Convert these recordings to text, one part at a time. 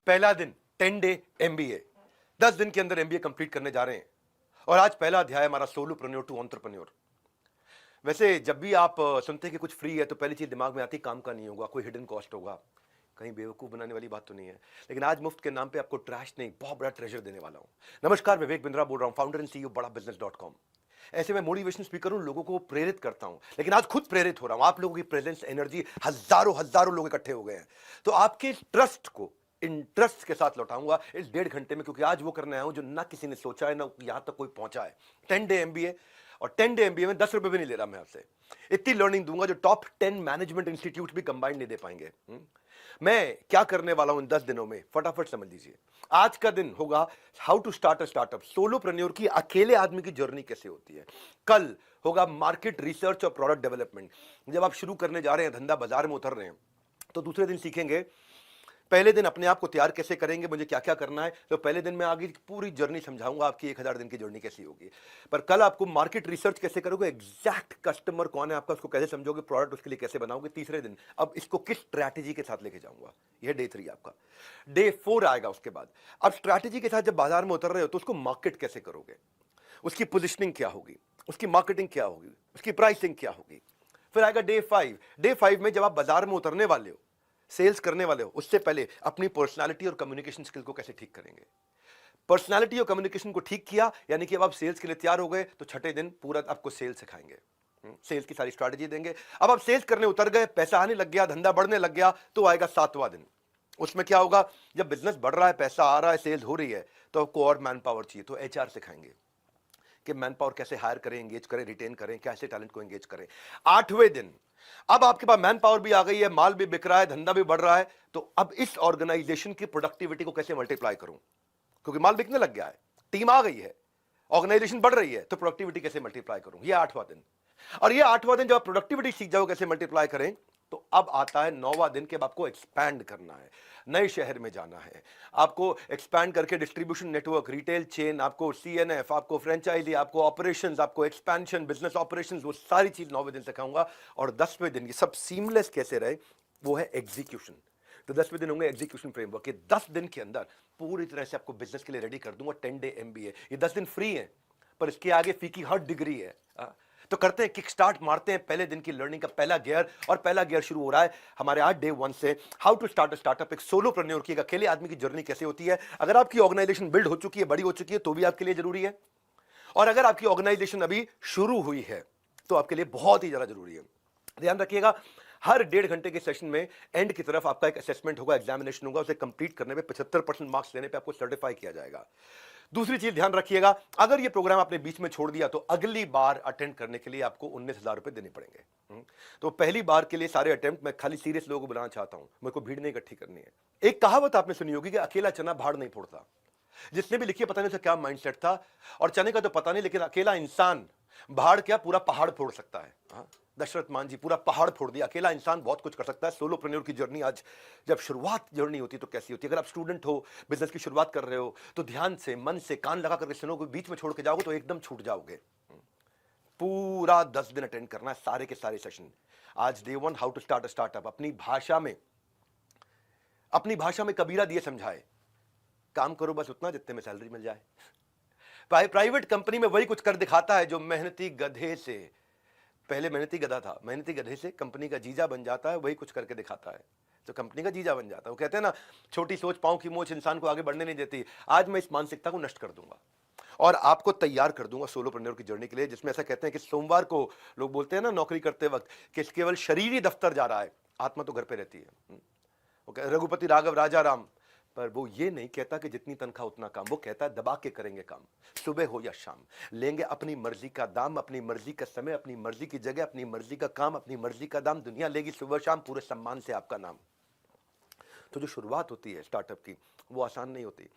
पहला दिन 10 day MBA, 10 दिन के अंदर एमबीए कंप्लीट करने जा रहे हैं। और आज पहला अध्याय हमारा सोलोप्रेन्योर टू एंटरप्रेन्योर। वैसे जब भी आप सुनते हैं कि कुछ फ्री है तो पहली चीज दिमाग में आती, काम का नहीं होगा, कोई हिडन कॉस्ट होगा, कहीं बेवकूफ बनाने वाली बात तो नहीं है। लेकिन आज मुफ्त के नाम पे आपको ट्रैश नहीं, बहुत बड़ा ट्रेजर देने वाला हूं। नमस्कार, विवेक बिंद्रा बोल रहा हूं, फाउंडर एंड सीईओ बड़ा बिजनेस.com। ऐसे मैं मोटिवेशन स्पीकर हूं, लोगों को प्रेरित करता हूं, लेकिन आज खुद प्रेरित हो रहा हूं। आप लोगों की प्रेजेंस, एनर्जी, हजारों हजारों लोग इकट्ठे हो गए हैं, तो आपके ट्रस्ट को इंटरेस्ट के साथ लौटाऊंगा इस 1.5 घंटे में, क्योंकि आज वो करने आया हूं जो ना किसी ने सोचा है, ना यहां तक कोई पहुंचा है। 10 डे एमबीए, और 10 डे एमबीए में 10 रुपए भी नहीं ले रहा मैं आपसे। इतनी लर्निंग दूंगा जो टॉप 10 मैनेजमेंट इंस्टीट्यूट भी कंबाइंड नहीं दे पाएंगे। मैं क्या करने वाला हूं इन 10 दिनों में, फटाफट समझ लीजिए। आज का दिन होगा how to start a startup, solopreneur की अकेले आदमी की जर्नी कैसे होती है। कल होगा मार्केट रिसर्च और प्रोडक्ट डेवलपमेंट। जब आप शुरू करने जा रहे हैं, धंधा बाजार में उतर रहे हैं, तो दूसरे दिन सीखेंगे पहले दिन अपने आप को तैयार कैसे करेंगे, मुझे क्या क्या करना है। तो पहले दिन मैं आगे पूरी जर्नी समझाऊंगा, आपकी 1000 दिन की जर्नी कैसी होगी। पर कल आपको मार्केट रिसर्च कैसे करोगे, एग्जैक्ट कस्टमर कौन है आपका, उसको कैसे समझोगे, प्रोडक्ट उसके लिए कैसे बनाओगे। तीसरे दिन अब इसको किस स्ट्रैटेजी के साथ लेके जाऊंगा, यह डे 3 आपका। डे 4 आएगा उसके बाद। अब स्ट्रैटेजी के साथ जब बाजार में उतर रहे हो तो उसको मार्केट कैसे करोगे, उसकी पोजिशनिंग क्या होगी, उसकी मार्केटिंग क्या होगी, उसकी प्राइसिंग क्या होगी। फिर आएगा डे 5। डे 5 में जब आप बाजार में उतरने वाले हो, सेल्स करने वाले हो, उससे पहले अपनी पर्सनालिटी और कम्युनिकेशन स्किल को कैसे ठीक करेंगे। पर्सनालिटी और कम्युनिकेशन को ठीक किया, यानी कि अब आप सेल्स के लिए तैयार हो गए, तो छठे दिन पूरा आपको सेल्स सिखाएंगे, सेल्स की सारी स्ट्रैटेजी देंगे। अब आप सेल्स करने उतर गए, पैसा आने लग गया, धंधा बढ़ने लग गया, तो आएगा 7वां दिन। उसमें क्या होगा, जब बिजनेस बढ़ रहा है, पैसा आ रहा है, सेल्स हो रही है, तो आपको और मैन पावर चाहिए, तो एचआर सिखाएंगे कि मैन पावर कैसे हायर करें, एंगेज करें, रिटेन करें, कैसे टैलेंट को एंगेज करें। 8वें दिन अब आपके पास मैन पावर भी आ गई है, माल भी बिक रहा है, धंधा भी बढ़ रहा है, तो अब इस ऑर्गेनाइजेशन की प्रोडक्टिविटी को कैसे मल्टीप्लाई करूं, क्योंकि माल बिकने लग गया है, टीम आ गई है, ऑर्गेनाइजेशन बढ़ रही है, तो प्रोडक्टिविटी कैसे मल्टीप्लाई करूं। ये 8वां दिन। और ये 8वां दिन जब आप प्रोडक्टिविटी सीख जाओ कैसे मल्टीप्लाई करें, तो अब आता है 9वां दिन के, आपको एक्सपैंड करना है, नए शहर में जाना है, आपको एक्सपैंड करके डिस्ट्रीब्यूशन नेटवर्क, रिटेल चेन, आपको सीएनएफ, आपको फ्रेंचाइजी, आपको ऑपरेशंस, आपको एक्सपेंशन, बिजनेस ऑपरेशंस, वो सारी चीज 9वें दिन सिखाऊंगा। और 10वें दिन ये सब सीमलेस कैसे रहे, वो है एग्जीक्यूशन। तो 10वें दिन होंगे एग्जीक्यूशन फ्रेमवर्क के। 10 दिन के अंदर पूरी तरह से आपको बिजनेस के लिए रेडी कर दूंगा। 10 डे एमबीए, ये 10 दिन फ्री है, पर इसके आगे फी की हर डिग्री है। तो करते हैं, किक स्टार्ट मारते हैं पहले दिन की लर्निंग का पहला गियर। और पहला गियर शुरू हो रहा है हमारे आज डे 1 से, how to start a startup, एक सोलोप्रेन्योर की, एक अकेले आदमी की जर्नी कैसे होती है। अगर आपकी ऑर्गेनाइजेशन बिल्ड हो चुकी है, बड़ी हो चुकी है, तो भी आपके लिए जरूरी है, और अगर आपकी ऑर्गेनाइजेशन अभी शुरू हुई है तो आपके लिए बहुत ही ज्यादा जरूरी है। ध्यान रखिएगा, हर 1.5 घंटे के सेशन में एंड की तरफ आपका एक असेसमेंट होगा, एग्जामिनेशन होगा, उसे कंप्लीट करने पे 75% मार्क्स लेने पे आपको सर्टिफाई किया जाएगा। दूसरी चीज ध्यान रखिएगा, अगर ये प्रोग्राम आपने बीच में छोड़ दिया तो अगली बार अटेंड करने के लिए आपको 19,000 रुपए देने पड़ेंगे। तो पहली बार के लिए सारे अटेम्प्ट मैं खाली सीरियस लोगों को बुलाना चाहता हूं, मेरे को भीड़ नहीं इकट्ठी करनी है। एक कहावत आपने सुनी होगी कि अकेला चना भाड़ नहीं फोड़ता। जिसने भी लिखी है, पता नहीं उसे क्या माइंडसेट था, और चने का तो पता नहीं, लेकिन अकेला इंसान भाड़ क्या पूरा पहाड़ फोड़ सकता है। दशरथ मान जी पूरा पहाड़ फोड़ दिया। अकेला इंसान बहुत कुछ कर सकता है। सोलोप्रेन्योर की जर्नी आज जब शुरुआत जर्नी होती है तो कैसी होती है। अगर आप स्टूडेंट हो, बिजनेस की शुरुआत कर रहे हो, तो ध्यान से, मन से, कान लगा करके सुनोगे, बीच में छोड़ के जाओगे तो एकदम छूट जाओगे। पूरा 10 दिन अटेंड करना है, सारे के सारे सेशन। आज day 1, how to start a startup, अपनी भाषा में कबीरा दिए समझाए, काम करो बस उतना जितने में सैलरी मिल जाए। प्राइवेट कंपनी में वही कुछ कर दिखाता है जो मेहनती गधे से, पहले मेहनती गधा था, मेहनती गधे से कंपनी का जीजा बन जाता है, वही कुछ करके दिखाता है तो कंपनी का जीजा बन जाता है। वो कहते हैं ना, छोटी सोच पांव की मोच इंसान को आगे बढ़ने नहीं देती। आज मैं इस मानसिकता को नष्ट कर दूंगा और आपको तैयार कर दूंगा सोलोप्रेन्योर की जर्नी के लिए, जिसमें ऐसा कहते हैं कि सोमवार को लोग बोलते हैं ना नौकरी करते वक्त कि केवल शरीर ही दफ्तर जा रहा है, आत्मा तो घर पे रहती है। रघुपति राघव राजा राम, पर वो ये नहीं कहता कि जितनी तनख्वाह उतना काम, वो कहता है दबा के करेंगे काम, सुबह हो या शाम, लेंगे अपनी मर्जी का दाम, अपनी मर्जी का समय, अपनी मर्जी की जगह, अपनी मर्जी का काम, अपनी मर्जी का दाम, दुनिया लेगी सुबह शाम, पूरे सम्मान से आपका नाम। तो जो शुरुआत होती है स्टार्टअप की, वो आसान नहीं होती।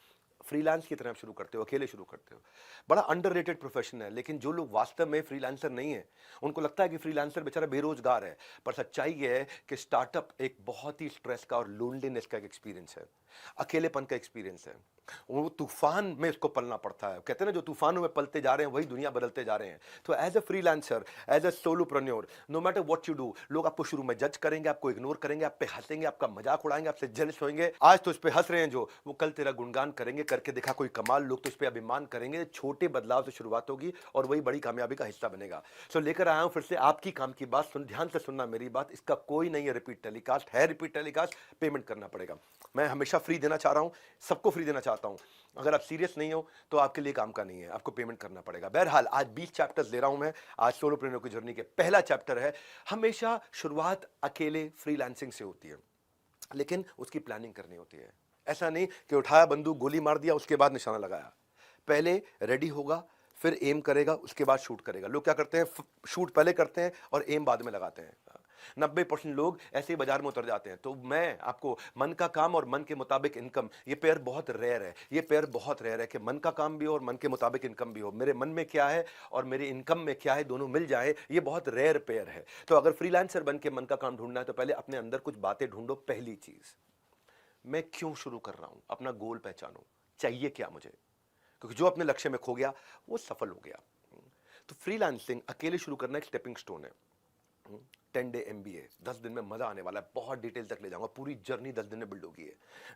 फ्रीलांस की तरह शुरू करते हो, अकेले शुरू करते हो, बड़ा अंडररेटेड प्रोफेशन है। लेकिन जो लोग वास्तव में फ्रीलांसर नहीं है, उनको लगता है कि फ्रीलांसर बेचारा बेरोजगार है, पर सच्चाई ये है कि स्टार्टअप एक बहुत ही स्ट्रेस का और लोनलीनेस का एक एक्सपीरियंस है। अकेलेपन का एक्सपीरियंस है, वो तूफान में उसको पलना पड़ता है। कहते हैं ना, जो तूफानों में पलते जा रहे हैं वही दुनिया बदलते जा रहे हैं। तो as a freelancer, as a solopreneur, no matter what you do, लोग आपको शुरू में जज करेंगे, आपको इग्नोर करेंगे, आप पे हंसेंगे, आपका मजाक उड़ाएंगे, आपसे जेलस होंगे। आज तो इस पे हंस रहे हैं जो, वो कल तेरा गुणगान करेंगे, करके देखा कोई कमाल, लोग तो इस पे अभिमान करेंगे। छोटे बदलाव से शुरुआत होगी और वही बड़ी कामयाबी का हिस्सा बनेगा। सो लेकर आया हूं फिर से आपकी काम की बात। ध्यान से सुनना मेरी बात, इसका कोई नहीं है रिपीट टेलीकास्ट, है रिपीट टेलीकास्ट, पेमेंट करना पड़ेगा। मैं हमेशा फ्री देना चाह रहा हूं, सबको फ्री देना चाहता हूं। अगर आप सीरियस नहीं हो तो आपके लिए काम का नहीं है, आपको पेमेंट करना पड़ेगा। बहरहाल आज 20 चैप्टर्स ले रहा हूं मैं। आज सोलोप्रेन्योर की जर्नी के पहला चैप्टर है, हमेशा शुरुआत अकेले फ्रीलांसिंग से होती है, लेकिन उसकी प्लानिंग करनी होती है। ऐसा नहीं कि उठाया बंदूक, गोली मार दिया, उसके बाद निशाना लगाया। पहले रेडी होगा, फिर एम करेगा, उसके बाद शूट करेगा। लोग क्या करते हैं, शूट पहले करते हैं और एम बाद में लगाते हैं। 90% लोग ऐसे ही बाजार में उतर जाते हैं। तो मैं आपको मन का काम और मन के मुताबिक इनकम, ये पेयर बहुत रेयर है। ये पेयर बहुत रेयर है कि मन का काम भी हो और मन के मुताबिक इनकम भी हो। मेरे मन में क्या है और मेरे इनकम में क्या है, दोनों मिल जाए, ये बहुत रेयर पेयर है। तो अगर फ्रीलांसर बन के मन का काम ढूंढना है तो पहले अपने अंदर कुछ बातें ढूंढो। पहली चीज, मैं क्यों शुरू कर रहा हूं, अपना गोल पहचानो, चाहिए क्या मुझे, क्योंकि जो अपने लक्ष्य में खो गया वो सफल हो गया। तो फ्रीलांसिंग अकेले शुरू करना एक स्टेपिंग स्टोन है। 10 डे MBA, 10 दिन में मजा आने वाला है, बहुत डिटेल तक ले जाऊंगा। पूरी जर्नी 10 दिन में बिल्ड होगी।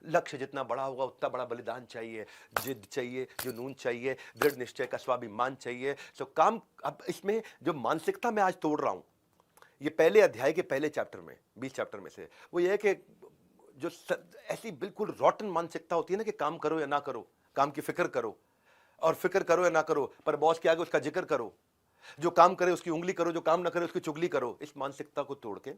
लक्ष्य जितना बड़ा होगा उतना बड़ा बलिदान चाहिए, जिद चाहिए, जुनून चाहिए, दृढ़ निश्चय का स्वाभिमान चाहिए। सो काम, अब इसमें जो मानसिकता मैं आज तोड़ रहा हूं, ये पहले अध्याय के पहले चैप्टर में, 20 चैप्टर में से, वो ये है कि जो ऐसी बिल्कुल रॉटन मानसिकता होती है ना कि काम करो या ना करो, काम की फिक्र करो, और फिक्र करो या ना करो पर बॉस के आगे उसका जिक्र करो, जो काम करे उसकी उंगली करो, जो काम ना करे उसकी चुगली करो। इस मानसिकता को तोड़ के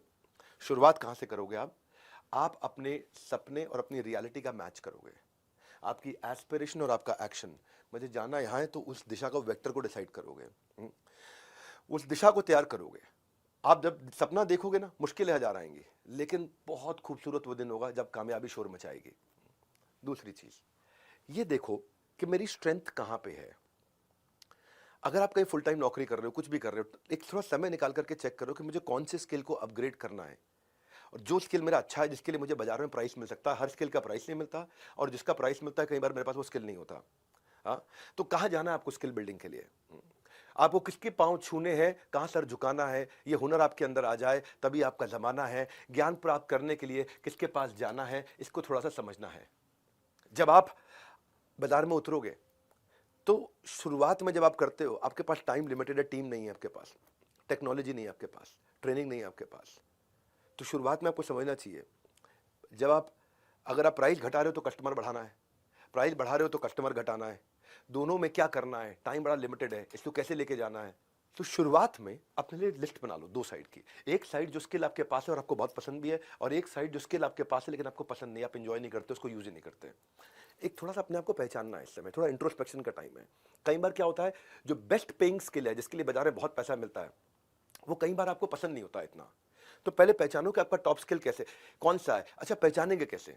शुरुआत कहां से करोगे आप अपने सपने और अपनी रियलिटी का मैच करोगे। आपकी एस्पिरेशन और आपका एक्शन, मुझे जाना यहां है, तो उस दिशा का वेक्टर को डिसाइड करोगे, उस दिशा को तैयार करोगे। आप जब सपना देखोगे ना, मुश्किलें हजार आएंगी, लेकिन बहुत खूबसूरत वो दिन होगा जब कामयाबी शोर मचाएगी। दूसरी चीज ये देखो कि मेरी स्ट्रेंथ कहां पे है। अगर आप कहीं फुल टाइम नौकरी कर रहे हो, कुछ भी कर रहे हो, एक थोड़ा समय निकाल करके चेक करो कि मुझे कौन से स्किल को अपग्रेड करना है, और जो स्किल मेरा अच्छा है, जिसके लिए मुझे बाजार में प्राइस मिल सकता है। हर स्किल का प्राइस नहीं मिलता, और जिसका प्राइस मिलता है कई बार मेरे पास वो स्किल नहीं होता। हाँ, तो कहाँ जाना है आपको स्किल बिल्डिंग के लिए, आपको किसके पांव छूने हैं, कहाँ सर झुकाना है, ये हुनर आपके अंदर आ जाए तभी आपका जमाना है। ज्ञान प्राप्त करने के लिए किसके पास जाना है, इसको थोड़ा सा समझना है। जब आप बाजार में उतरोगे तो शुरुआत में जब आप करते हो, आपके पास टाइम लिमिटेड है, टीम नहीं है आपके पास, टेक्नोलॉजी नहीं है आपके पास, ट्रेनिंग नहीं है आपके पास। तो शुरुआत में आपको समझना चाहिए, जब आप, अगर आप प्राइस घटा रहे हो तो कस्टमर बढ़ाना है, प्राइस बढ़ा रहे हो तो कस्टमर घटाना है, दोनों में क्या करना है, टाइम बड़ा लिमिटेड है, इसको कैसे लेके जाना है। तो शुरुआत में अपने लिए लिस्ट बना लो, दो साइड की। एक साइड जो स्किल आपके पास है और आपको बहुत पसंद भी है, और एक साइड जो स्किल आपके पास है लेकिन आपको पसंद नहीं, आप इंजॉय नहीं करते, उसको यूज ही नहीं करते। एक थोड़ा सा अपने आप को पहचानना है, इस समय थोड़ा इंट्रोस्पेक्शन का टाइम है। कई बार क्या होता है, जो बेस्ट पेइंग स्किल है, जिसके लिए बाजार में बहुत पैसा मिलता है, वो कई बार आपको पसंद नहीं होता इतना। तो पहले पहचानो कि आपका टॉप स्किल कैसे, कौन सा है। अच्छा, पहचानेंगे कैसे,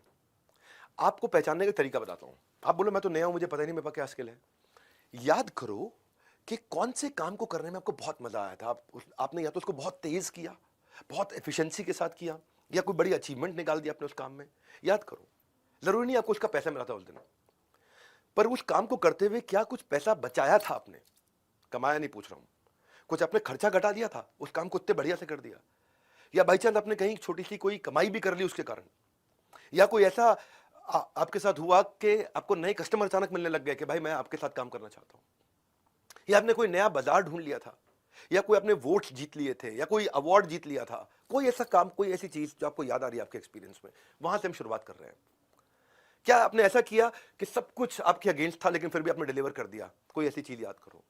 आपको पहचानने का तरीका बताता हूं। आप बोलो मैं तो नया हूं, मुझे पता ही नहीं मेरे पास क्या स्किल है। याद करो कि कौन से काम को करने में आपको बहुत मजा आया था। आपने या तो उसको बहुत तेज किया, बहुत एफिशिएंसी के साथ किया, या कोई बड़ी अचीवमेंट निकाल दिया अपने उस काम में। याद करो, जरूरी नहीं आपको उसका पैसा मिला था उस दिन, पर उस काम को करते हुए क्या कुछ पैसा बचाया था आपने, कमाया नहीं पूछ रहा हूं, कुछ अपने खर्चा घटा दिया था, उस काम को इतने बढ़िया से कर दिया, या बाई चांस आपने कहीं छोटी सी कोई कमाई भी कर ली उसके कारण, या कोई ऐसा आपके साथ हुआ कि आपको नए कस्टमर अचानक मिलने लग गए कि भाई मैं आपके साथ काम करना चाहता हूं, या आपने कोई नया बाजार ढूंढ लिया था, या कोई आपने वोट्स जीत लिए थे, या कोई अवार्ड जीत लिया था। कोई ऐसा काम, कोई ऐसी चीज जो आपको याद आ रही है आपके एक्सपीरियंस में, वहां से हम शुरुआत कर रहे हैं। क्या आपने ऐसा किया कि सब कुछ आपके अगेंस्ट था लेकिन फिर भी आपने डिलीवर कर दिया, कोई ऐसी चीज याद करो।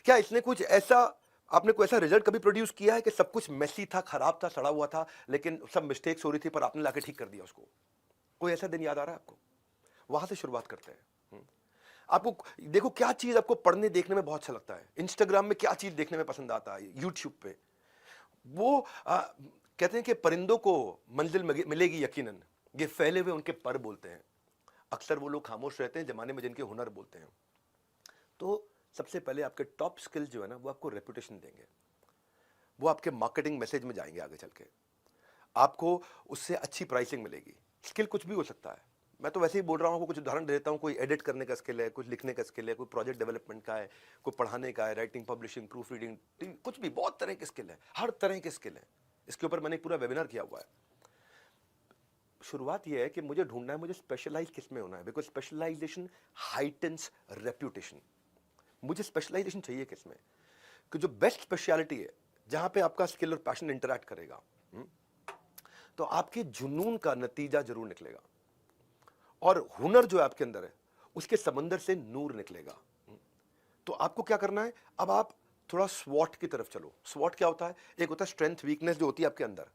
क्या इसने कुछ ऐसा, आपने कोई ऐसा रिजल्ट कभी प्रोड्यूस किया है कि सब कुछ मेसी था, खराब था, सड़ा हुआ था, लेकिन सब मिस्टेक्स हो रही थी पर आपने लाके ठीक कर दिया उसको। कोई ऐसा दिन याद आ रहा है आपको? वहां से शुरुआत करते हैं। आपको देखो क्या चीज आपको पढ़ने देखने में बहुत अच्छा लगता है, इंस्टाग्राम में क्या चीज देखने में पसंद आता है, यूट्यूब पे वो कहते हैं कि परिंदों को मंजिल मिलेगी यकीनन, ये फैले हुए उनके पर बोलते हैं। अक्सर वो लोग खामोश रहते हैं जमाने में जिनके हुनर बोलते हैं। तो सबसे पहले आपके टॉप स्किल जो है ना, वो आपको रेपुटेशन देंगे, वो आपके मार्केटिंग मैसेज में जाएंगे, आगे चल के आपको उससे अच्छी प्राइसिंग मिलेगी। स्किल कुछ भी हो सकता है, मैं तो वैसे ही बोल रहा हूँ, कुछ उदाहरण दे देता हूँ। कोई एडिट करने का स्किल है, कुछ लिखने का स्किल है, कोई प्रोजेक्ट डेवलपमेंट का है, कोई पढ़ाने का है, राइटिंग, पब्लिशिंग, प्रूफ रीडिंग, कुछ भी, बहुत तरह के स्किल है, हर तरह के स्किल है। इसके ऊपर मैंने पूरा वेबिनार किया हुआ है। शुरुआत यह है कि मुझे ढूंढना है मुझे स्पेशलाइज किस में होना है, बिकॉज स्पेशलाइजेशन हाइटन्स रेप्यूटेशन। मुझे स्पेशलाइजेशन चाहिए किस में, कि जो बेस्ट स्पेशलिटी है, जहां पे आपका स्किल और पैशन इंटरैक्ट करेगा, तो आपके जुनून का नतीजा जरूर निकलेगा, और हुनर जो है आपके अंदर है, उसके समंदर से नूर निकलेगा। तो आपको क्या करना है, अब आप थोड़ा स्वॉट की तरफ चलो। स्वॉट क्या होता है? एक होता है स्ट्रेंथ वीकनेस जो होती है आपके अंदर,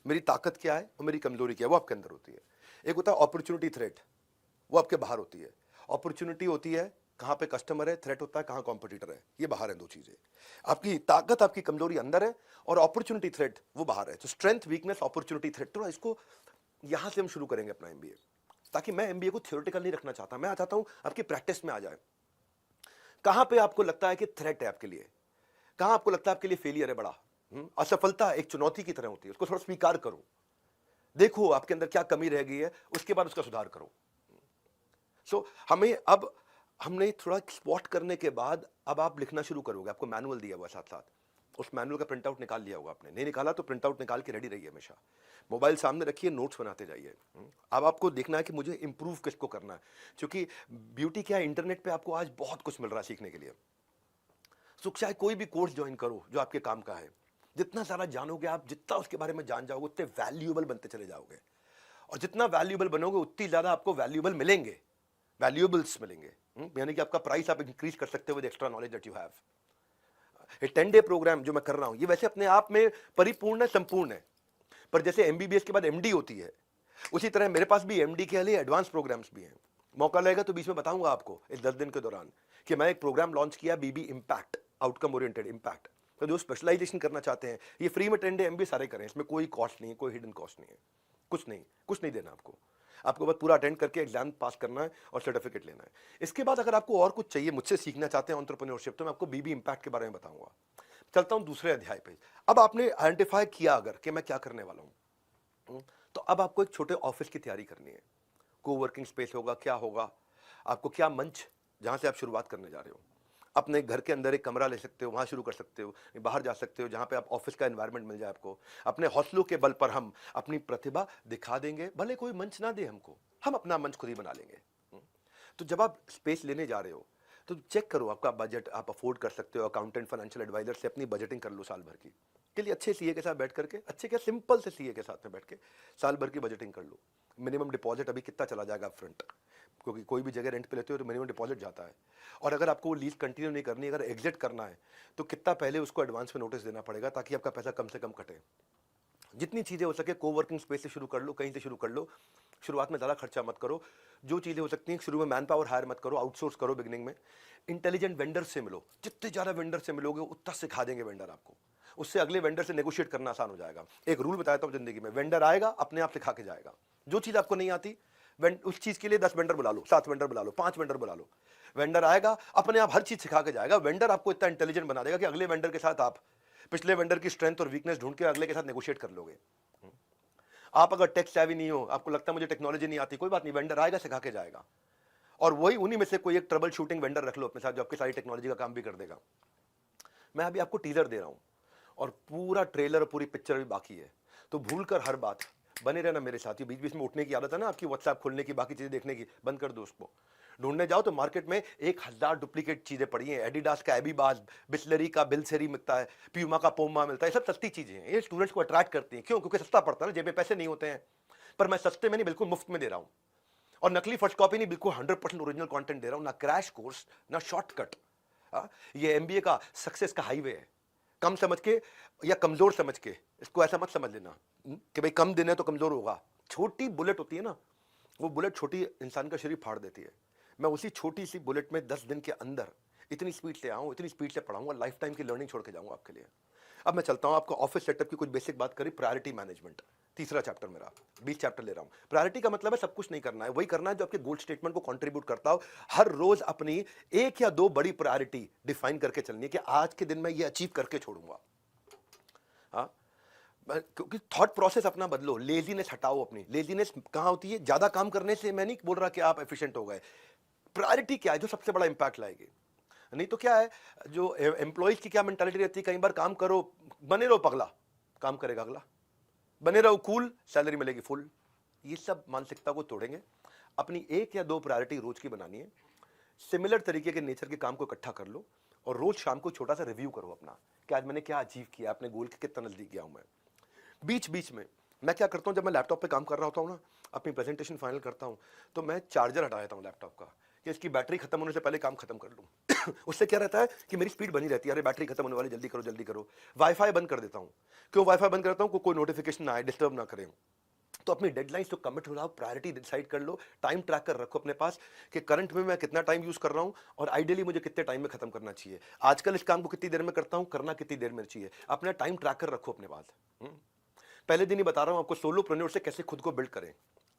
मेरी ताकत क्या है और मेरी कमजोरी क्या है, वो आपके अंदर होती है। एक होता है अपॉर्चुनिटी थ्रेट, वो आपके बाहर होती है। अपॉर्चुनिटी होती है कहां पे कस्टमर है, थ्रेट होता है कहां कॉम्पिटिटर है, ये बाहर है। दो चीजें, आपकी ताकत आपकी कमजोरी अंदर है, और अपॉर्चुनिटी थ्रेट वो बाहर है। तो स्ट्रेंथ वीकनेस अपॉर्चुनिटी थ्रेट, तो इसको यहां से हम शुरू करेंगे अपना एमबीए। ताकि मैं एमबीए को थ्योरेटिकल नहीं रखना चाहता, मैं चाहता हूं आपकी प्रैक्टिस में आ जाए। कहां पे आपको लगता है कि थ्रेट है आपके लिए, कहां आपको लगता है आपके लिए फेलियर है बड़ा, असफलता एक चुनौती की तरह होती है, उसको थोड़ा स्वीकार करो, देखो आपके अंदर क्या कमी रह गई है, उसके बाद उसका सुधार करो। सो हमें अब हमने थोड़ा स्पॉट करने के बाद अब आप लिखना शुरू करोगे। आपको मैनुअल दिया हुआ साथ साथ, उस मैनुअल का प्रिंट आउट निकाल लिया होगा आपने, नहीं निकाला तो प्रिंट आउट निकाल के रेडी रहिए हमेशा। मोबाइल सामने रखिए, नोट्स बनाते जाइए। अब आपको देखना है कि मुझे इंप्रूव किसको करना है, क्योंकि ब्यूटी क्या है, इंटरनेट पे आपको आज बहुत कुछ मिल रहा है सीखने के लिए। सो चाहे कोई भी कोर्स ज्वाइन करो जो आपके काम का है, जितना सारा जानोगे आप, जितना उसके बारे में जान जाओगे, उतने वैल्यूएबल बनते चले जाओगे, और जितना वैल्यूएबल बनोगे उतनी ज्यादा आपको वैल्यूएबल मिलेंगे, वैल्यूएबल्स मिलेंगे। यानी कि आपका प्राइस आप इंक्रीज कर सकते हो with extra knowledge that you have. ये 10 डे प्रोग्राम जो मैं कर रहा हूं, ये वैसे अपने आप में परिपूर्ण है, संपूर्ण है, पर जैसे एमबीबीएस के बाद एमडी होती है, उसी तरह मेरे पास भी एमडी के लिए एडवांस प्रोग्राम्स भी हैं। मौका लगेगा तो बीच में बताऊंगा आपको इस 10 दिन के दौरान कि मैं एक प्रोग्राम लॉन्च किया, बीबी इम्पैक्ट, आउटकम ओरिएंटेड इम्पैक्ट। तो जो स्पेशलाइजेशन करना चाहते हैं, ये फ्री में 10 डे एमबी सारे करें, इसमें कोई कॉस्ट नहीं है, कोई हिडन कॉस्ट नहीं है, कुछ नहीं देना आपको। आपको बस पूरा अटेंड करके एग्जाम पास करना है और सर्टिफिकेट लेना है। इसके बाद अगर आपको और कुछ चाहिए, मुझसे सीखना चाहते हैं एंटरप्रेन्योरशिप, तो मैं आपको बीबी इम्पैक्ट के बारे में बताऊंगा। चलता हूं दूसरे अध्याय पे। अब आपने आइडेंटिफाई किया अगर कि मैं क्या करने वाला हूं, तो अब आपको एक छोटे ऑफिस की तैयारी करनी है। कोवर्किंग स्पेस होगा, क्या होगा, आपको क्या मंच, जहां से आप शुरुआत करने जा रहे हो। अपने घर के अंदर एक कमरा ले सकते हो, वहां शुरू कर सकते हो, बाहर जा सकते हो जहां पे आप ऑफिस का एनवायरनमेंट मिल जाए आपको। अपने हौसलों के बल पर हम अपनी प्रतिभा दिखा देंगे, भले कोई मंच ना दे हमको, हम अपना मंच खुद ही बना लेंगे। तो जब आप स्पेस लेने जा रहे हो तो चेक करो आपका बजट आप अफोर्ड कर सकते हो। अकाउंटेंट, फाइनेंशियल एडवाइजर से अपनी बजटिंग कर लो साल भर की, के लिए अच्छे सीए के साथ बैठ करके, अच्छे क्या सिंपल से सीए के साथ में बैठ के साल भर की बजटिंग कर लो। मिनिमम डिपॉजिट अभी कितना चला जाएगा फ्रंट, क्योंकि कोई भी जगह रेंट पे लेते हो तो मिनिमम डिपॉजिट जाता है। और अगर आपको वो लीज कंटिन्यू नहीं करनी, अगर एग्जिट करना है, तो कितना पहले उसको एडवांस में नोटिस देना पड़ेगा, ताकि आपका पैसा कम से कम कटे। जितनी चीज़ें हो सके कोवर्किंग स्पेस से शुरू कर लो, कहीं से शुरू कर लो। शुरुआत में ज़्यादा खर्चा मत करो। जो चीज़ें हो सकती हैं शुरू में मैन पावर हायर मत करो, आउटसोर्स करो बिगिनिंग में। इंटेलिजेंट वेंडर से मिलो, जितने ज़्यादा वेंडर से मिलोगे उतना सिखा देंगे वेंडर आपको, उससे अगले वेंडर से नेगोशिएट करना आसान हो जाएगा। एक रूल बताता हूँ जिंदगी में, वेंडर आएगा अपने आप सिखा के जाएगा। जो चीज़ आपको नहीं आती, उस चीज़ के लिए 10 वेंडर बुला लो, 7 वेंडर बुला लो, 5 वेंडर बुला लो। वेंडर आएगा अपने आप हर चीज़ सिखा के जाएगा। वेंडर आपको इतना इंटेलिजेंट बना देगा कि अगले वेंडर के साथ आप पिछले वेंडर की स्ट्रेंथ और वीकनेस ढूंढ के अगले के साथ नेगोशिएट कर लोगे। आप अगर टेक सेवी नहीं हो, आपको लगता है मुझे टेक्नोलॉजी नहीं आती, कोई बात नहीं, वेंडर आएगा सिखा के जाएगा। और वही उन्हीं में से कोई एक ट्रबल शूटिंग वेंडर रख लो अपने साथ, जो आपकी सारी टेक्नोलॉजी का काम भी कर देगा। मैं अभी आपको टीजर दे रहा हूं और पूरा ट्रेलर और पूरी पिक्चर भी बाकी है, तो भूलकर हर बात बने रहना मेरे साथ। बीच बीच में उठने की आदत है ना आपकी, व्हाट्सएप खोलने की, बाकी चीजें देखने की, बंद कर दो उसको। ढूंढने जाओ तो मार्केट में 1000 डुप्लीकेट चीजें पड़ी हैं। एडिडास का एबीबाज, बिस्लरी का बिलसेरी मिलता है, प्यूमा का पोमा मिलता है, ये सब सस्ती चीजें हैं। ये स्टूडेंट्स को अट्रैक्ट करती हैं, क्यों? क्योंकि सस्ता पड़ता है ना, जेब में पैसे नहीं होते हैं। पर मैं सस्ते में नहीं, बिल्कुल मुफ्त में दे रहा हूं, और नकली फर्स्ट कॉपी नहीं, बिल्कुल 100% ओरिजिनल कंटेंट दे रहा हूं। ना क्रैश कोर्स, ना शॉर्टकट। ये एमबीए का सक्सेस का हाईवे है। कम समझ के या कमजोर समझ के इसको ऐसा मत समझ लेना कि भाई कम दिन है तो कमजोर होगा। छोटी बुलेट होती है ना, वो बुलेट छोटी इंसान का शरीर फाड़ देती है। मैं उसी छोटी सी बुलेट में 10 दिन के अंदर इतनी स्पीड से आऊँ, इतनी स्पीड से पढ़ाऊंगा, लाइफ टाइम की लर्निंग छोड़ के जाऊंगा आपके लिए। अब मैं चलता हूं, आपको ऑफिस सेटअप की कुछ बेसिक बात करी। प्रायोरिटी मैनेजमेंट, तीसरा चैप्टर मेरा, 20 चैप्टर ले रहा हूं। प्रायोरिटी का मतलब है सब कुछ नहीं करना है, वही करना है जो आपके गोल स्टेटमेंट को कंट्रीब्यूट करता हो। हर रोज अपनी 1 या 2 बड़ी प्रायोरिटी डिफाइन करके चलनी है कि आज के दिन मैं ये अचीव करके छोड़ूंगा। हाँ, क्योंकि थॉट प्रोसेस अपना बदलो, लेजीनेस हटाओ अपनी। लेजीनेस कहाँ होती है? ज्यादा काम करने से मैं नहीं बोल रहा कि आप एफिशिएंट हो गए। प्रायोरिटी क्या है जो सबसे बड़ा इंपैक्ट लाएगी? नहीं तो क्या है, जो एम्प्लॉयज की क्या मेंटालिटी रहती है, कई बार काम करो, बने रहो पगला, काम करेगा अगला, बने रहो कूल, सैलरी मिलेगी फुल। ये सब मानसिकता को तोड़ेंगे। अपनी एक या दो प्रायोरिटी रोज की बनानी है, सिमिलर तरीके के नेचर के काम को इकट्ठा कर लो, और रोज शाम को छोटा सा रिव्यू करो अपना कि आज मैंने क्या अचीव किया, अपने गोल के कितना नजदीक गया हूं मैं। बीच बीच में मैं क्या करता हूं, जब मैं लैपटॉप पे काम कर रहा होता हूं ना, अपनी प्रेजेंटेशन फाइनल करता हूं, तो मैं चार्जर हटा देता हूं लैपटॉप का कि इसकी बैटरी खत्म होने से पहले काम खत्म कर लूं। उससे क्या रहता है कि मेरी स्पीड बनी रहती है, अरे बैटरी खत्म होने वाली, जल्दी करो जल्दी करो। वाईफाई बंद कर देता हूं। क्यों वाईफाई बंद करता हूं? कोई नोटिफिकेशन ना आए, डिस्टर्ब ना करें। तो अपनी डेडलाइंस तो कमिट हो जाओ, प्रायोरिटी डिसाइड कर लो, टाइम ट्रैकर रखो अपने पास कि करंट में मैं कितना टाइम यूज कर रहा हूं और आइडियली मुझे कितने टाइम में खत्म करना चाहिए। आजकल इस काम को कितनी देर में करता हूं, करना कितनी देर में चाहिए, अपना टाइम ट्रैकर रखो अपने पास। पहले दिन ही बता रहा हूं आपको सोलोप्रेन्योर से कैसे खुद को बिल्ड करें।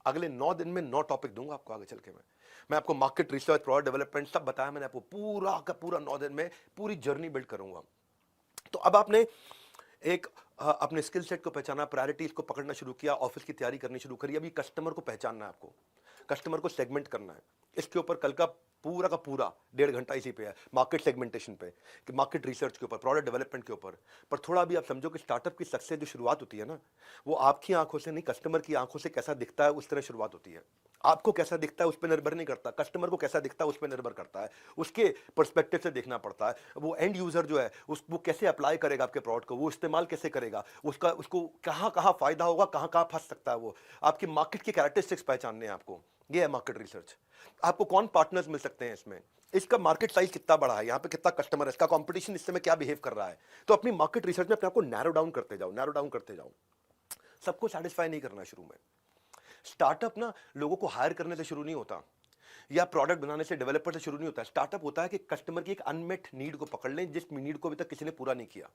अगले 9 दिन में 9 टॉपिक दूंगा आपको आगे चल के। मैं आपको मार्केट रिसर्च, प्रोडक्ट डेवलपमेंट सब बताया मैंने आपको, पूरा का पूरा 9 दिन में पूरी जर्नी बिल्ड करूंगा। तो अब आपने एक अपने स्किल सेट को पहचाना, प्रायोरिटीज को पकड़ना शुरू किया, ऑफिस की तैयारी करनी शुरू करी। अभी कस्टमर को पहचानना है आपको, कस्टमर को सेगमेंट करना है। इसके ऊपर कल का पूरा 1.5 घंटा इसी पे है, मार्केट सेगमेंटेशन पे, कि मार्केट रिसर्च के ऊपर, प्रोडक्ट डेवलपमेंट के ऊपर। पर थोड़ा भी आप समझो कि स्टार्टअप की सक्सेस जो शुरुआत होती है ना, वो आपकी आंखों से नहीं, कस्टमर की आंखों से कैसा दिखता है उस तरह शुरुआत होती है। आपको कैसा दिखता है उस पर निर्भर नहीं करता, कस्टमर को कैसा दिखता है उस पर निर्भर करता है। उसके पर्सपेक्टिव से देखना पड़ता है। वो एंड यूजर जो है वो कैसे अप्लाई करेगा आपके प्रोडक्ट को, वो इस्तेमाल कैसे करेगा, उसको कहाँ कहाँ फायदा होगा, कहाँ कहाँ फंस सकता है वो। आपकी मार्केट की कैरेक्टरिस्टिक्स पहचानने हैं आपको, ये है मार्केट रिसर्च। आपको कौन पार्टनर्स मिल सकते हैं इसमें, इसका मार्केट साइज कितना बड़ा है, यहाँ पे कितना कस्टमर है, इसका कंपटीशन इस समय क्या बिहेव कर रहा है। तो अपनी मार्केट रिसर्च में अपने आपको नैरो डाउन करते जाओ, नैरो डाउन करते जाओ। सबको सेटिस्फाई नहीं करना शुरू में। स्टार्टअप ना लोगों को हायर करने से शुरू नहीं होता, या प्रोडक्ट बनाने से, डेवलपर से शुरू नहीं होता। स्टार्टअप होता है कि कस्टमर की एक अनमेट नीड को पकड़ लें, जिस नीड को अभी तक किसी ने पूरा नहीं किया,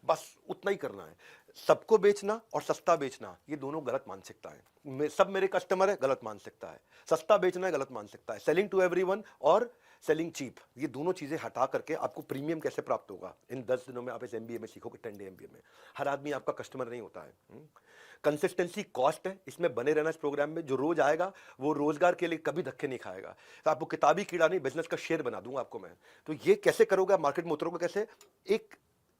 बस उतना ही करना है। सबको बेचना और सस्ता बेचना, ये दोनों गलत मानसिकता है। सब मेरे कस्टमर है, गलत मानसिकता है। सस्ता बेचना है, गलत मानसिकता है। सेलिंग टू एवरीवन और सेलिंग चीप, ये दोनों चीजें हटा करके आपको प्रीमियम कैसे प्राप्त होगा, इन 10 दिनों में आप इस एमबीए में सीखोगे, 10 डे एमबीए में। हर आदमी आपका कस्टमर नहीं होता है। कंसिस्टेंसी कॉस्ट है, इसमें बने रहना। इस प्रोग्राम में जो रोज आएगा वो रोजगार के लिए कभी धक्के नहीं खाएगा। तो आपको किताबी कीड़ा नहीं, बिजनेस का शेयर बना दूंगा आपको मैं। तो ये कैसे करोगे, मार्केट में उतरोगे कैसे, एक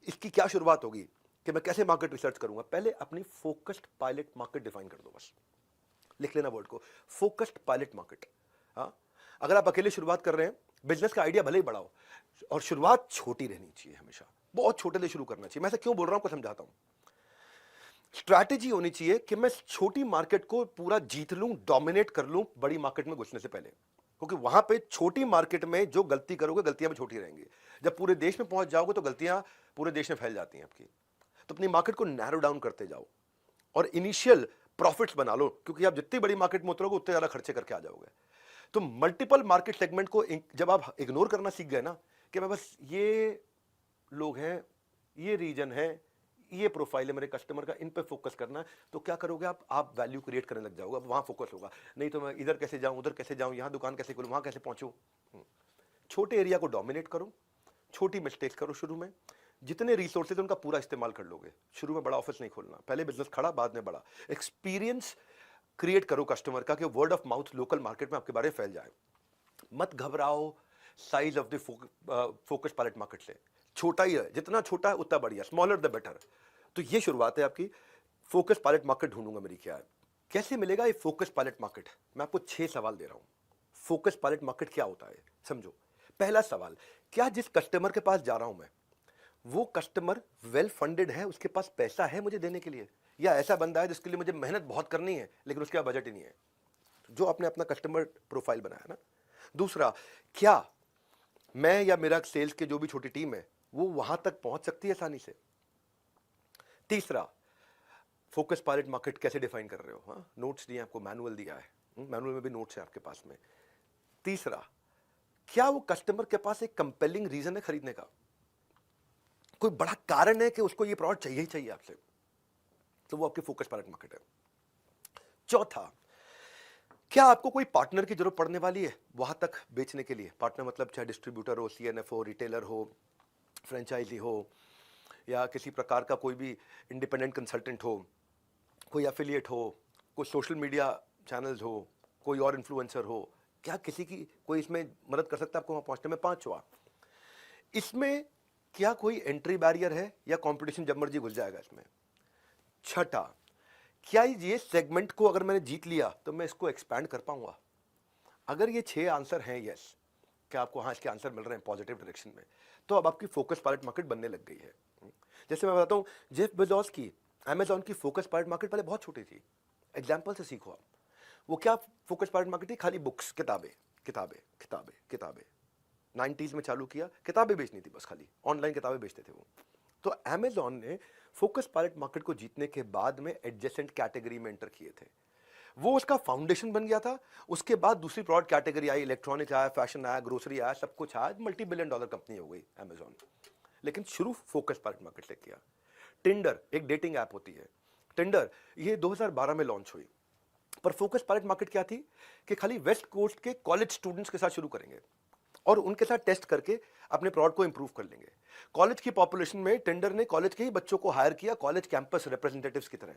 इसकी क्या शुरुआत होगी कि मैं कैसे मार्केट रिसर्च करूंगा। पहले अपनी फोकस्ड पायलट मार्केट डिफाइन कर दो, बस लिख लेना वर्ड को, फोकस्ड पायलट मार्केट। हाँ, अगर आप अकेले शुरुआत कर रहे हैं, बिजनेस का आइडिया भले ही बड़ा हो, और शुरुआत छोटी रहनी चाहिए हमेशा, बहुत छोटे से शुरू करना चाहिए। मैं ऐसा क्यों बोल रहा हूं आपको समझाता हूं। स्ट्रैटेजी होनी चाहिए कि मैं छोटी मार्केट को पूरा जीत लूं, डोमिनेट कर लूं बड़ी मार्केट में घुसने से पहले, क्योंकि वहां पे छोटी मार्केट में जो गलती करोगे, गलतियां भी छोटी रहेंगी। जब पूरे देश में पहुंच जाओगे तो गलतियां पूरे देश में फैल जाती हैं आपकी। तो अपनी मार्केट को नैरो डाउन करते जाओ और इनिशियल प्रॉफिट्स बना लो, क्योंकि आप जितनी बड़ी मार्केट में उतरोगे उतने ज्यादा खर्चे करके आ जाओगे। तो मल्टीपल मार्केट सेगमेंट को जब आप इग्नोर करना सीख गए ना, कि मैं बस ये लोग हैं, ये रीजन है, ये प्रोफाइल है मेरे कस्टमर का, इन पे फोकस करना है, तो क्या करोगे आप वैल्यू क्रिएट करने लग जाओगे। अब वहां फोकस होगा, नहीं तो मैं इधर कैसे जाऊं, उधर कैसे जाऊं, यहां दुकान कैसे खोलूं, वहां कैसे पहुंचूं। छोटे एरिया को डोमिनेट करो, छोटी मिस्टेक्स करो शुरू में, जितने रिसोर्सेज उनका पूरा इस्तेमाल कर लोगे। शुरू में बड़ा ऑफिस नहीं खोलना, पहले बिजनेस खड़ा बाद में बड़ा। एक्सपीरियंस क्रिएट करो कस्टमर का, कि word of mouth local market में आपके बारे में फैल जाए। मत घबराओ size of the focus pilot market से, छोटा ही है, जितना छोटा है उतना बढ़िया, स्मॉलर द बेटर। तो ये शुरुआत है आपकी। फोकस पायलट मार्केट ढूंढूंगा मेरी क्या है, कैसे मिलेगा ये फोकस पायलट मार्केट। मैं आपको 6 सवाल दे रहा हूं। फोकस पायलट मार्केट क्या होता है समझो। पहला सवाल, क्या जिस कस्टमर के पास जा रहा हूं मैं, वो कस्टमर वेल फंडेड है, उसके पास पैसा है मुझे देने के लिए, या ऐसा बंदा है जिसके लिए मुझे मेहनत बहुत करनी है लेकिन उसके पास बजट ही नहीं है। जो आपने अपना कस्टमर प्रोफाइल बनाया ना। दूसरा, क्या मैं या मेरा सेल्स के जो भी छोटी टीम है वो वहां तक पहुंच सकती है आसानी से। तीसरा, फोकस पायलट मार्केट कैसे डिफाइन कर रहे हो। हाँ, नोट्स दिए आपको, मैनुअल दिया है, मैनुअल में भी नोट्स है आपके पास में। तीसरा, क्या वो कस्टमर के पास एक कंपेलिंग रीजन है खरीदने का, कोई बड़ा कारण है कि उसको ये प्रोडक्ट चाहिए ही चाहिए आपसे, तो वो आपकी फोकस पायलट मार्केट है। चौथा, क्या आपको कोई पार्टनर की जरूरत पड़ने वाली है वहां तक बेचने के लिए। पार्टनर मतलब चाहे डिस्ट्रीब्यूटर हो, सीएनएफ हो, रिटेलर हो, फ्रेंचाइजी हो, या किसी प्रकार का कोई भी इंडिपेंडेंट कंसल्टेंट हो, कोई एफिलिएट हो, कोई सोशल मीडिया चैनल्स हो, कोई और इन्फ्लुएंसर हो, क्या किसी की कोई इसमें मदद कर सकता है आपको वहाँ पहुँचने में? पाँचवा, इसमें क्या कोई एंट्री बैरियर है या कंपटीशन जब मर्जी घुस जाएगा इसमें? छठा, क्या ये सेगमेंट को अगर मैंने जीत लिया तो मैं इसको एक्सपैंड कर पाऊंगा? अगर ये 6 आंसर हैं यस, क्या आपको हाँ इसके आंसर मिल रहे हैं पॉजिटिव डायरेक्शन में, तो अब आपकी फोकस पायलट मार्केट बनने लग गई है। जैसे मैं बताता हूँ, जेफ बेजोस की अमेजॉन की फोकस पायलट मार्केट पहले बहुत छोटी थी। एग्जाम्पल से सीखो आप। वो क्या फोकस पायलट मार्केट थी? खाली बुक्स, किताबें किताबें किताबें किताबें। 90s में चालू किया, किताबें बेचनी थी बस, खाली ऑनलाइन किताबें बेचते थे वो। तो अमेजॉन ने फोकस पायलट मार्केट को जीतने के बाद में एडजेसेंट कैटेगरी में एंटर किए थे। वो उसका फाउंडेशन बन गया था। उसके बाद दूसरी प्रोडक्ट कैटेगरी आई, इलेक्ट्रॉनिक आया, फैशन आया, ग्रोसरी आया, सब कुछ आया, मल्टी बिलियन डॉलर कंपनी हो गई अमेजॉन। लेकिन शुरू फोकस पायलट मार्केट से किया। टिंडर एक डेटिंग ऐप होती है, टिंडर ये 2012 में लॉन्च हुई। पर फोकस पायलट मार्केट क्या थी कि खाली वेस्ट कोस्ट के कॉलेज स्टूडेंट्स के साथ शुरू करेंगे और उनके साथ टेस्ट करके अपने प्रोडक्ट को इंप्रूव कर लेंगे। कॉलेज की पॉपुलेशन में टिंडर ने कॉलेज के ही बच्चों को हायर किया, कॉलेज कैंपस रिप्रेजेंटेटिव्स की तरह,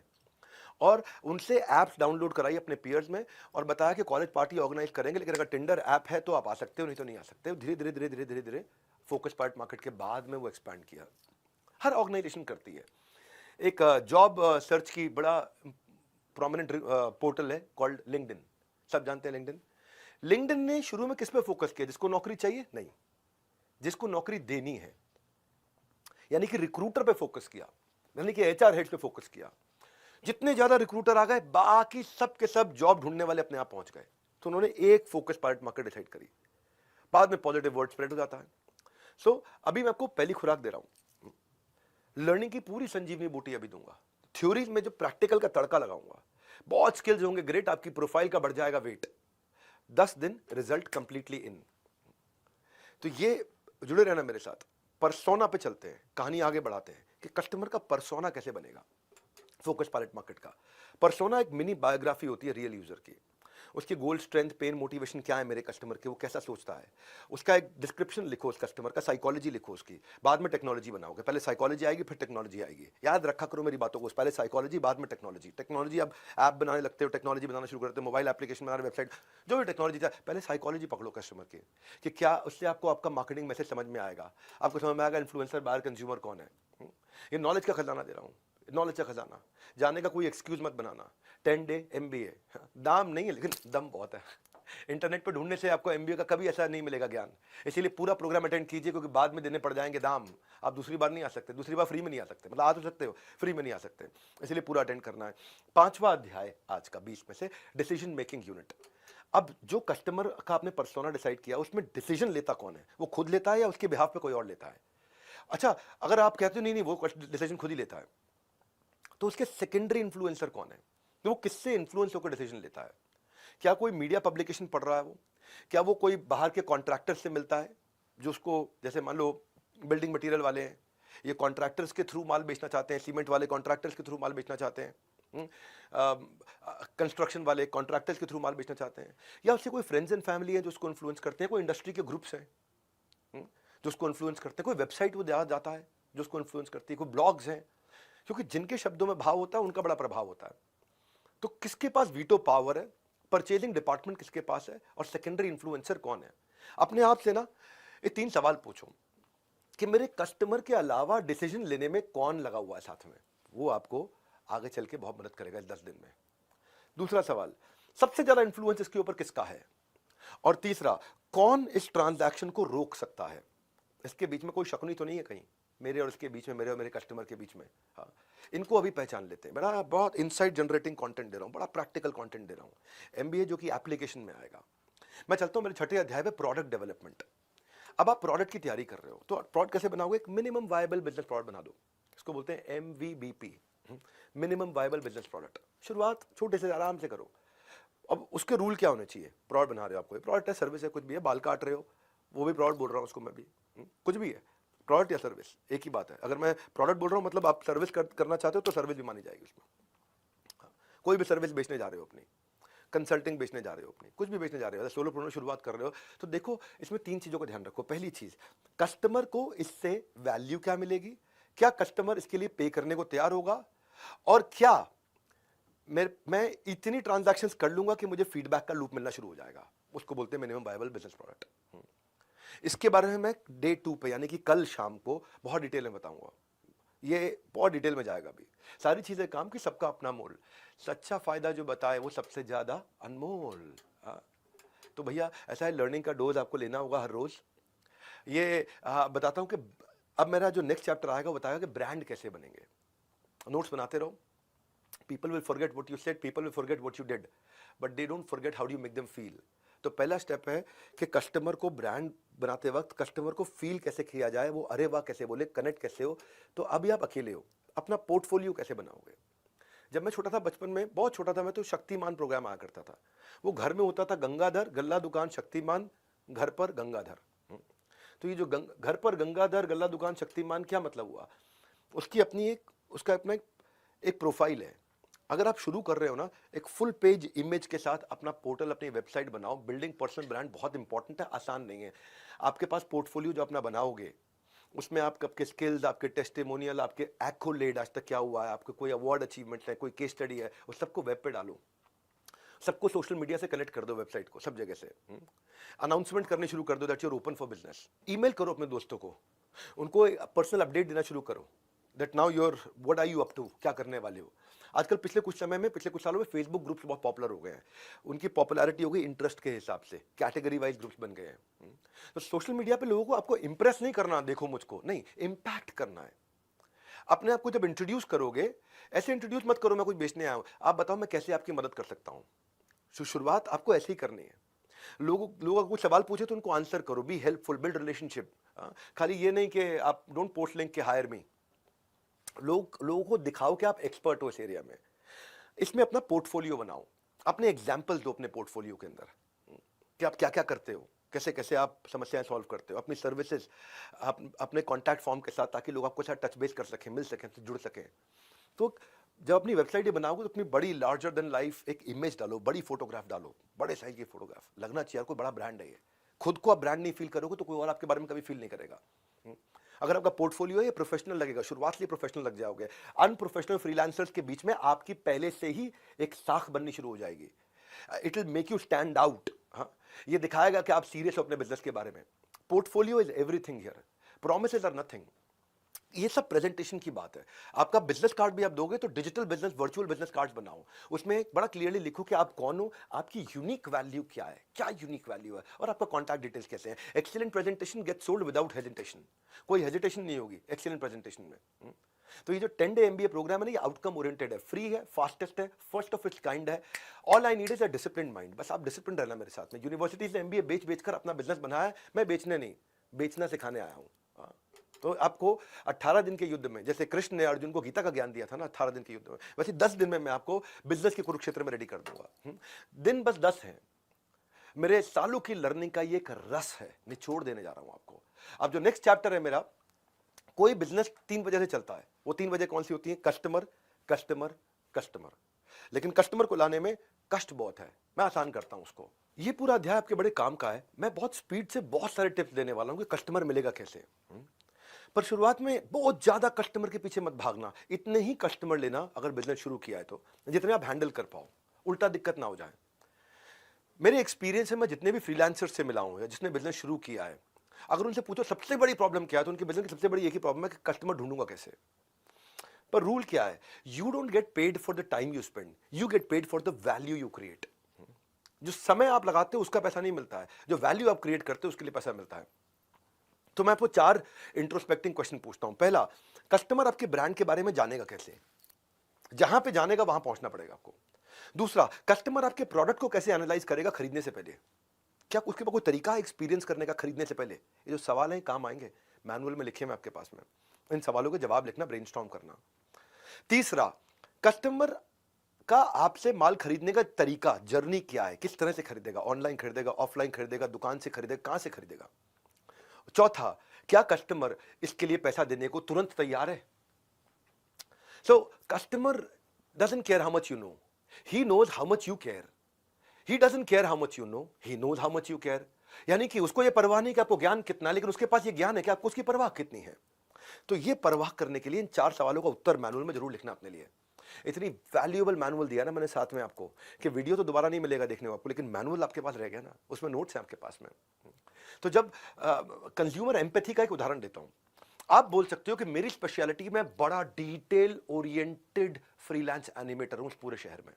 और उनसे ऐप्स डाउनलोड कराई अपने पीयर्स में और बताया कि कॉलेज पार्टी ऑर्गेनाइज करेंगे, लेकिन अगर टिंडर ऐप है तो आप आ सकते हो, नहीं तो नहीं आ सकते। धीरे धीरे धीरे धीरे धीरे धीरे फोकस पायलट मार्केट के बाद में वो एक्सपैंड किया। हर ऑर्गेनाइजेशन करती है। एक जॉब सर्च की बड़ा प्रोमिनेंट पोर्टल है कॉल्ड लिंक्डइन, सब जानते हैं लिंक्डइन। लिंक्डइन ने शुरू में किस पे फोकस किया? जिसको नौकरी चाहिए? नहीं, जिसको नौकरी देनी है, यानी कि रिक्रूटर पे फोकस किया, यानी कि एचआर हेड पे फोकस किया। जितने ज्यादा रिक्रूटर आ गए, बाकी सब के सब जॉब ढूंढने वाले अपने आप पहुंच गए। तो उन्होंने एक फोकस पायलट मार्केट डिसाइड करी। बाद में पॉजिटिव वर्ड स्प्रेड हो जाता है। सो अभी मैं आपको पहली खुराक दे रहा हूं, लर्निंग की पूरी संजीवनी बूटी अभी दूंगा। थ्योरी में जो प्रैक्टिकल का तड़का लगाऊंगा, बहुत स्किल्स होंगे, ग्रेट, आपकी प्रोफाइल का बढ़ जाएगा वेट। 10 दिन रिजल्ट कंप्लीटली इन। तो ये जुड़े रहना मेरे साथ। परसोना पे चलते हैं, कहानी आगे बढ़ाते हैं कि कस्टमर का परसोना कैसे बनेगा। फोकस पायलट मार्केट का परसोना एक मिनी बायोग्राफी होती है रियल यूजर की। उसकी गोल, स्ट्रेंथ, पेन, मोटिवेशन क्या है मेरे कस्टमर के, वो कैसा सोचता है, उसका एक डिस्क्रिप्शन लिखो, उस कस्टमर का साइकोलॉजी लिखो उसकी। बाद में टेक्नोलॉजी बनाओगे, पहले साइकोलॉजी आएगी फिर टेक्नोलॉजी आएगी। याद रखा करो मेरी बातों को, पहले साइकोलॉजी बाद में टेक्नोलॉजी। टेक्नोलॉजी अब ऐप बनाने लगते हो, टेक्नोलॉजी बनाना शुरू करते हो, मोबाइल एप्लीकेशन बनाना, वेबसाइट, जो भी टेक्नोलॉजी था, पहले साइकोलॉजी पकड़ो कस्टमर की कि क्या उससे आपको आपका मार्केटिंग मैसेज समझ में आएगा, आपको समझ में आएगा इन्फ्लुएंसर बायर कंज्यूमर कौन है। ये नॉलेज का खजाना दे रहा हूँ, नॉलेज का खजाना। जाने का कोई एक्सक्यूज मत बनाना। 10 डे एमबीए, दाम नहीं है लेकिन दम बहुत है। इंटरनेट पर ढूंढने से आपको एमबीए का कभी ऐसा नहीं मिलेगा ज्ञान। इसीलिए पूरा प्रोग्राम अटेंड कीजिए, क्योंकि बाद में देने पड़ जाएंगे दाम। आप दूसरी बार नहीं आ सकते, दूसरी बार फ्री में नहीं आ सकते, मतलब आ तो सकते हो, फ्री में नहीं आ सकते, इसलिए पूरा अटेंड करना है। 5वां अध्याय आज का 20 में से, डिसीजन मेकिंग यूनिट। अब जो कस्टमर का आपने पर्सोना डिसाइड किया, उसमें डिसीजन लेता कौन है? वो खुद लेता है या उसके बिहाफ पे कोई और लेता है? अच्छा, अगर आप कहते हो नहीं नहीं वो डिसीजन खुद ही लेता है, तो उसके सेकेंडरी इन्फ्लुएंसर कौन है? तो वो किससे इन्फ्लुएंस होकर डिसीजन लेता है? क्या कोई मीडिया पब्लिकेशन पढ़ रहा है वो? क्या वो कोई बाहर के कॉन्ट्रैक्टर से मिलता है जो उसको, जैसे मान लो बिल्डिंग मटेरियल वाले हैं, ये कॉन्ट्रैक्टर्स के थ्रू माल बेचना चाहते हैं, सीमेंट वाले कॉन्ट्रैक्टर्स के थ्रू माल बेचना चाहते हैं, कंस्ट्रक्शन वाले कॉन्ट्रैक्टर्स के थ्रू माल बेचना चाहते हैं, या उससे कोई फ्रेंड्स एंड फैमिली है जो उसको इन्फ्लुएंस करते हैं, कोई इंडस्ट्री के ग्रुप्स हैं जो उसको इन्फ्लुएंस करते हैं, कोई वेबसाइट वो जाता है जो उसको इन्फ्लुएंस करती है, कोई ब्लॉग्स हैं, क्योंकि जिनके शब्दों में भाव होता है उनका बड़ा प्रभाव होता है। तो किसके पास वीटो पावर है, परचेजिंग डिपार्टमेंट किसके पास है, और सेकेंडरी इन्फ्लुएंसर कौन है? अपने आप से ना ये 3 सवाल पूछो कि मेरे कस्टमर के अलावा डिसीजन लेने में कौन लगा हुआ है साथ में। वो आपको आगे चल के बहुत मदद करेगा इस 10 दिन में। दूसरा सवाल, सबसे ज्यादा इन्फ्लुएंस इसके ऊपर किसका है? और तीसरा, कौन इस ट्रांजैक्शन को रोक सकता है? इसके बीच में कोई शकुनी तो नहीं है कहीं, मेरे और इसके बीच में, मेरे और मेरे कस्टमर के बीच में? हाँ, इनको अभी पहचान लेते हैं। बड़ा बहुत इनसाइट जनरेटिंग कंटेंट दे रहा हूँ, बड़ा प्रैक्टिकल कंटेंट दे रहा हूँ। एमबीए जो कि एप्लीकेशन में आएगा। मैं चलता हूँ मेरे छठे अध्याय पे, प्रोडक्ट डेवलपमेंट। अब आप प्रोडक्ट की तैयारी कर रहे हो, तो प्रोडक्ट कैसे बनाओगे? एक मिनिमम वायबल बिजनेस प्रोडक्ट बना दो। इसको बोलते हैं एमवीबीपी, मिनिमम वायबल बिजनेस प्रोडक्ट। शुरुआत छोटे से आराम से करो। अब उसके रूल क्या होने चाहिए? प्रोडक्ट बना रहे हो, आपको प्रोडक्ट है, सर्विस है, कुछ भी है, बाल काट रहे हो, वो भी प्रोडक्ट बोल रहा हूँ उसको मैं भी, कुछ भी है, प्रोडक्ट या सर्विस एक ही बात है। अगर मैं प्रोडक्ट बोल रहा हूँ मतलब आप सर्विस करना चाहते हो तो सर्विस भी मानी जाएगी उसमें। हाँ, कोई भी सर्विस बेचने जा रहे हो अपनी, कंसल्टिंग बेचने जा रहे हो अपनी, कुछ भी बेचने जा रहे हो, सोलोप्रेन्योर शुरुआत कर रहे हो, तो देखो इसमें 3 चीज़ों का ध्यान रखो। पहली चीज़, कस्टमर को इससे वैल्यू क्या मिलेगी, क्या कस्टमर इसके लिए पे करने को तैयार होगा, और क्या मैं इतनी ट्रांजैक्शंस कर लूंगा कि मुझे फीडबैक का लूप मिलना शुरू हो जाएगा। उसको बोलते हैं मिनिमम वायबल बिजनेस प्रोडक्ट। इसके बारे में मैं डे 2 पे यानी कि कल शाम को बहुत डिटेल में बताऊंगा। ये बहुत डिटेल में जाएगा भी, सारी चीजें काम की, सबका अपना मोल, सच्चा फायदा जो बताए वो सबसे ज्यादा अनमोल। हाँ, तो भैया ऐसा है, लर्निंग का डोज आपको लेना होगा हर रोज। ये बताता हूं कि अब मेरा जो नेक्स्ट चैप्टर आएगा वो बताएगा कि ब्रांड कैसे बनेंगे। नोट्स बनाते रहो। People will forget what you said, people will forget what you did, but they don't forget how do you make them feel। तो पहला स्टेप है कि कस्टमर को ब्रांड बनाते वक्त कस्टमर को फील कैसे किया जाए, वो अरे वाह कैसे बोले, कनेक्ट कैसे हो। तो अभी आप अकेले हो, अपना पोर्टफोलियो कैसे बनाओगे। जब मैं छोटा था, बचपन में बहुत छोटा था मैं, तो शक्तिमान प्रोग्राम आया करता था। वो घर में होता था, गंगाधर गल्ला दुकान शक्तिमान, घर पर गंगाधर। तो ये जो घर पर गंगाधर गल्ला दुकान शक्तिमान, क्या मतलब हुआ, उसकी अपनी उसका अपना एक प्रोफाइल है। अगर आप शुरू कर रहे हो ना, एक फुल पेज इमेज के साथ अपना पोर्टल, अपनी वेबसाइट बनाओ। बिल्डिंग पर्सनल ब्रांड बहुत इंपॉर्टेंट है, आसान नहीं है। आपके पास पोर्टफोलियो जो अपना बनाओगे, उसमें आप आपके स्किल्स, आपके टेस्टिमोनियल, आपके एक्कोलेड, आज तक क्या हुआ है, आपके कोई अवार्ड अचीवमेंट है, कोई केस स्टडी है, उस सबको वेब पे डालो। सबको सोशल मीडिया से कनेक्ट कर दो, वेबसाइट को सब जगह से अनाउंसमेंट करने शुरू कर दो that you are open for business. Email करो अपने दोस्तों को, उनको पर्सनल अपडेट देना शुरू करो that now you're what are you up to, क्या करने वाले हो। आजकल पिछले कुछ सालों में फेसबुक ग्रुप्स बहुत पॉपुलर हो गए हैं। उनकी पॉपुलैरिटी हो गई इंटरेस्ट के हिसाब से, कैटेगरी वाइज ग्रुप्स बन गए हैं। तो सोशल मीडिया पे लोगों को आपको इंप्रेस नहीं करना, देखो मुझको नहीं, इंपैक्ट करना है। अपने आप को जब इंट्रोड्यूस करोगे, ऐसे इंट्रोड्यूस मत करो मैं कुछ बेचने आया हूं, आप बताओ मैं कैसे आपकी मदद कर सकता हूं। शुरुआत आपको ऐसे ही करनी है। लोग कुछ सवाल पूछे तो उनको आंसर करो, बी हेल्पफुल, बिल्ड रिलेशनशिप। खाली ये नहीं कि आप डोंट पोस्ट लिंक के हायर मी। लोगों को दिखाओ कि आप एक्सपर्ट हो इस एरिया में। इसमें अपना पोर्टफोलियो बनाओ, अपने एग्जाम्पल दो अपने पोर्टफोलियो के अंदर कि आप क्या क्या करते हो, कैसे कैसे आप समस्याएं सॉल्व करते हो, अपनी सर्विसेज अपने कॉन्टैक्ट फॉर्म के साथ, ताकि लोग आपको साथ टच बेस कर सकें, मिल सकें, जुड़ सकें। तो जब अपनी वेबसाइट बनाओगे तो अपनी बड़ी लार्जर देन लाइफ एक इमेज डालो, बड़ी फोटोग्राफ डालो, बड़े साइज की फोटोग्राफ, लगना चाहिए कोई बड़ा ब्रांड है ये। खुद को आप ब्रांड नहीं फील करोगे तो कोई और आपके बारे में कभी फील नहीं करेगा। अगर आपका पोर्टफोलियो है ये प्रोफेशनल लगेगा, शुरुआत से प्रोफेशनल लग जाओगे। अनप्रोफेशनल फ्रीलांसर्स के बीच में आपकी पहले से ही एक साख बननी शुरू हो जाएगी। It will make you stand out. हाँ, ये दिखाएगा कि आप सीरियस हो अपने बिजनेस के बारे में। Portfolio is everything here, promises are nothing. ये सब प्रेजेंटेशन की बात है। आपका बिजनेस कार्ड भी आप दोगे तो digital business, virtual business cards बनाओ। उसमें बड़ा क्लियरली लिखो कि आप कौन हो, आपकी यूनिक वैल्यू क्या है, क्या यूनिक वैल्यू है, और आपका कॉन्टैक्ट डिटेल्स कैसे हैं। Excellent presentation get sold without hesitation, कोई हेजिटेशन नहीं होगी एक्सीलेंट प्रेजेंटेशन में। तो ये जो 10 डे MBA प्रोग्राम है ना, ये आउटकम ओरिएंटेड है, फ्री है, फास्टेस्ट है, फर्स्ट ऑफ इट्स काइंड है। All I need is a discipline mind. बस आप डिसिप्लिन रहना मेरे साथ में। यूनिवर्सिटी से MBA बेच कर अपना बिजनेस बनाया है, मैं बेचने नहीं, बेचना सिखाने आया हूँ। तो आपको 18 दिन के युद्ध में, जैसे कृष्ण ने अर्जुन को गीता का ज्ञान दिया था ना 18 दिन के युद्ध में, वैसे 10 दिन में मैं आपको बिजनेस के कुरुक्षेत्र में रेडी कर दूंगा। दिन बस 10 है। मेरे सालों की लर्निंग का ये एक रस है, निचोड़ देने जा रहा हूं आपको। अब जो नेक्स्ट चैप्टर है मेरा, कोई बिजनेस 3 वजह से चलता है। वो 3 वजह कौन सी होती है? Customer, customer, customer. लेकिन कस्टमर को लाने में कष्ट बहुत है, मैं आसान करता हूं उसको। ये पूरा अध्याय आपके बड़े काम का है। मैं बहुत स्पीड से बहुत सारे टिप्स देने वाला हूं कि कस्टमर मिलेगा कैसे। पर शुरुआत में बहुत ज्यादा कस्टमर के पीछे मत भागना। इतने ही कस्टमर लेना अगर बिजनेस शुरू किया है तो, जितने आप हैंडल कर पाओ, उल्टा दिक्कत ना हो जाए। मेरे एक्सपीरियंस है, मैं जितने भी फ्रीलांसर से मिला हूं या जिसने बिजनेस शुरू किया है, अगर उनसे पूछो सबसे बड़ी प्रॉब्लम क्या है, तो उनके बिजनेस की सबसे बड़ी एक ही प्रॉब्लम है कि कस्टमर ढूंढूंगा कैसे। पर रूल क्या है? You don't get paid for the time you spend, you get paid for the value you create. जो समय आप लगाते हो उसका पैसा नहीं मिलता है, जो वैल्यू आप क्रिएट करते हो उसके लिए पैसा मिलता है। तो मैं आपको 4 इंट्रोस्पेक्टिंग क्वेश्चन पूछता हूं। पहला, कस्टमर आपके ब्रांड के बारे में जानेगा कैसे? जहां पे जानेगा वहां पहुंचना पड़ेगा आपको। दूसरा, कस्टमर आपके प्रोडक्ट को कैसे एनालाइज करेगा खरीदने से पहले? क्या उसके पास कोई तरीका है एक्सपीरियंस करने का खरीदने से पहले? ये जो सवाल है काम आएंगे, मैनुअल में लिखे मैं आपके पास में, इन सवालों के जवाब लिखना, ब्रेनस्टॉर्म करना। तीसरा, कस्टमर का आपसे माल खरीदने का तरीका, जर्नी क्या है, किस तरह से खरीदेगा, ऑनलाइन खरीदेगा, ऑफलाइन खरीदेगा, दुकान से खरीदेगा, कहां से खरीदेगा। चौथा, क्या कस्टमर इसके लिए पैसा देने को तुरंत तैयार है? So customer doesn't care how much you know, he knows how much you care. He doesn't care how much you know, he knows how much you care. यानी कि उसको ये परवाह नहीं कि आपको ज्ञान कितना, लेकिन उसके पास ये ज्ञान है कि आपको उसकी परवाह कितनी है। तो ये परवाह करने के लिए इन 4 सवालों का उत्तर मैनुअल में जरूर लिखना अपने लिए। इतनी वैल्यूएबल मैनुअल दिया ना मैंने साथ में आपको कि वीडियो तो दोबारा नहीं मिलेगा देखने को आपको, लेकिन मैनुअल आपके पास रह गया ना, उसमें नोट्स हैं आपके पास में। तो जब कंज्यूमर एम्पैथी का एक उदाहरण देता हूं, आप बोल सकते हो कि मेरी स्पेशलिटी में बड़ा डिटेल ओरिएंटेड फ्रीलांस एनिमेटर हूं उस पूरे शहर में,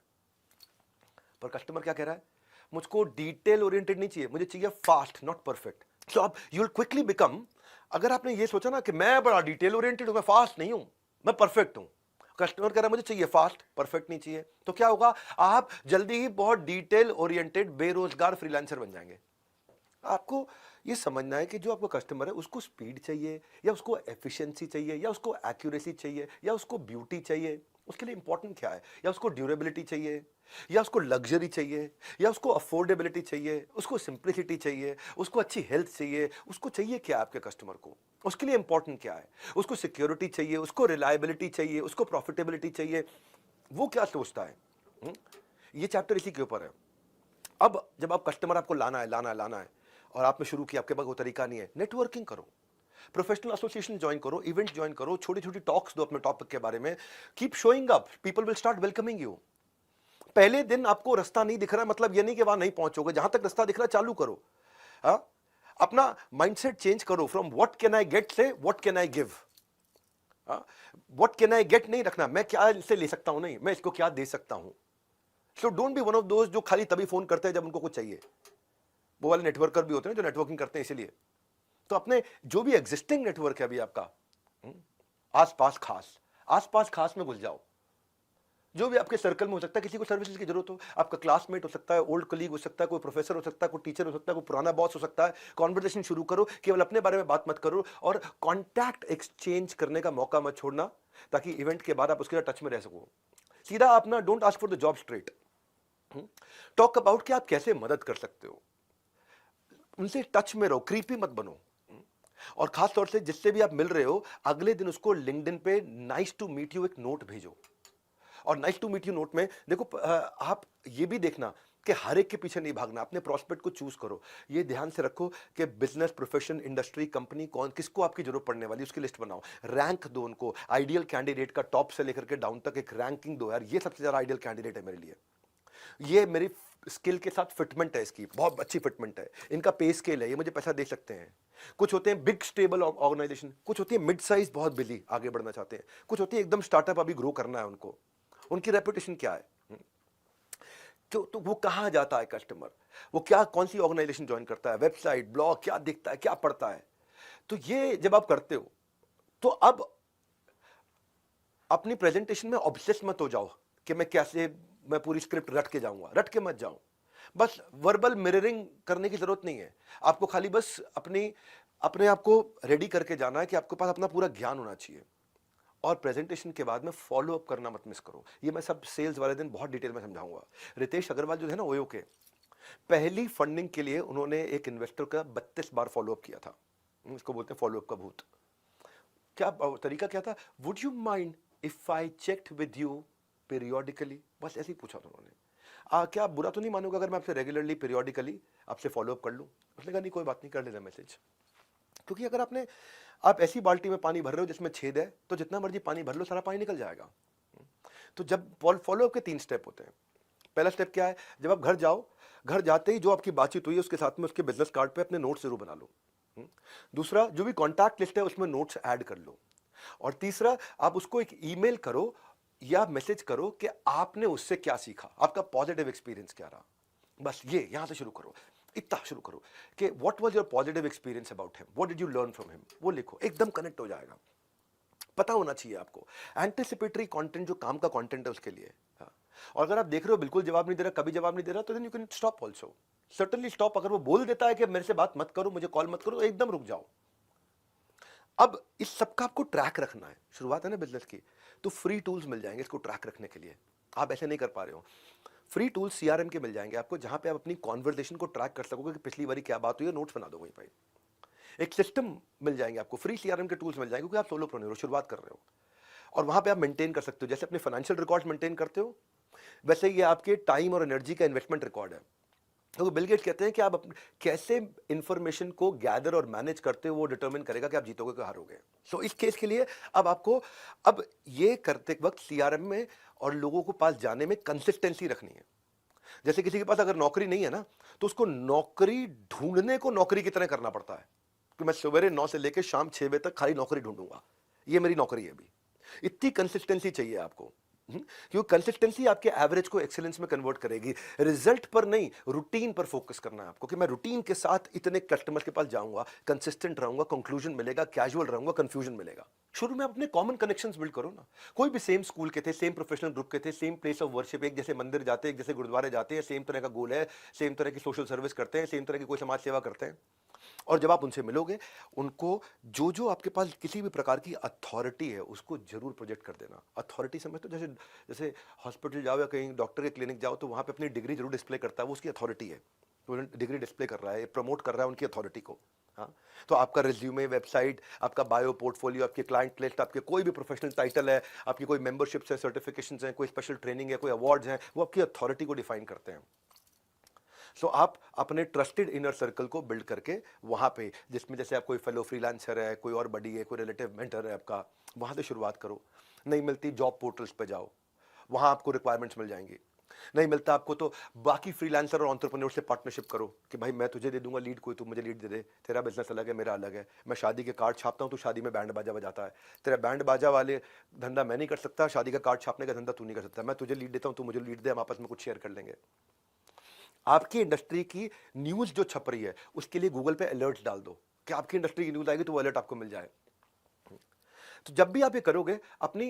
पर कस्टमर क्या कह रहा है, मुझको डिटेल ओरिएंटेड नहीं चाहिए, मुझे चाहिए फास्ट नॉट परफेक्ट। सो अब यू विल क्विकली बिकम, अगर आपने ये सोचा ना कि मैं बड़ा डिटेल ओरिएंटेड हूं, मैं फास्ट नहीं हूं, मैं परफेक्ट हूं, कस्टमर कह रहा है मुझे चाहिए फास्ट परफेक्ट नहीं चाहिए, तो क्या होगा, आप जल्दी ही बहुत डिटेल ओरिएंटेड बेरोजगार फ्रीलांसर बन जाएंगे। आपको ये समझना है कि जो आपका कस्टमर है उसको स्पीड चाहिए या उसको एफिशिएंसी चाहिए या उसको एक्यूरेसी चाहिए या उसको ब्यूटी चाहिए, उसके लिए इंपॉर्टेंट क्या है, या उसको ड्यूरेबिलिटी चाहिए या उसको लग्जरी चाहिए या उसको अफोर्डेबिलिटी चाहिए, उसको सिंप्लिसिटी चाहिए, उसको अच्छी हेल्थ चाहिए, उसको चाहिए क्या आपके कस्टमर को, उसके लिए इंपॉर्टेंट क्या है, उसको सिक्योरिटी चाहिए, उसको रिलायबिलिटी चाहिए, उसको प्रॉफिटेबिलिटी चाहिए, वो क्या सोचता है। ये चैप्टर इसी के ऊपर है। अब जब आप कस्टमर आपको लाना है और आपने शुरू किया, आपके पास वो तरीका नहीं है, नेटवर्किंग करो, प्रोफेशनल एसोसिएशन ज्वाइन करो, इवेंट ज्वाइन करो, छोटी छोटी टॉक्स दो अपने टॉपिक के बारे में, keep showing up, people will start welcoming you. पहले दिन आपको रास्ता नहीं दिख रहा मतलब ये नहीं कि वहां नहीं पहुंचोगे, जहां तक रास्ता दिख रहा चालू करो। हा? अपना माइंडसेट चेंज करो, from what can I get से what can I give. What can I get नहीं रखना, मैं क्या इससे ले सकता हूं, नहीं, मैं इसको क्या दे सकता हूं। So don't be one of दोस्त जो खाली तभी फोन करते हैं जब उनको कुछ चाहिए। वो वाले नेटवर्कर भी होते हैं जो नेटवर्किंग करते हैं इसीलिए। तो अपने जो भी एग्जिस्टिंग नेटवर्क है अभी आपका, आसपास खास में घुस जाओ। जो भी आपके सर्कल में हो सकता है, किसी को सर्विसेज की जरूरत हो, आपका क्लासमेट हो सकता है, ओल्ड कलीग हो सकता है, कोई प्रोफेसर हो सकता है, कोई टीचर हो सकता है, कोई पुराना बॉस हो सकता है, कॉन्वर्सेशन शुरू करो, केवल अपने बारे में बात मत करो और कॉन्टैक्ट एक्सचेंज करने का मौका मत छोड़ना, ताकि इवेंट के बाद आप उसके साथ टच में रह सको। सीधा अपना don't ask for the job straight, talk about कि आप कैसे मदद कर सकते हो, उनसे टच में रहो, क्रीपी मत बनो। और खास तौर से जिससे भी आप मिल रहे हो, अगले दिन उसको लिंक्डइन पे नाइस टू मीट यू एक नोट भेजो। और nice to meet you note में देखो, आप ये भी देखना कि हर एक के पीछे नहीं भागना, अपने प्रोस्पेक्ट को चूज करो। ये ध्यान से रखो कि बिजनेस, प्रोफेशन, इंडस्ट्री, कंपनी, कौन किसको आपकी जरूरत पड़ने वाली, उसकी लिस्ट बनाओ, रैंक दो उनको, आइडियल कैंडिडेट का टॉप से लेकर के डाउन तक एक रैंकिंग दो, यार ये सबसे ज्यादा आइडियल कैंडिडेट है मेरे लिए, ये मेरी स्किल के साथ फिटमेंट है, इसकी बहुत अच्छी फिटमेंट है, इनका पे स्केल है, ये मुझे पैसा दे सकते हैं। कुछ होते हैं बिग स्टेबल ऑर्गेनाइजेशन, कुछ होती है मिड साइज बहुत बिजी आगे बढ़ना चाहते हैं, कुछ होती है एकदम स्टार्टअप अभी ग्रो करना है उनको, उनकी रेपुटेशन क्या है, तो वो कहां जाता है कस्टमर, वो क्या कौन सी ऑर्गेनाइजेशन ज्वाइन करता है, वेबसाइट, ब्लॉग क्या देखता है, क्या पढ़ता है। तो ये जब आप करते हो तो अब अपनी प्रेजेंटेशन में ऑब्सेस मत हो जाओ कि मैं पूरी स्क्रिप्ट रट के जाऊंगा, रट के मत जाओ। बस वर्बल मिररिंग करने की जरूरत नहीं है आपको, खाली बस अपने आप को रेडी करके जाना है कि आपके पास अपना पूरा ज्ञान होना चाहिए। और प्रेजेंटेशन के बाद में फॉलो अप करना मत मिस करो, ये मैं सब सेल्स वाले दिन बहुत डिटेल में समझाऊंगा। रितेश अग्रवाल जो है ना ओयो के, पहली फंडिंग के लिए उन्होंने एक इन्वेस्टर का 32 बार फॉलो अप किया था, इसको बोलते हैं फॉलो अप का भूत। क्या तरीका क्या था, would you mind if I checked with you periodically, बस ऐसे ही पूछा था उन्होंने। क्या आप बुरा तो नहीं मानोगे अगर मैं आपसे रेगुलरली पीरियोडिकली आपसे फॉलो अप कर लूं। उसने कहा नहीं कोई बात नहीं, कर लेना मैसेज। क्योंकि अगर आप ऐसी बाल्टी में पानी भर रहे हो जिसमें छेद है, तो जितना मर्जी पानी भर लो सारा पानी निकल जाएगा। तो जब फॉलो अप के 3 स्टेप होते हैं। पहला स्टेप क्या है, जब आप घर जाओ, घर जाते ही जो आपकी बातचीत हुई है उसके साथ में उसके बिजनेस कार्ड पे अपने नोट्स जरूर बना लो। दूसरा, जो भी कॉन्टैक्ट लिस्ट है उसमें नोट्स ऐड कर लो। और तीसरा, आप उसको एक ईमेल करो या मैसेज करो कि आपने उससे क्या सीखा, आपका पॉजिटिव एक्सपीरियंस क्या रहा। बस ये यहां से शुरू करो, इतना शुरू करो कि what was your positive experience about him, what did you learn from him, वो लिखो, एकदम कनेक्ट हो जाएगा। पता होना चाहिए आपको एंटिसिपेटरी कंटेंट, जो काम का कंटेंट है उसके लिए। हाँ। और अगर आप देख रहे हो बिल्कुल जवाब नहीं दे रहा, कभी जवाब नहीं दे रहा, तो then you can stop also, certainly stop. अगर वो बोल देता है कि मेरे से बात मत करो, मुझे कॉल मत करो, तो एकदम रुक जाओ। अब इस सबका आपको ट्रैक रखना है, शुरुआत है ना बिजनेस की, तो फ्री टूल्स मिल जाएंगे इसको ट्रैक रखने के लिए। आप ऐसे नहीं कर पा रहे हो, फ्री टूल्स सीआरएम के मिल जाएंगे आपको, जहां पे आप अपनी कॉन्वर्सेशन को ट्रैक कर सकोगे कि पिछली बारी क्या बात हुई है, नोट्स बना दो वहीं पे। एक सिस्टम मिल जाएंगे आपको, फ्री सीआरएम के टूल्स मिल जाएंगे, क्योंकि आप सोलोप्रेन्योर हो, शुरुआत कर रहे हो। और वहां पे आप मेंटेन कर सकते हो, जैसे अपने फाइनेंशियल रिकॉर्ड मेंटेन करते हो, वैसे ये आपके टाइम और एनर्जी का इन्वेस्टमेंट रिकॉर्ड है। तो बिल गेट्स कहते हैं कि आप कैसे इंफॉर्मेशन को गैदर और मैनेज करते हो वो डिटरमिन करेगा कि आप जीतोगे कि हारोगे। सो इस केस के लिए अब आपको अब ये करते वक्त सीआरएम में और लोगों को पास जाने में कंसिस्टेंसी रखनी है। जैसे किसी के पास अगर नौकरी नहीं है ना, तो उसको नौकरी ढूंढने को नौकरी की तरह करना पड़ता है कि मैं सवेरे 9 से लेकर शाम 6 बजे तक खाली नौकरी ढूंढूंगा, ये मेरी नौकरी है अभी। इतनी कंसिस्टेंसी चाहिए आपको। क्योंकि कंसिस्टेंसी आपके एवरेज को एक्सीलेंस में कन्वर्ट करेगी। रिजल्ट पर नहीं, रूटीन पर फोकस करना है आपको कि मैं रूटीन के साथ इतने कस्टमर्स के पास जाऊंगा, कंसिस्टेंट रहूंगा, कंक्लूजन मिलेगा, कैजुअल रहूंगा, कंफ्यूजन मिलेगा। शुरू में अपने कॉमन कनेक्शंस बिल्ड करो ना। कोई भी सेम स्कूल के थे, सेम प्रोफेशनल ग्रुप के थे, सेम प्लेस ऑफ वर्शिप, एक जैसे मंदिर जाते हैं, एक जैसे गुरुद्वारे जाते हैं, सेम तरह का गोल है, सेम तरह की सोशल सर्विस करते हैं, सेम तरह की कोई समाज सेवा करते हैं। और जब आप उनसे मिलोगे, उनको जो जो आपके पास किसी भी प्रकार की अथॉरिटी है उसको जरूर प्रोजेक्ट कर देना। अथॉरिटी समझ तो जैसे जैसे हॉस्पिटल जाओ या कहीं डॉक्टर के क्लिनिक जाओ तो वहां पे अपनी डिग्री जरूर डिस्प्ले करता है, वो उसकी अथॉरिटी है। वो डिग्री डिस्प्ले कर रहा है, प्रमोट कर रहा है उनकी अथॉरिटी को। हाँ, तो आपका रिज्यूमे, वेबसाइट, आपका बायो, पोर्टफोलियो, आपकी क्लाइंट लिस्ट, आपके कोई भी प्रोफेशनल टाइटल है, आपकी कोई मेंबरशिप्स है, सर्टिफिकेशंस हैं, कोई स्पेशल ट्रेनिंग है, कोई अवार्ड्स हैं, वो आपकी अथॉरिटी को डिफाइन करते हैं। सो आप अपने ट्रस्टेड इनर सर्कल को बिल्ड करके वहां पे, जिसमें जैसे आप कोई फेलो फ्रीलांसर है, कोई और बडी है, कोई रिलेटिव मेंटर है आपका, वहां से शुरुआत करो। नहीं मिलती जॉब पोर्टल्स पे जाओ, वहां आपको रिक्वायरमेंट्स मिल जाएंगी। नहीं मिलता आपको तो बाकी फ्रीलांसर और एंटरप्रेन्योर से पार्टनरशिप करो कि भाई मैं तुझे दे दूंगा लीड, कोई तू मुझे लीड दे दे, तेरा बिजनेस अलग है, मेरा अलग है। मैं शादी के कार्ड छापता हूँ, तू शादी में बैंड बाजा बजाता है, तेरा बैंड बाजा वाले धंधा मैं नहीं कर सकता, शादी का कार्ड छापने का धंधा तू नहीं कर सकता। मैं तुझे लीड देता हूँ, तू मुझे लीड दे, हम आपस में कुछ शेयर कर लेंगे। आपकी इंडस्ट्री की न्यूज जो छप रही है उसके लिए गूगल पे अलर्ट्स डाल दो कि आपकी इंडस्ट्री की न्यूज आएगी तो वो अलर्ट आपको मिल जाए। तो जब भी आप ये करोगे, अपनी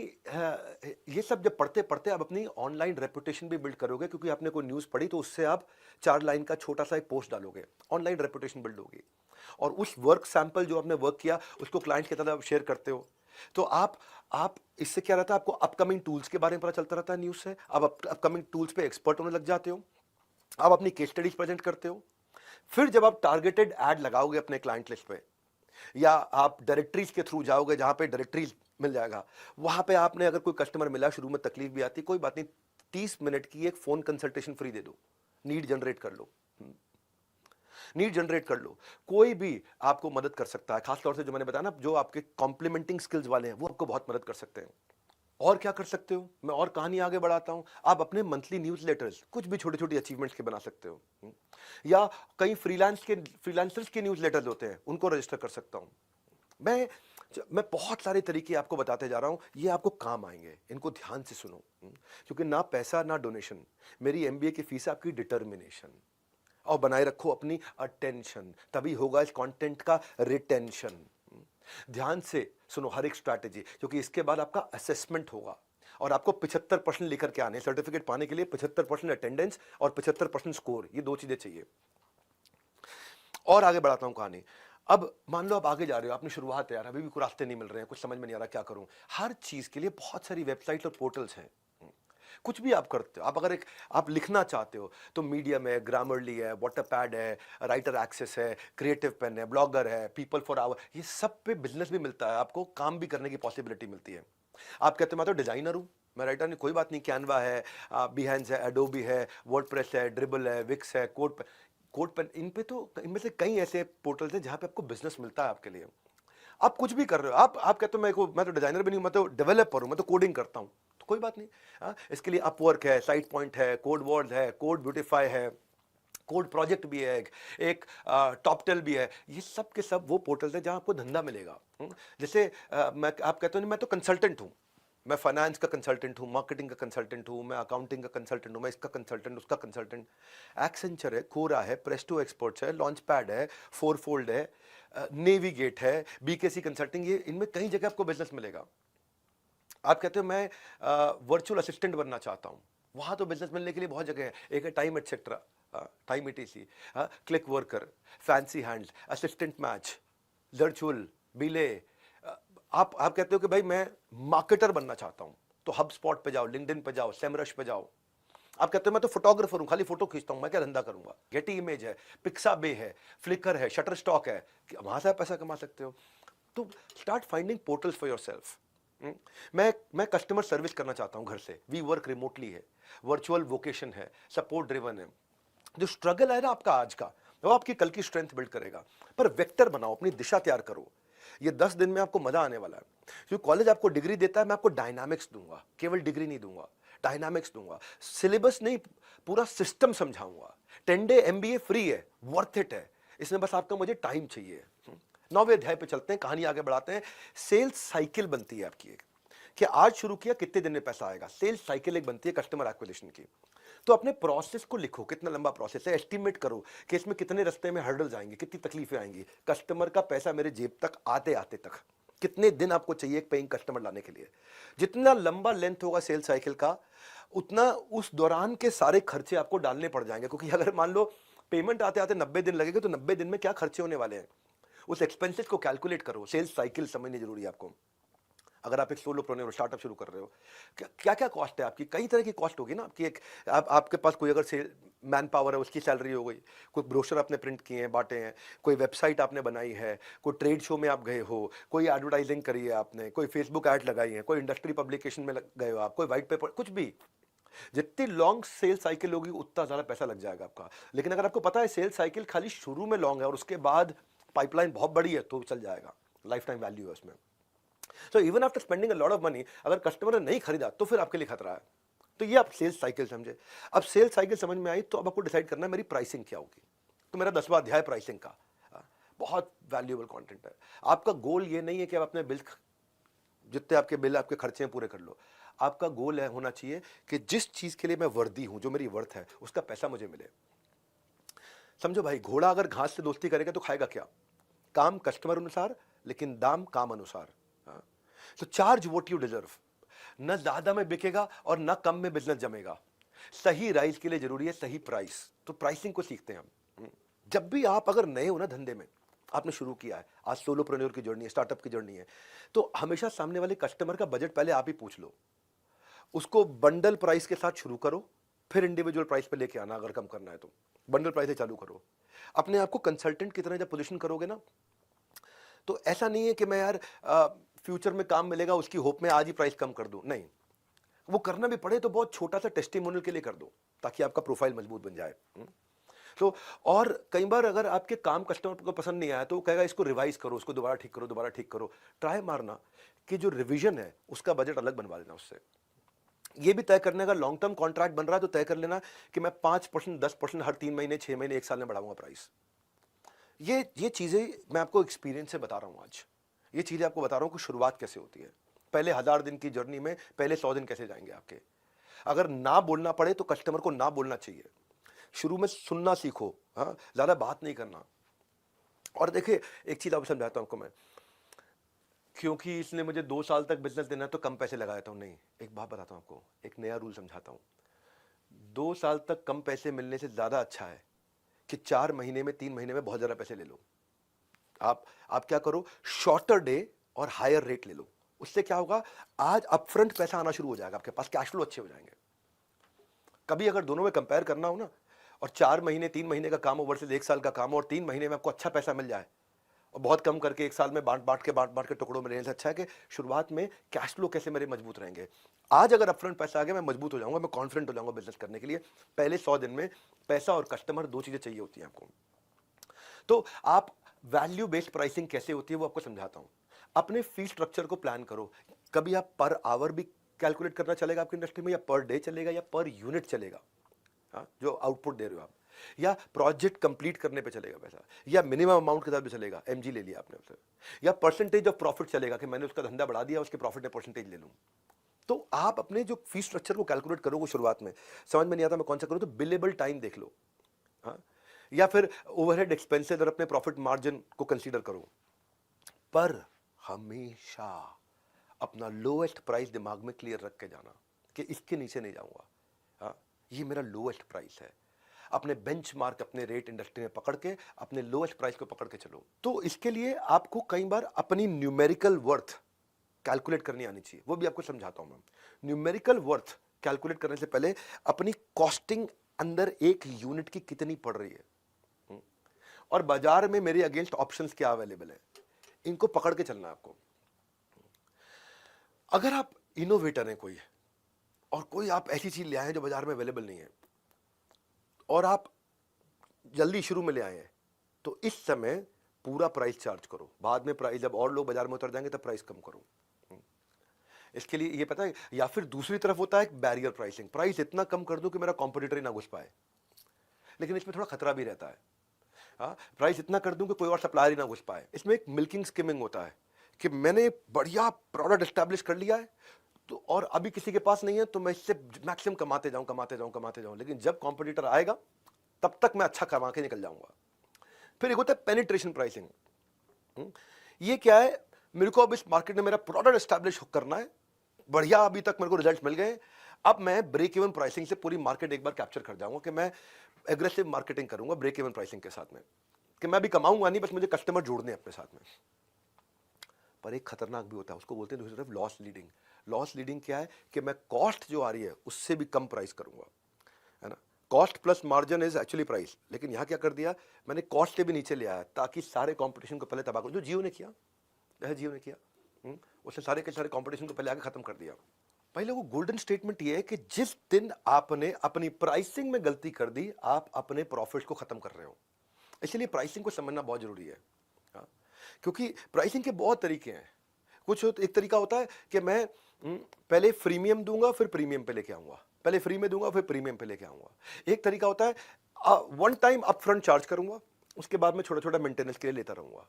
ये सब जब पढ़ते पढ़ते आप अपनी ऑनलाइन रेपुटेशन भी बिल्ड करोगे, क्योंकि आपने कोई न्यूज पढ़ी तो उससे आप 4 लाइन का छोटा सा एक पोस्ट डालोगे, ऑनलाइन रेपुटेशन बिल्ड होगी। और उस वर्क सैंपल जो आपने वर्क किया उसको क्लाइंट की तरह शेयर करते हो, तो आप इससे क्या रहता है, आपको अपकमिंग टूल्स के बारे में पता चलता रहता है न्यूज से, आप अपकमिंग टूल्स पे एक्सपर्ट होने लग जाते हो, आप अपनी केस स्टडीज प्रेजेंट करते हो। फिर जब आप टारगेटेड ऐड लगाओगे अपने क्लाइंट लिस्ट पे, या आप डायरेक्टरीज के थ्रू जाओगे जहां पे डायरेक्टरीज मिल जाएगा, वहां पे आपने अगर कोई कस्टमर मिला, शुरू में तकलीफ भी आती, कोई बात नहीं, 30 मिनट की एक फोन कंसल्टेशन फ्री दे दो, नीड जनरेट कर लो। नीड जनरेट कर लो, कोई भी आपको मदद कर सकता है, खासतौर से जो मैंने बताया ना, जो आपके कॉम्प्लीमेंटिंग स्किल्स वाले हैं वो आपको बहुत मदद कर सकते हैं। और क्या कर सकते हो, मैं और कहानी आगे बढ़ाता हूं, आप अपने मंथली न्यूज़लेटर्स कुछ भी छोटी छोटी अचीवमेंट्स के बना सकते हो। या कई फ्रीलांसर्स के न्यूज़लेटर्स होते हैं, उनको रजिस्टर कर सकता हूं मैं। मैं बहुत सारे तरीके आपको बताते जा रहा हूं, ये आपको काम आएंगे, इनको ध्यान से सुनो। क्योंकि ना पैसा ना डोनेशन, मेरी एमबीए की फीस आपकी डिटर्मिनेशन। और बनाए रखो अपनी अटेंशन, तभी होगा इस कंटेंट का रिटेंशन। ध्यान से सुनो हर एक स्ट्रैटेजी, क्योंकि इसके बाद आपका असेसमेंट होगा और आपको 75% लेकर के आने, सर्टिफिकेट पाने के लिए 75% अटेंडेंस और 75% स्कोर, ये 2 चीजें चाहिए। और आगे बढ़ाता हूं कहानी। अब मान लो आप आगे जा रहे हो, आपने शुरुआत है यार, अभी भी कोई रास्ते नहीं मिल रहे हैं, कुछ समझ में नहीं आ रहा क्या करूं। हर चीज के लिए बहुत सारी वेबसाइट और पोर्टल्स हैं। कुछ भी आप करते हो, आप अगर एक आप लिखना चाहते हो तो मीडियम है, ग्रामरली है, वाटरपैड है, राइटर एक्सेस है, क्रिएटिव पेन है, ब्लॉगर है, पीपल फॉर आवर, ये सब पे बिजनेस भी मिलता है, आपको काम भी करने की पॉसिबिलिटी मिलती है। आप कहते हो मैं तो डिजाइनर हूं, मैं राइटर नहीं, कोई बात नहीं, कैनवा है, बिहेंस है, एडोबी है, वर्डप्रेस है, ड्रिबल है, विक्स है, कोड पेन, इन पे तो इनमें से कई ऐसे पोर्टल्स हैं जहां पे आपको बिजनेस मिलता है आपके लिए। आप कुछ भी कर रहे हो, आप कहते हो मैं तो डिजाइनर भी नहीं हूं, मैं तो डेवलपर हूं, मैं तो कोडिंग करता हूं, तो कोई बात नहीं। इसके लिए अपवर्क है, साइट पॉइंट है, कोड वर्ड है, कोड ब्यूटीफाई है, कोड प्रोजेक्ट भी है, एक टॉपटेल भी है, ये सब के सब वो पोर्टल्स है जहां आपको धंधा मिलेगा। जैसे आप कहते हो मैं तो कंसल्टेंट हूं, मैं फाइनेंस का कंसल्टेंट हूं, मार्केटिंग का कंसल्टेंट हूं, मैं अकाउंटिंग का कंसल्टेंट हूं, मैं इसका कंसल्टेंट, उसका कंसल्टेंट। एक्सेंचर है, कोरा है, प्रेस्टो एक्सपर्ट्स है, लॉन्च पैड है, फोरफोल्ड है, नेविगेट है, बीकेसी कंसल्टिंग, ये इनमें कई जगह आपको बिजनेस मिलेगा। आप कहते हो मैं वर्चुअल असिस्टेंट बनना चाहता हूं, वहां तो बिजनेस मिलने के लिए बहुत जगह है, एक है Time etcetera, Time ETC, Click Worker, Fancy Hands, Assistant Match, Virtual Belay. आप कहते हो कि भाई मैं मार्केटर बनना चाहता हूं, तो हब स्पॉट पे जाओ, लिंक्डइन पे जाओ, सेमरश पे जाओ। आप कहते हो मैं तो फोटोग्राफर हूं, खाली फोटो खींचता हूं, मैं क्या धंधा करूंगा, गेटी इमेज है, पिक्साबे है, फ्लिकर है, शटर स्टॉक है, वहां से आप पैसा कमा सकते हो। तो start finding portals for yourself. मैं कस्टमर सर्विस करना चाहता हूं घर से, वी वर्क रिमोटली है, वर्चुअल वोकेशन है, सपोर्ट ड्रिवन है, जो स्ट्रगल है ना आपका आज का, वो आपकी कल की स्ट्रेंथ बिल्ड करेगा। पर वेक्टर बनाओ, अपनी दिशा तैयार करो। ये 10 दिन में आपको मजा आने वाला है। जो कॉलेज आपको डिग्री देता है, मैं आपको डायनामिक्स दूंगा, केवल डिग्री नहीं दूंगा, डायनामिक्स दूंगा। सिलेबस नहीं, पूरा सिस्टम समझाऊंगा। 10 डे एमबीए फ्री है, वर्थ इट है। इसमें बस आपका मुझे टाइम चाहिए। 9वें अध्याय पे चलते हैं, कहानी आगे बढ़ाते हैं। सेल्स साइकिल बनती है आपकी एक, कि आज शुरू किया कितने दिन में पैसा आएगा। सेल्स साइकिल एक बनती है कस्टमर एक्विजिशन की। तो अपने प्रोसेस को लिखो, कितना लंबा प्रोसेस है, एस्टिमेट करो कि इसमें कितने रास्ते में हर्डल्स आएंगे, कितनी तकलीफें आएंगी, कस्टमर का पैसा मेरे जेब तक आते आते तक कितने दिन आपको चाहिए एक पेइंग कस्टमर लाने के लिए। जितना लंबा लेंथ होगा सेल्स साइकिल का, उतना उस दौरान के सारे खर्चे आपको डालने पड़ जाएंगे। क्योंकि अगर मान लो पेमेंट आते आते 90 दिन लगेगा, तो 90 दिन में क्या खर्चे होने वाले हैं, उस एक्सपेंसेस को कैलकुलेट करो। सेल्स साइकिल समझनी जरूरी है आपको। अगर आप एक सोलोप्रेन्योर स्टार्टअप शुरू कर रहे हो, क्या क्या कॉस्ट है आपकी, कई तरह की कॉस्ट होगी ना आपकी। एक आपके पास कोई अगर सेल मैन पावर है, उसकी सैलरी हो गई, कोई ब्रोशर आपने प्रिंट किए हैं, बांटे हैं, कोई वेबसाइट आपने बनाई है, कोई ट्रेड शो में आप गए हो, कोई एडवर्टाइजिंग करी है आपने, कोई फेसबुक ऐड लगाई है, कोई इंडस्ट्री पब्लिकेशन में गए हो आप, कोई व्हाइट पेपर, कुछ भी। जितनी लॉन्ग सेल साइकिल होगी उतना ज़्यादा पैसा लग जाएगा आपका। लेकिन अगर आपको पता है सेल साइकिल खाली शुरू में लॉन्ग है और उसके बाद पाइपलाइन बहुत बड़ी है, तो चल जाएगा, लाइफ टाइम वैल्यू है उसमें। So even after spending a lot of money, अगर कस्टमर ने नहीं खरीदा तो फिर आपके लिए खतरा है। तो ये आप सेल्स साइकिल समझे। अब सेल्स साइकिल समझ में आई, तो अब आपको डिसाइड करना है मेरी प्राइसिंग क्या होगी। तो मेरा 10वां अध्याय प्राइसिंग का, बहुत वैल्यूएबल कंटेंट है। आपका गोल ये नहीं है कि आप अपने बिल, जितने आपके बिल आपके खर्चे हैं पूरे कर लो। आपका गोल है होना चाहिए कि जिस चीज के लिए मैं वर्दी हूं, जो मेरी वर्थ है, उसका पैसा मुझे मिले। समझो भाई, घोड़ा अगर घास से दोस्ती करेगा तो खाएगा क्या? काम कस्टमर अनुसार, लेकिन दाम काम अनुसार। तो चार्ज व्हाट यू डिजर्व। न ज्यादा में बिकेगा और न कम में बिजनेस जमेगा। सही राइस के लिए जरूरी है सही प्राइस। तो प्राइसिंग को सीखते हैं हम। जब भी आप अगर नए हो ना धंधे में, आपने शुरू किया है, आज सोलोप्रेन्योर की जर्नी है, स्टार्टअप की जर्नी है, तो हमेशा सामने वाले कस्टमर का बजट पहले आप ही पूछ लो। उसको बंडल प्राइस के साथ शुरू करो, फिर इंडिविजुअल प्राइस पे लेके आना। अगर कम करना है तो बंडल प्राइस से चालू करो। अपने आप को कंसल्टेंट की तरह जब पोजीशन करोगे ना, तो ऐसा नहीं है कि मैं यार फ्यूचर में काम मिलेगा उसकी होप में आज ही प्राइस कम कर दूं। नहीं, वो करना भी पड़े तो बहुत छोटा सा टेस्टिमोनियल के लिए कर दो, ताकि आपका प्रोफाइल मजबूत बन जाए। तो और कई बार अगर आपके काम कस्टमर को पसंद नहीं आया, तो वो कहेगा इसको रिवाइज करो, उसको दोबारा ठीक करो, दोबारा ठीक करो। ट्राई मारना कि जो रिवीजन है उसका बजट अलग बनवा देना उससे। ये भी तय करने का, लॉन्ग टर्म कॉन्ट्रैक्ट बन रहा है तो तय कर लेना कि मैं 5%, 10% हर 3 महीने, 6 महीने, 1 साल में बढ़ाऊंगा प्राइस। ये चीजें मैं आपको एक्सपीरियंस से बता रहा हूं आज। ये चीजें आपको बता रहा हूं कि शुरुआत कैसे होती है। पहले 1000 दिन की जर्नी में पहले 100 दिन कैसे जाएंगे आपके। अगर ना बोलना पड़े तो कस्टमर को ना बोलना चाहिए। शुरू में सुनना सीखो, हाँ, ज्यादा बात नहीं करना। और देखिए, एक चीज आपको समझाता हूं आपको मैं, क्योंकि इसने मुझे 2 साल तक बिजनेस देना है तो कम पैसे लगाता हूं, नहीं। एक बात बताता हूं आपको, एक नया रूल समझाता हूं। 2 साल तक कम पैसे मिलने से ज्यादा अच्छा है कि 4 महीने में, 3 महीने में बहुत ज्यादा पैसे ले लो। आप क्या करो, शॉर्टर डे और हायर रेट ले लो। उससे क्या होगा, आज अपफ्रंट पैसा आना शुरू हो जाएगा, आपके पास कैश फ्लो अच्छे हो जाएंगे। कभी अगर दोनों में कंपेयर करना हो ना, और 4 महीने, 3 महीने का काम हो वर्सेस 1 साल का काम हो, और 3 महीने में आपको अच्छा पैसा मिल जाए, और बहुत कम करके 1 साल में बांट के टुकड़ों में लेने से अच्छा है कि शुरुआत में कैश फ्लो कैसे मेरे मजबूत रहेंगे। आज अगर अपफ्रंट पैसा आ गया, मैं मजबूत हो जाऊंगा, मैं कॉन्फिडेंट हो जाऊंगा बिजनेस करने के लिए। पहले 100 दिन में पैसा और कस्टमर, 2 चीजें चाहिए होती हैं आपको। तो आप वैल्यू बेस्ड प्राइसिंग कैसे होती है वो आपको समझाता हूं। अपने फी स्ट्रक्चर को प्लान करो। कभी आप पर आवर भी कैलकुलेट करना चलेगा आपकी इंडस्ट्री में, या पर डे चलेगा, या पर यूनिट चलेगा, हाँ, जो आउटपुट दे रहे हो आप, या प्रोजेक्ट कंप्लीट करने पे चलेगा पैसा, या मिनिमम अमाउंट के साथ भी चलेगा, एमजी ले लिया आपने उससे, या परसेंटेज ऑफ प्रॉफिट चलेगा कि मैंने उसका धंधा बढ़ा दिया, उसके प्रॉफिट में परसेंटेज ले लूं। तो आप अपने जो फी स्ट्रक्चर को कैलकुलेट करोगे, शुरुआत में समझ में नहीं आता मैं कौन सा करूं, तो बिलेबल टाइम देख लो, हाँ, या फिर ओवरहेड एक्सपेंसेस और अपने प्रॉफिट मार्जिन को कंसीडर करो। पर हमेशा अपना लोएस्ट प्राइस दिमाग में क्लियर रख के जाना कि इसके नीचे नहीं जाऊंगा, हाँ, ये मेरा लोएस्ट प्राइस है। अपने बेंचमार्क, अपने रेट इंडस्ट्री में पकड़ के अपने लोएस्ट प्राइस को पकड़ के चलो। तो इसके लिए आपको कई बार अपनी न्यूमेरिकल वर्थ कैलकुलेट करनी आनी चाहिए, वो भी आपको समझाता हूं मैं। न्यूमेरिकल वर्थ कैलकुलेट करने से पहले अपनी कॉस्टिंग अंदर एक यूनिट की कितनी पड़ रही है, और बाजार में मेरे अगेंस्ट ऑप्शंस क्या अवेलेबल है, इनको पकड़ के चलना है आपको। अगर आप इनोवेटर हैं कोई, और कोई आप ऐसी चीज ले आए हैं जो बाजार में अवेलेबल नहीं है, और आप जल्दी शुरू में ले आए हैं तो इस समय पूरा प्राइस चार्ज करो, बाद में प्राइस जब और लोग बाजार में उतर जाएंगे तब प्राइस कम करो। इसके लिए ये पता है, या फिर दूसरी तरफ होता है बैरियर प्राइसिंग, प्राइस इतना कम कर दूं कि मेरा कॉम्पिटिटर ही ना घुस पाए, लेकिन इसमें थोड़ा खतरा भी रहता है। हाँ, प्राइस इतना कर दूं कि कोई और सप्लायर ही ना घुस पाए। इसमें एक मिल्किंग स्किमिंग होता है कि मैंने बढ़िया प्रोडक्ट एस्टैब्लिश कर लिया है तो और अभी किसी के पास नहीं है तो मैं इससे मैक्सिमम कमाते जाऊं कमाते जाऊं कमाते जाऊं, लेकिन जब कॉम्पिटिटर आएगा तब तक मैं अच्छा कमा के निकल जाऊंगा। फिर एक होता है पेनिट्रेशन प्राइसिंग। ये क्या है, मेरे को अब इस मार्केट में मेरा प्रोडक्ट एस्टैब्लिश करना है, बढ़िया अभी तक मेरे को रिजल्ट मिल गए, अब मैं ब्रेक इवन प्राइसिंग से पूरी मार्केट एक बार कैप्चर कर जाऊंगा कि मैं एग्रेसिव मार्केटिंग करूंगा ब्रेक इवन प्राइसिंग के साथ में, कि मैं अभी कमाऊंगा नहीं, बस मुझे कस्टमर जोड़ने अपने साथ में। पर एक खतरनाक भी होता है, उसको बोलते हैं दूसरी तरफ लॉस लीडिंग। लॉस लीडिंग क्या है कि मैं कॉस्ट जो आ रही है उससे भी कम प्राइस करूंगा, है ना। Cost plus margin is actually price, लेकिन यहां क्या कर दिया, मैंने कॉस्ट से भी नीचे ले आया ताकि सारे कंपटीशन को पहले तबाह करूं, जो जियो ने किया, जियो ने किया, उसने सारे के सारे कंपटीशन को पहले आगे खत्म कर दिया। पहले वो गोल्डन स्टेटमेंट ये है कि जिस दिन आपने अपनी प्राइसिंग में गलती कर दी, आप अपने प्रॉफिट्स को खत्म कर रहे हो। इसलिए प्राइसिंग को समझना बहुत जरूरी है, क्योंकि प्राइसिंग के बहुत तरीके हैं। कुछ एक तरीका होता है कि मैं पहले फ्रीमियम दूंगा फिर प्रीमियम पे लेके आऊंगा, पहले फ्री में दूंगा फिर प्रीमियम पे लेके आऊंगा। एक तरीका होता है वन टाइम अपफ्रंट चार्ज करूंगा, उसके बाद में छोटा छोटा मेंटेनेंस के लिए लेता रहूंगा।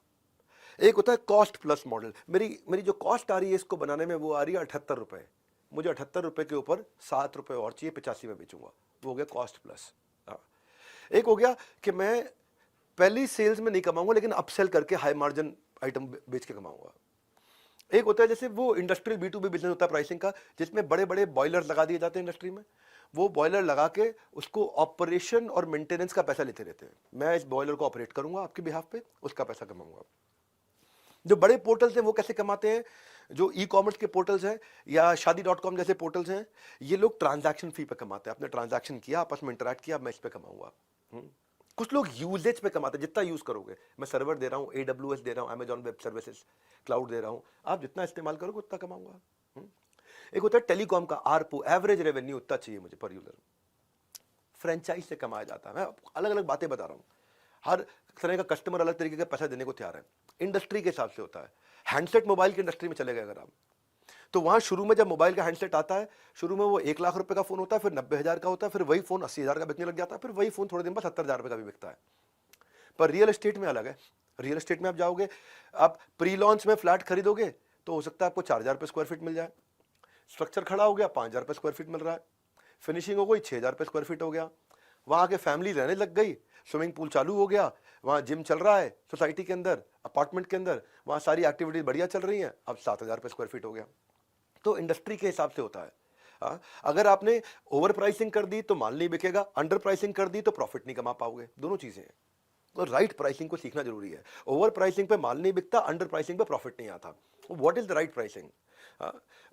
एक होता है कॉस्ट प्लस मॉडल, मेरी जो कॉस्ट आ रही है इसको बनाने में वो आ रही है 78 रुपए, मुझे 78 रुपए के ऊपर 7 रुपए और चाहिए, 85 में बेचूंगा, वो हो गया कॉस्ट प्लस। एक हो गया कि मैं पहली सेल्स में नहीं कमाऊंगा लेकिन अपसेल करके हाई मार्जिन आइटम बेच के कमाऊंगा। एक होता है जैसे वो इंडस्ट्रियल B2B बिजनेस होता है प्राइसिंग का, जिसमें बड़े बड़े बॉयलर लगा दिए जाते हैं इंडस्ट्री में, वो बॉयलर लगा के उसको ऑपरेशन और मेंटेनेंस का पैसा लेते रहते हैं। मैं इस बॉयलर को ऑपरेट करूंगा आपके बिहाफ पे, उसका पैसा कमाऊंगा। जो बड़े पोर्टल्स हैं वो कैसे कमाते हैं, जो ई कॉमर्स के पोर्टल्स हैं या शादी.com जैसे पोर्टल्स हैं, ये लोग ट्रांजैक्शन फी पे कमाते हैं। आपने ट्रांजैक्शन किया, आपस में इंटरैक्ट किया, मैं इस पे कमाऊंगा। कुछ लोग यूजेज पे कमाते हैं, जितना यूज करोगे, मैं सर्वर दे रहा हूँ, AWS दे रहा हूँ, अमेजॉन वेब सर्विसेज क्लाउड दे रहा हूँ, आप जितना इस्तेमाल करोगे उतना कमाऊंगा। एक होता है टेलीकॉम का ARPU, एवरेज रेवेन्यू उतना चाहिए मुझे पर यूजर। फ्रेंचाइज से कमाया जाता है, मैं अलग अलग बातें बता रहा हूँ, हर तरह का कस्टमर अलग तरीके का पैसा देने को तैयार है, इंडस्ट्री के हिसाब से होता है। हैंडसेट मोबाइल की इंडस्ट्री में चले गए अगर आप, तो वहां शुरू में जब मोबाइल का हैंडसेट आता है, शुरू में वो 1 लाख रुपए का फोन होता है, फिर 90,000 का होता है, फिर वही फोन 80,000 का बिकने लग जाता है, फिर वही फोन थोड़े दिन बाद 70,000 रुपए का भी बिकता है। पर रियल एस्टेट में अलग है। रियल एस्टेट में आप जाओगे, आप प्री लॉन्च में फ्लैट खरीदोगे तो हो सकता है आपको 4,000 रुपए स्क्वायर फीट मिल जाए, स्ट्रक्चर खड़ा हो गया 5,000 रुपए स्क्वायर फीट मिल रहा है, फिनिशिंग हो गई 6,000 रुपए स्क्वायर फीट हो गया, वहां के फैमिली रहने लग गई, स्विमिंग पूल चालू हो गया, वहां जिम चल रहा है सोसाइटी के अंदर, अपार्टमेंट के अंदर, वहां सारी एक्टिविटीज बढ़िया चल रही हैं, अब 7,000 रुपए स्क्वायर फीट हो गया। तो इंडस्ट्री के हिसाब से होता है। अगर आपने ओवर प्राइसिंग कर दी तो माल नहीं बिकेगा, अंडर प्राइसिंग कर दी तो प्रॉफिट नहीं कमा पाओगे, दोनों चीजें हैं। तो राइट प्राइसिंग को सीखना जरूरी है। ओवर प्राइसिंग पे माल नहीं बिकता, अंडर प्राइसिंग पे प्रॉफिट नहीं आता। What is the right pricing?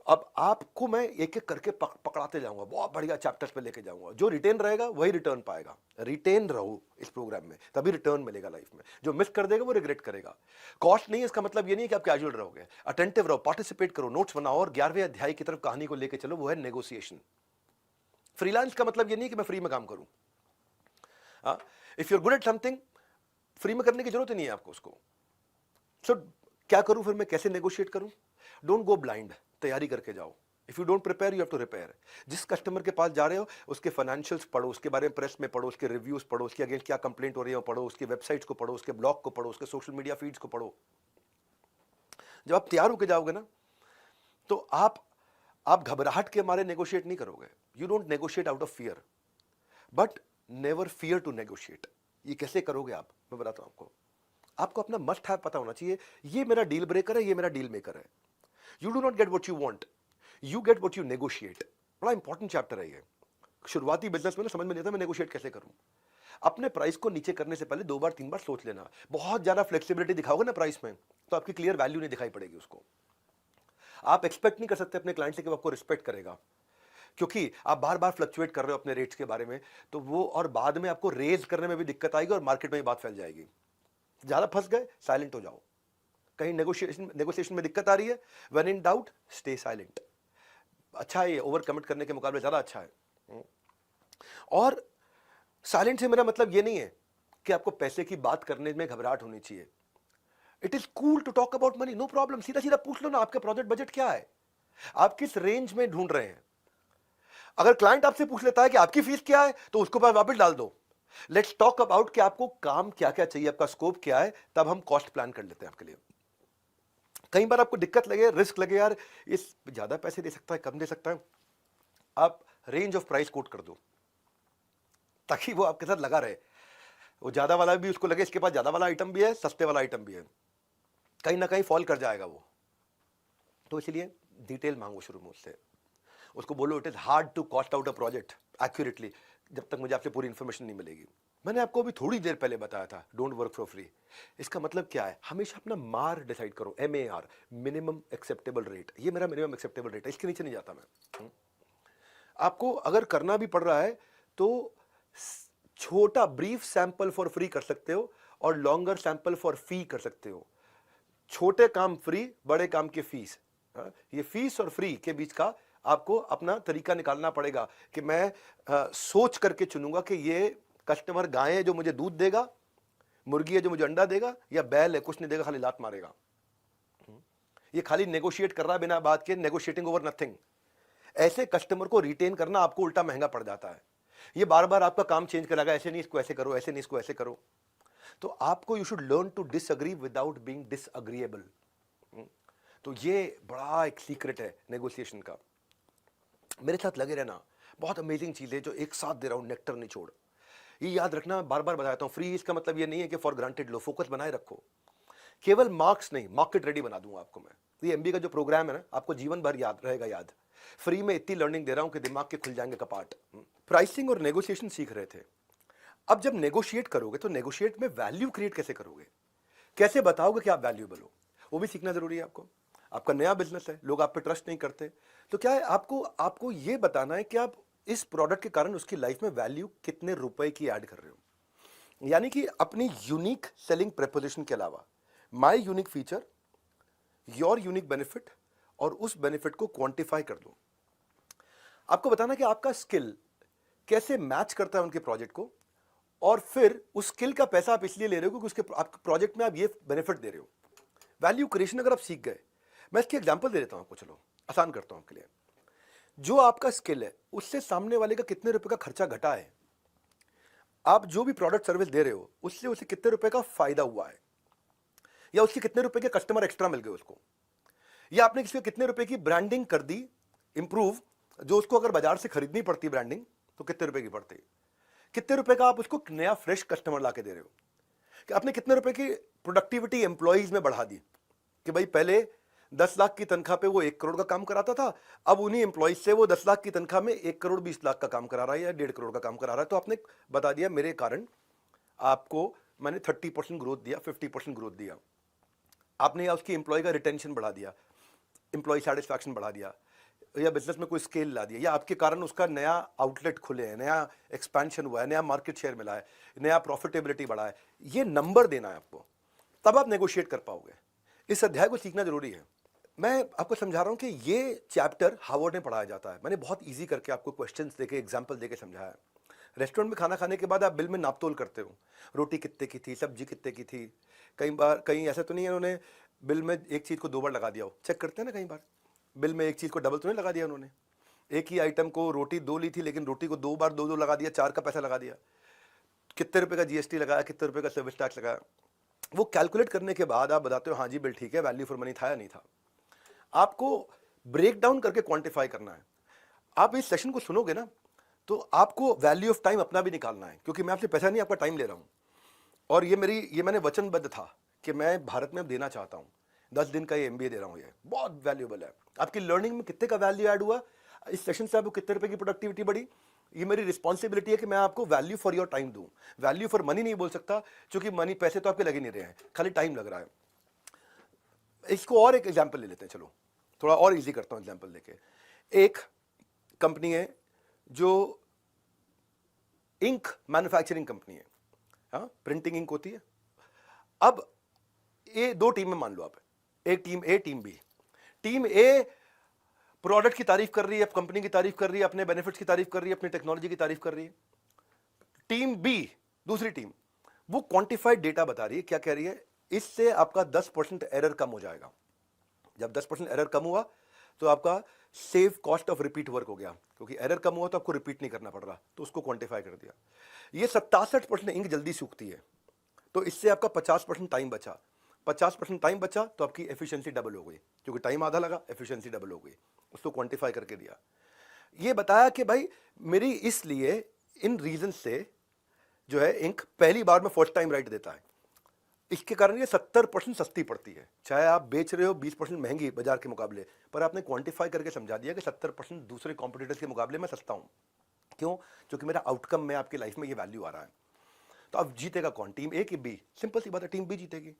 अब आपको मैं एक एक करके पकड़ाते जाऊंगा, बहुत बढ़िया चैप्टर्स पे लेके जाऊंगा। जो रिटेन रहेगा वही रिटर्न पाएगा। रिटेन रहो इस प्रोग्राम में, तभी रिटर्न मिलेगा लाइफ में। जो मिस कर देगा वो रिग्रेट करेगा। कॉस्ट नहीं, इसका मतलब ये नहीं कि आप कैजुअल रहोगे, अटेंटिव रहो, पार्टिसिपेट करो, नोट्स बनाओ और 11वें अध्याय की तरफ कहानी को लेकर चलो, वो है नेगोशिएशन। फ्रीलांस का मतलब ये नहीं कि मैं फ्री में काम करूं। If you are good at something, free में करने की जरूरत ही नहीं है आपको उसको। सो क्या करूं फिर मैं, कैसे नेगोशिएट करूं? डोंट गो ब्लाइंड, तैयारी करके जाओ। If you don't prepare, you have to repair. जिस कस्टमर के पास जा रहे हो उसके फाइनेंशियल्स पढ़ो, उसके बारे में प्रेस में पढ़ो, उसके रिव्यूज पढ़ो, उसके अगेंस्ट क्या कंप्लेंट हो रही है पढ़ो, उसकी वेबसाइट्स को पढ़ो, उसके ब्लॉग को पढ़ो, उसके सोशल मीडिया फीड्स को पढ़ो। जब आप तैयार होकर जाओगे ना, तो आप घबराहट के मारे नेगोशिएट नहीं करोगे। You don't negotiate out of fear, but never fear to negotiate. ये कैसे करोगे आप, मैं बताता हूं आपको। आपको अपना मस्ट हैव पता होना चाहिए, ये मेरा डील ब्रेकर है, ये मेरा डील मेकर है। You do not get what you want, you get what you negotiate. बड़ा इंपॉर्टेंट चैप्टर है ये। शुरुआती बिजनेस में ना समझ में नहीं आता मैं नेगोशिएट कैसे करूं। अपने प्राइस को नीचे करने से पहले 2 बार 3 बार सोच लेना। बहुत ज्यादा फ्लेक्सिबिलिटी दिखाओगे ना प्राइस में, तो आपकी क्लियर वैल्यू नहीं दिखाई पड़ेगी उसको। आप एक्सपेक्ट नहीं कर सकते अपने क्लाइंट से कि वो आपको रिस्पेक्ट करेगा, क्योंकि आप बार बार फ्लक्चुएट कर रहे हो अपने रेट्स के बारे में, तो वो और बाद में आपको रेज करने में भी दिक्कत आएगी और मार्केट में भी बात फैल जाएगी। ज्यादा फंस गए, साइलेंट हो जाओ। कहीं नेगोशिएशन में दिक्कत आ रही है, when in doubt stay silent. अच्छा है ये, ओवर कमिट करने के मुकाबले ज्यादा अच्छा है। और साइलेंट से मेरा मतलब ये नहीं है कि आपको पैसे की बात करने में घबराहट होनी चाहिए। It is cool to talk about money, no problem. सीधा सीधा पूछ लो ना, आपका प्रोजेक्ट बजट क्या है, आप किस रेंज में ढूंढ रहे हैं। अगर क्लाइंट आपसे पूछ लेता है कि आपकी फीस क्या है, तो उसको पास वापस डाल दो। लेट्स टॉक अबाउट कि आपको काम क्या क्या चाहिए, आपका स्कोप क्या है, तब हम कॉस्ट प्लान कर लेते हैं आपके लिए। कई बार आपको दिक्कत लगे, रिस्क लगे, यार इस ज्यादा पैसे दे सकता है, कम दे सकता है, आप रेंज ऑफ प्राइस कोट कर दो ताकि वो आपके साथ लगा रहे। वो ज्यादा वाला भी उसको लगे इसके पास ज्यादा वाला आइटम भी है, सस्ते वाला आइटम भी है, कहीं ना कहीं फॉल कर जाएगा वो। तो इसलिए डिटेल मांगो शुरू में उससे, उसको बोलो it is hard to cost out a project accurately जब तक मुझे आपसे पूरी इंफॉर्मेशन नहीं मिलेगी। मैंने आपको अभी थोड़ी देर पहले बताया था डोंट वर्क फॉर फ्री। इसका मतलब क्या है, हमेशा अपना मार डिसाइड करो, MAR, मिनिमम एक्सेप्टेबल रेट। ये मेरा मिनिमम एक्सेप्टेबल रेट है, इसके नीचे नहीं जाता मैं। आपको अगर करना भी पड़ रहा है तो छोटा ब्रीफ सैंपल फॉर फ्री कर सकते हो और लॉन्गर सैंपल फॉर फी कर सकते हो। छोटे काम फ्री, बड़े काम की फीस। ये फीस और फ्री के बीच का आपको अपना तरीका निकालना पड़ेगा कि मैं सोच करके चुनूंगा कि ये कस्टमर गाय है जो मुझे दूध देगा, मुर्गी है जो मुझे अंडा देगा, या बैल है कुछ नहीं देगा खाली लात मारेगा। ये खाली नेगोशिएट कर रहा है बिना बात के, नेगोशिएटिंग ओवर नथिंग। ऐसे कस्टमर को रिटेन करना आपको उल्टा महंगा पड़ जाता है। ये बार बार आपका काम चेंज करेगा, ऐसे नहीं इसको ऐसे करो, ऐसे नहीं इसको ऐसे करो। तो आपको you should learn to disagree without being disagreeable. तो ये बड़ा एक सीक्रेट है नेगोशिएशन का। मेरे साथ लगे रहना, बहुत अमेजिंग चीज है जो एक साथ दे रहा हूं, नेक्टर निचोड़। ये याद रखना, बार बार बताता हूं, फ्री इसका मतलब ये नहीं है कि फॉर ग्रांटेड लो, फोकस बनाए रखो। केवल मार्क्स नहीं, मार्केट रेडी बना दूंगा आपको मैं। ये MBA का जो प्रोग्राम है ना, आपको जीवन भर याद रहेगा। याद, फ्री में इतनी लर्निंग दे रहा हूं कि दिमाग के खुल जाएंगे कपाट। प्राइसिंग और नेगोशिएशन सीख रहे थे। अब जब नेगोशिएट करोगे तो नेगोशिएट में वैल्यू क्रिएट कैसे करोगे, कैसे बताओगे कि आप वैल्यूएबल हो, वो भी सीखना जरूरी है आपको। आपका नया बिजनेस है, लोग आप पे ट्रस्ट नहीं करते, तो क्या है, आपको ये बताना है कि आप इस प्रोडक्ट के कारण उसकी लाइफ में वैल्यू कितने रुपए की ऐड कर रहे हो। यानी कि अपनी यूनिक सेलिंग प्रेपोजिशन के अलावा my unique feature, your unique benefit, और उस बेनिफिट को क्वांटिफाई कर दो। आपको बताना कि आपका स्किल कैसे मैच करता है उनके प्रोजेक्ट को, और फिर उस स्किल का पैसा आप इसलिए ले रहे हो क्योंकि उसके आपके प्रोजेक्ट में आप ये बेनिफिट दे रहे हो। वैल्यू क्रिएशन अगर आप सीख गए, मैं इसकी एग्जांपल दे देता हूं आपको, चलो आसान करता हूं आपके लिए। जो आपका स्किल है उससे सामने वाले का कितने रुपए का खर्चा घटा है, आप जो भी प्रोडक्ट सर्विस दे रहे हो उससे उसे कितने रुपए का फायदा हुआ है, या उसके कितने रुपए के कस्टमर एक्स्ट्रा मिल गए उसको, या आपने किसी कितने रुपए की ब्रांडिंग कर दी इंप्रूव, जो उसको अगर बाजार से खरीदनी पड़ती ब्रांडिंग तो कितने रुपए की पड़ती, कितने रुपए का आप उसको नया फ्रेश कस्टमर ला के दे रहे हो, कि आपने कितने रुपए की प्रोडक्टिविटी एम्प्लॉइज में बढ़ा दी, कि भाई पहले 10 लाख की तनख्वाह पे वो 1 करोड़ का काम कराता था, अब उन्हीं एम्प्लॉइज से वो 10 लाख की तनख्वाह में 1 करोड़ 20 लाख का काम करा रहा है या 1.5 करोड़ का काम करा रहा है। तो आपने बता दिया मेरे कारण आपको मैंने 30% ग्रोथ दिया, 50% ग्रोथ दिया। आपने या उसकी एम्प्लॉय का रिटेंशन बढ़ा दिया, एम्प्लॉय सेटिस्फैक्शन बढ़ा दिया, या बिजनेस में कोई स्केल ला दिया, या आपके कारण उसका नया आउटलेट खुले हैं, नया एक्सपेंशन हुआ है, नया मार्केट शेयर मिला है, नया प्रॉफिटेबिलिटी बढ़ा है। ये नंबर देना है आपको, तब आप नेगोशिएट कर पाओगे। इस अध्याय को सीखना जरूरी है। मैं आपको समझा रहा हूं कि ये चैप्टर हार्वर्ड में पढ़ाया जाता है। मैंने बहुत इजी करके आपको क्वेश्चंस देके, एग्जांपल देके समझाया है। रेस्टोरेंट में खाना खाने के बाद आप बिल में नापतोल करते हो, रोटी कितने की थी, सब्जी कितने की थी। कई बार कहीं ऐसा तो नहीं है उन्होंने बिल में एक चीज़ को 2 बार लगा दिया हो, चेक करते हैं ना, कई बार बिल में एक चीज़ को डबल तो नहीं लगा दिया उन्होंने। एक ही आइटम को रोटी 2 ली थी लेकिन रोटी को 2 बार 2 लगा दिया, 4 का पैसा लगा दिया। कितने रुपए का GST लगाया, कितने रुपए का सर्विस टैक्स लगाया, वो कैलकुलेट करने के बाद आप बताते हो हाँ जी बिल ठीक है, वैल्यू फॉर मनी था या नहीं था। आपको ब्रेक डाउन करके क्वांटिफाई करना है। आप इस सेशन को सुनोगे ना तो आपको वैल्यू ऑफ टाइम अपना भी निकालना है, क्योंकि मैं आपसे पैसा नहीं, आपका टाइम ले रहा हूं। और ये मैंने वचनबद्ध था कि मैं भारत में अब देना चाहता हूं। 10 दिन का ये MBA दे रहा हूं, ये बहुत वैल्यूएबल है। आपकी लर्निंग में कितने का वैल्यू ऐड हुआ, इस सेशन से आपको कितने रुपए की प्रोडक्टिविटी बढ़ी, ये मेरी रिस्पॉन्सिबिलिटी है कि मैं आपको वैल्यू फॉर योर टाइम दूं। वैल्यू फॉर मनी नहीं बोल सकता, क्योंकि मनी, पैसे तो आपके लगे नहीं रहे हैं, खाली टाइम लग रहा है। इसको और एक एग्जाम्पल ले लेते हैं, चलो थोड़ा और इजी करता हूं एग्जाम्पल लेके। एक कंपनी है जो इंक मैन्युफैक्चरिंग कंपनी है, हाँ, प्रिंटिंग इंक होती है। अब ये 2 टीम में मान लो आप, एक टीम ए, टीम बी। टीम ए प्रोडक्ट की तारीफ कर रही है, कंपनी की तारीफ कर रही है, अपने बेनिफिट्स की तारीफ कर रही है, अपनी टेक्नोलॉजी की तारीफ कर रही है। टीम बी, दूसरी टीम, वो क्वांटिफाइड डेटा बता रही है, क्या कह रही है, इससे आपका 10% एरर कम हो जाएगा। जब 10% एरर कम हुआ तो आपका save cost of repeat work हो गया, क्योंकि एरर कम हुआ तो आपको रिपीट नहीं करना पड़ रहा, तो उसको क्वांटिफाई कर दिया। ये 67% इंक जल्दी सूखती है, तो इससे आपका 50% टाइम बचा। 50% टाइम बचा तो आपकी एफिशिएंसी डबल हो गई, क्योंकि टाइम आधा लगा, एफिशिएंसी डबल हो गई, उसको क्वांटिफाई करके दिया। ये बताया कि भाई मेरी इसलिए इन रीजन से जो है इंक पहली बार में फर्स्ट टाइम राइट देता है, इसके कारण ये 70% सस्ती पड़ती है। चाहे आप बेच रहे हो 20% महंगी बाजार के मुकाबले, पर आपने क्वांटिफाई करके समझा दिया कि 70% दूसरे कॉम्पिटिटर्स के मुकाबले में सस्ता हूं। क्यों? क्योंकि मेरा आउटकम में आपकी लाइफ में ये वैल्यू आ रहा है। तो अब जीतेगा कौन, टीम ए कि बी? सिंपल सी बात है, टीम बी जीतेगी।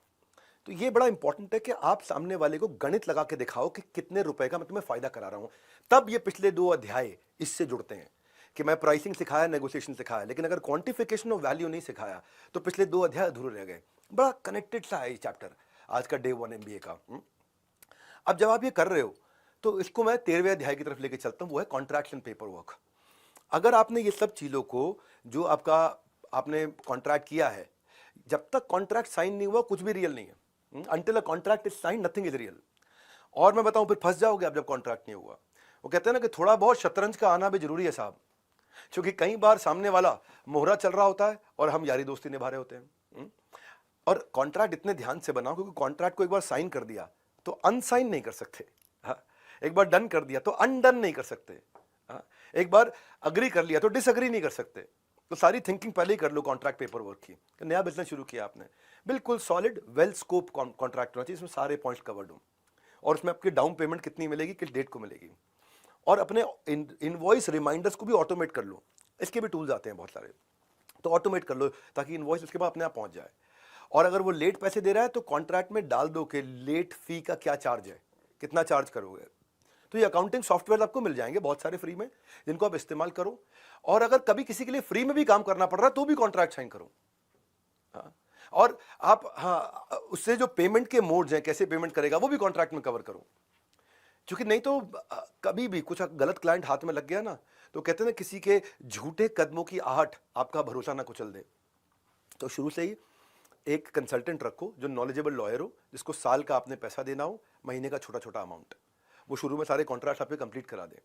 तो ये बड़ा इंपॉर्टेंट है कि आप सामने वाले को गणित लगा के दिखाओ कि कितने रुपए का मैं तुम्हें फायदा करा रहा हूं। तब ये पिछले 2 अध्याय इससे जुड़ते हैं कि मैं प्राइसिंग सिखाया, नेगोशिएशन सिखाया, लेकिन अगर क्वांटिफिकेशन ऑफ वैल्यू नहीं सिखाया तो पिछले 2 अध्याय अधूरे रह गए। बड़ा कनेक्टेड सा है ये चैप्टर आज का डे 1 MBA का। अब जब आप ये कर रहे हो तो इसको मैं 13वें अध्याय की तरफ लेके चलता हूं, वो है कॉन्ट्रैक्ट्स एंड पेपर वर्क। अगर आपने ये सब चीजों को जो आपने कॉन्ट्रैक्ट किया है, जब तक कॉन्ट्रैक्ट साइन नहीं हुआ कुछ भी रियल नहीं है। Until a contract is signed, nothing is real। और मैं बताऊं, फिर फंस जाओगे आप जब कॉन्ट्रैक्ट नहीं हुआ। वो कहते हैं ना कि थोड़ा बहुत शतरंज का आना भी जरूरी है साहब, क्योंकि कई बार सामने वाला मोहरा चल रहा होता है और हम यारी दोस्ती निभा रहे होते हैं। और कॉन्ट्रैक्ट इतने ध्यान से बनाओ, क्योंकि कॉन्ट्रैक्ट को एक बार साइन कर दिया तो अनसाइन नहीं कर सकते। हाँ, एक बार डन कर दिया तो अनडन नहीं कर सकते। हाँ, एक बार अग्री कर लिया तो डिसअग्री नहीं कर सकते। तो सारी थिंकिंग पहले ही कर लो कॉन्ट्रैक्ट पेपर वर्क की। नया बिजनेस शुरू किया आपने, बिल्कुल सॉलिड वेल स्कोप कॉन्ट्रैक्ट होना चाहिए, इसमें सारे पॉइंट्स कवर्ड हों, और उसमें आपकी डाउन पेमेंट कितनी मिलेगी, किस डेट को मिलेगी, और अपने इनवॉइस रिमाइंडर्स को भी ऑटोमेट कर लो। इसके भी टूल्स आते हैं बहुत सारे, तो ऑटोमेट कर लो ताकि इनवॉइस उसके बाद अपने आप पहुंच जाए। और अगर वो लेट पैसे दे रहा है तो कॉन्ट्रैक्ट में डाल दो कि लेट फी का क्या चार्ज है, कितना चार्ज करोगे। तो ये अकाउंटिंग सॉफ्टवेयर आपको मिल जाएंगे बहुत सारे फ्री में, जिनको आप इस्तेमाल करो। और अगर कभी किसी के लिए फ्री में भी काम करना पड़ रहा है तो भी कॉन्ट्रैक्ट साइन करो। हाँ, और आप उससे जो पेमेंट के मोड्स हैं, कैसे पेमेंट करेगा, वो भी कॉन्ट्रैक्ट में कवर करो। क्योंकि नहीं तो कभी भी कुछ गलत क्लाइंट हाथ में लग गया ना, तो कहते हैं ना किसी के झूठे कदमों की आहट आपका भरोसा ना कुचल दे। तो शुरू से ही एक कंसल्टेंट रखो जो नॉलेजेबल लॉयर हो, जिसको साल का आपने पैसा देना हो, महीने का छोटा छोटा अमाउंट, वो शुरू में सारे कॉन्ट्रैक्ट आपके कंप्लीट करा दे।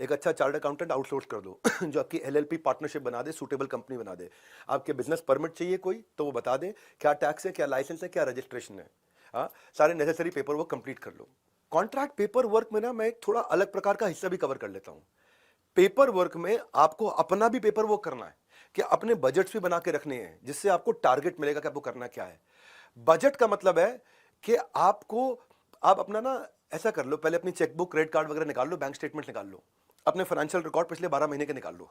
एक अच्छा चार्टर्ड अकाउंटेंट आउटसोर्स कर दो जो आपकी LLP पार्टनरशिप बना दे, सूटेबल कंपनी बना दे। आपके बिजनेस परमिट चाहिए कोई तो वो बता दे, क्या टैक्स है, क्या लाइसेंस है, क्या रजिस्ट्रेशन है। हाँ, सारे नेसेसरी पेपर वर्क कंप्लीट कर लो। कॉन्ट्रैक्ट पेपर वर्क में ना मैं एक थोड़ा अलग प्रकार का हिस्सा भी कवर कर लेता हूँ। पेपर वर्क में आपको अपना भी पेपर वर्क करना है, कि अपने बजट्स भी बना के रखने हैं, जिससे आपको टारगेट मिलेगा कि आपको करना क्या है। बजट का मतलब है कि आप अपना ना ऐसा कर लो, पहले अपनी चेकबुक, क्रेडिट कार्ड वगैरह निकाल लो, बैंक स्टेटमेंट निकाल लो, अपने फाइनेंशियल रिकॉर्ड पिछले 12 महीने के निकाल लो,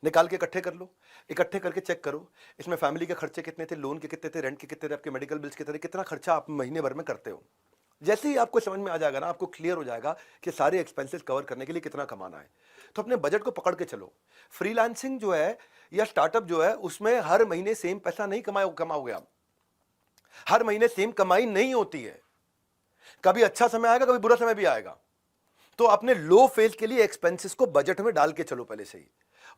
निकाल के इकट्ठे कर लो। इकट्ठे करके चेक करो इसमें फैमिली के खर्चे कितने थे, लोन के कितने थे, रेंट के कितने थे, आपके मेडिकल बिल्स कितने थे, कितना खर्चा आप महीने भर में करते हो। जैसे ही आपको समझ में आ जाएगा ना, आपको क्लियर हो जाएगा कि सारे एक्सपेंसेस कवर करने के लिए कितना कमाना है, तो अपने बजट को पकड़ के चलो। फ्रीलांसिंग जो है या स्टार्टअप जो है, उसमें हर महीने सेम पैसा नहीं कमाओगे आप। हर महीने सेम कमाई नहीं होती है, कभी अच्छा समय आएगा, कभी बुरा समय भी आएगा। तो अपने लो फेज के लिए एक्सपेंसेस को बजट में डाल के चलो पहले से ही।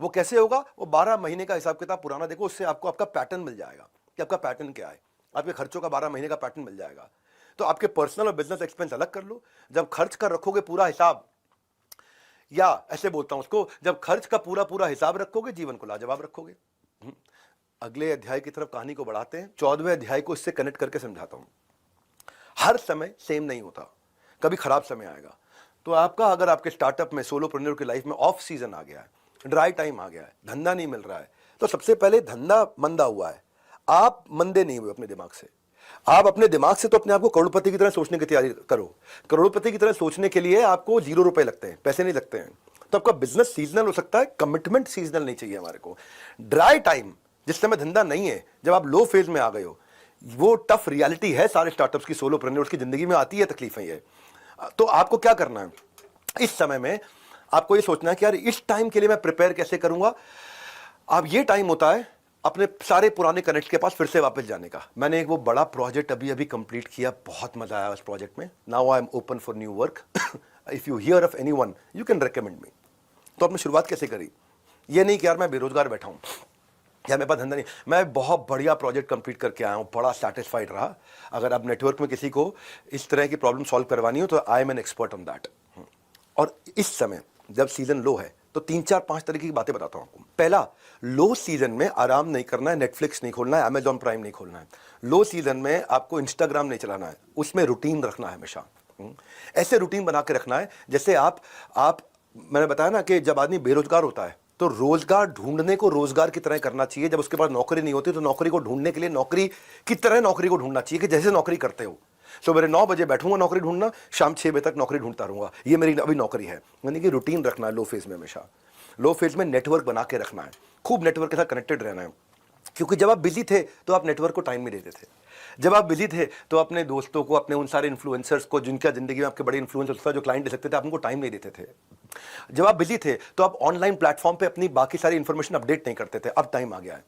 वो कैसे होगा, वो 12 महीने का हिसाब किताब पुराना देखो, उससे आपको आपका पैटर्न मिल जाएगा कि आपका पैटर्न क्या है। आपके खर्चों का 12 महीने का पैटर्न मिल जाएगा। तो आपके पर्सनल और बिजनेस एक्सपेंस अलग कर लो। जब खर्च का रखोगे पूरा हिसाब, या ऐसे बोलता हूं उसको, जब खर्च का पूरा हिसाब रखोगे, जीवन को लाजवाब रखोगे। अगले अध्याय की तरफ कहानी को बढ़ाते हैं। 14वें अध्याय को इससे कनेक्ट करके समझाता हूं। हर समय सेम नहीं होता, कभी खराब समय आएगा। तो आपका अगर आपके स्टार्टअप में, सोलोप्रेन्योर की लाइफ में ऑफ सीजन आ गया है, ड्राई टाइम आ गया है, धंधा नहीं मिल रहा है, तो सबसे पहले धंधा मंदा हुआ है, आप मंदे नहीं हुए अपने दिमाग से। आप अपने दिमाग से तो अपने आप को करोड़पति की तरह सोचने की तैयारी करो। करोड़पति की तरह सोचने के लिए आपको 0 रुपए लगते हैं, पैसे नहीं लगते हैं। तो आपका बिजनेस सीजनल हो सकता है, कमिटमेंट सीजनल नहीं चाहिए हमारे को। ड्राई टाइम, जिस समय धंधा नहीं है, जब आप लो फेज में आ गए हो, वो टफ रियलिटी है सारे स्टार्टअप्स की, सोलोप्रेन्योर्स की जिंदगी में आती है तकलीफें ये। तो आपको क्या करना है इस समय में, आपको ये सोचना है कि यार इस टाइम के लिए मैं प्रिपेयर कैसे करूंगा। अब ये टाइम होता है अपने सारे पुराने कनेक्ट के पास फिर से वापस जाने का। मैंने एक वो बड़ा प्रोजेक्ट अभी कंप्लीट किया, बहुत मजा आया उस प्रोजेक्ट में। Now I am open for new work, if you here of anyone you can recommend मी। तो आपने शुरुआत कैसे करी, ये नहीं कि यार मैं बेरोजगार बैठा हूं, या मेरे पास धंधा नहीं, मैं बहुत बढ़िया प्रोजेक्ट कंप्लीट करके आया हूँ, बड़ा सेटिस्फाइड रहा। अगर आप नेटवर्क में किसी को इस तरह की प्रॉब्लम सॉल्व करवानी हो तो I am an expert on that. और इस समय जब सीजन लो है तो 3 4 5 तरीके की बातें बताता हूं आपको। पहला, लो सीजन में आराम नहीं करना है, नेटफ्लिक्स नहीं खोलना है, अमेजॉन प्राइम नहीं खोलना है। लो सीजन में आपको इंस्टाग्राम नहीं चलाना है, उसमें रूटीन रखना है हमेशा। ऐसे रूटीन बना के रखना है जैसे आप मैंने बताया ना कि जब आदमी बेरोजगार होता है तो रोजगार ढूंढने को रोजगार की तरह करना चाहिए। जब उसके पास नौकरी नहीं होती तो नौकरी को ढूंढने के लिए नौकरी की तरह नौकरी को ढूंढना चाहिए कि जैसे नौकरी करते हो। सुबह 9 बजे बैठूंगा नौकरी ढूंढना, शाम 6 बजे तक नौकरी ढूंढता रहूंगा, ये मेरी अभी नौकरी है। यानी कि रूटीन रखना है लो फेज में हमेशा। लो फेज में नेटवर्क बना के रखना है, खूब नेटवर्क के साथ कनेक्टेड रहना है। क्योंकि जब आप बिजी थे तो आप नेटवर्क को टाइम नहीं देते थे। जब आप बिजी थे तो अपने दोस्तों को, अपने उन सारे इन्फ्लुएंसर्स को जिनका जिंदगी में आपके बड़े इन्फ्लुएंसर्स था, जो क्लाइंट दे सकते थे, आप उनको टाइम नहीं देते थे। जब आप बिजी थे तो आप ऑनलाइन प्लेटफॉर्म पे अपनी बाकी सारी इंफॉर्मेशन अपडेट नहीं करते थे। अब टाइम आ गया है।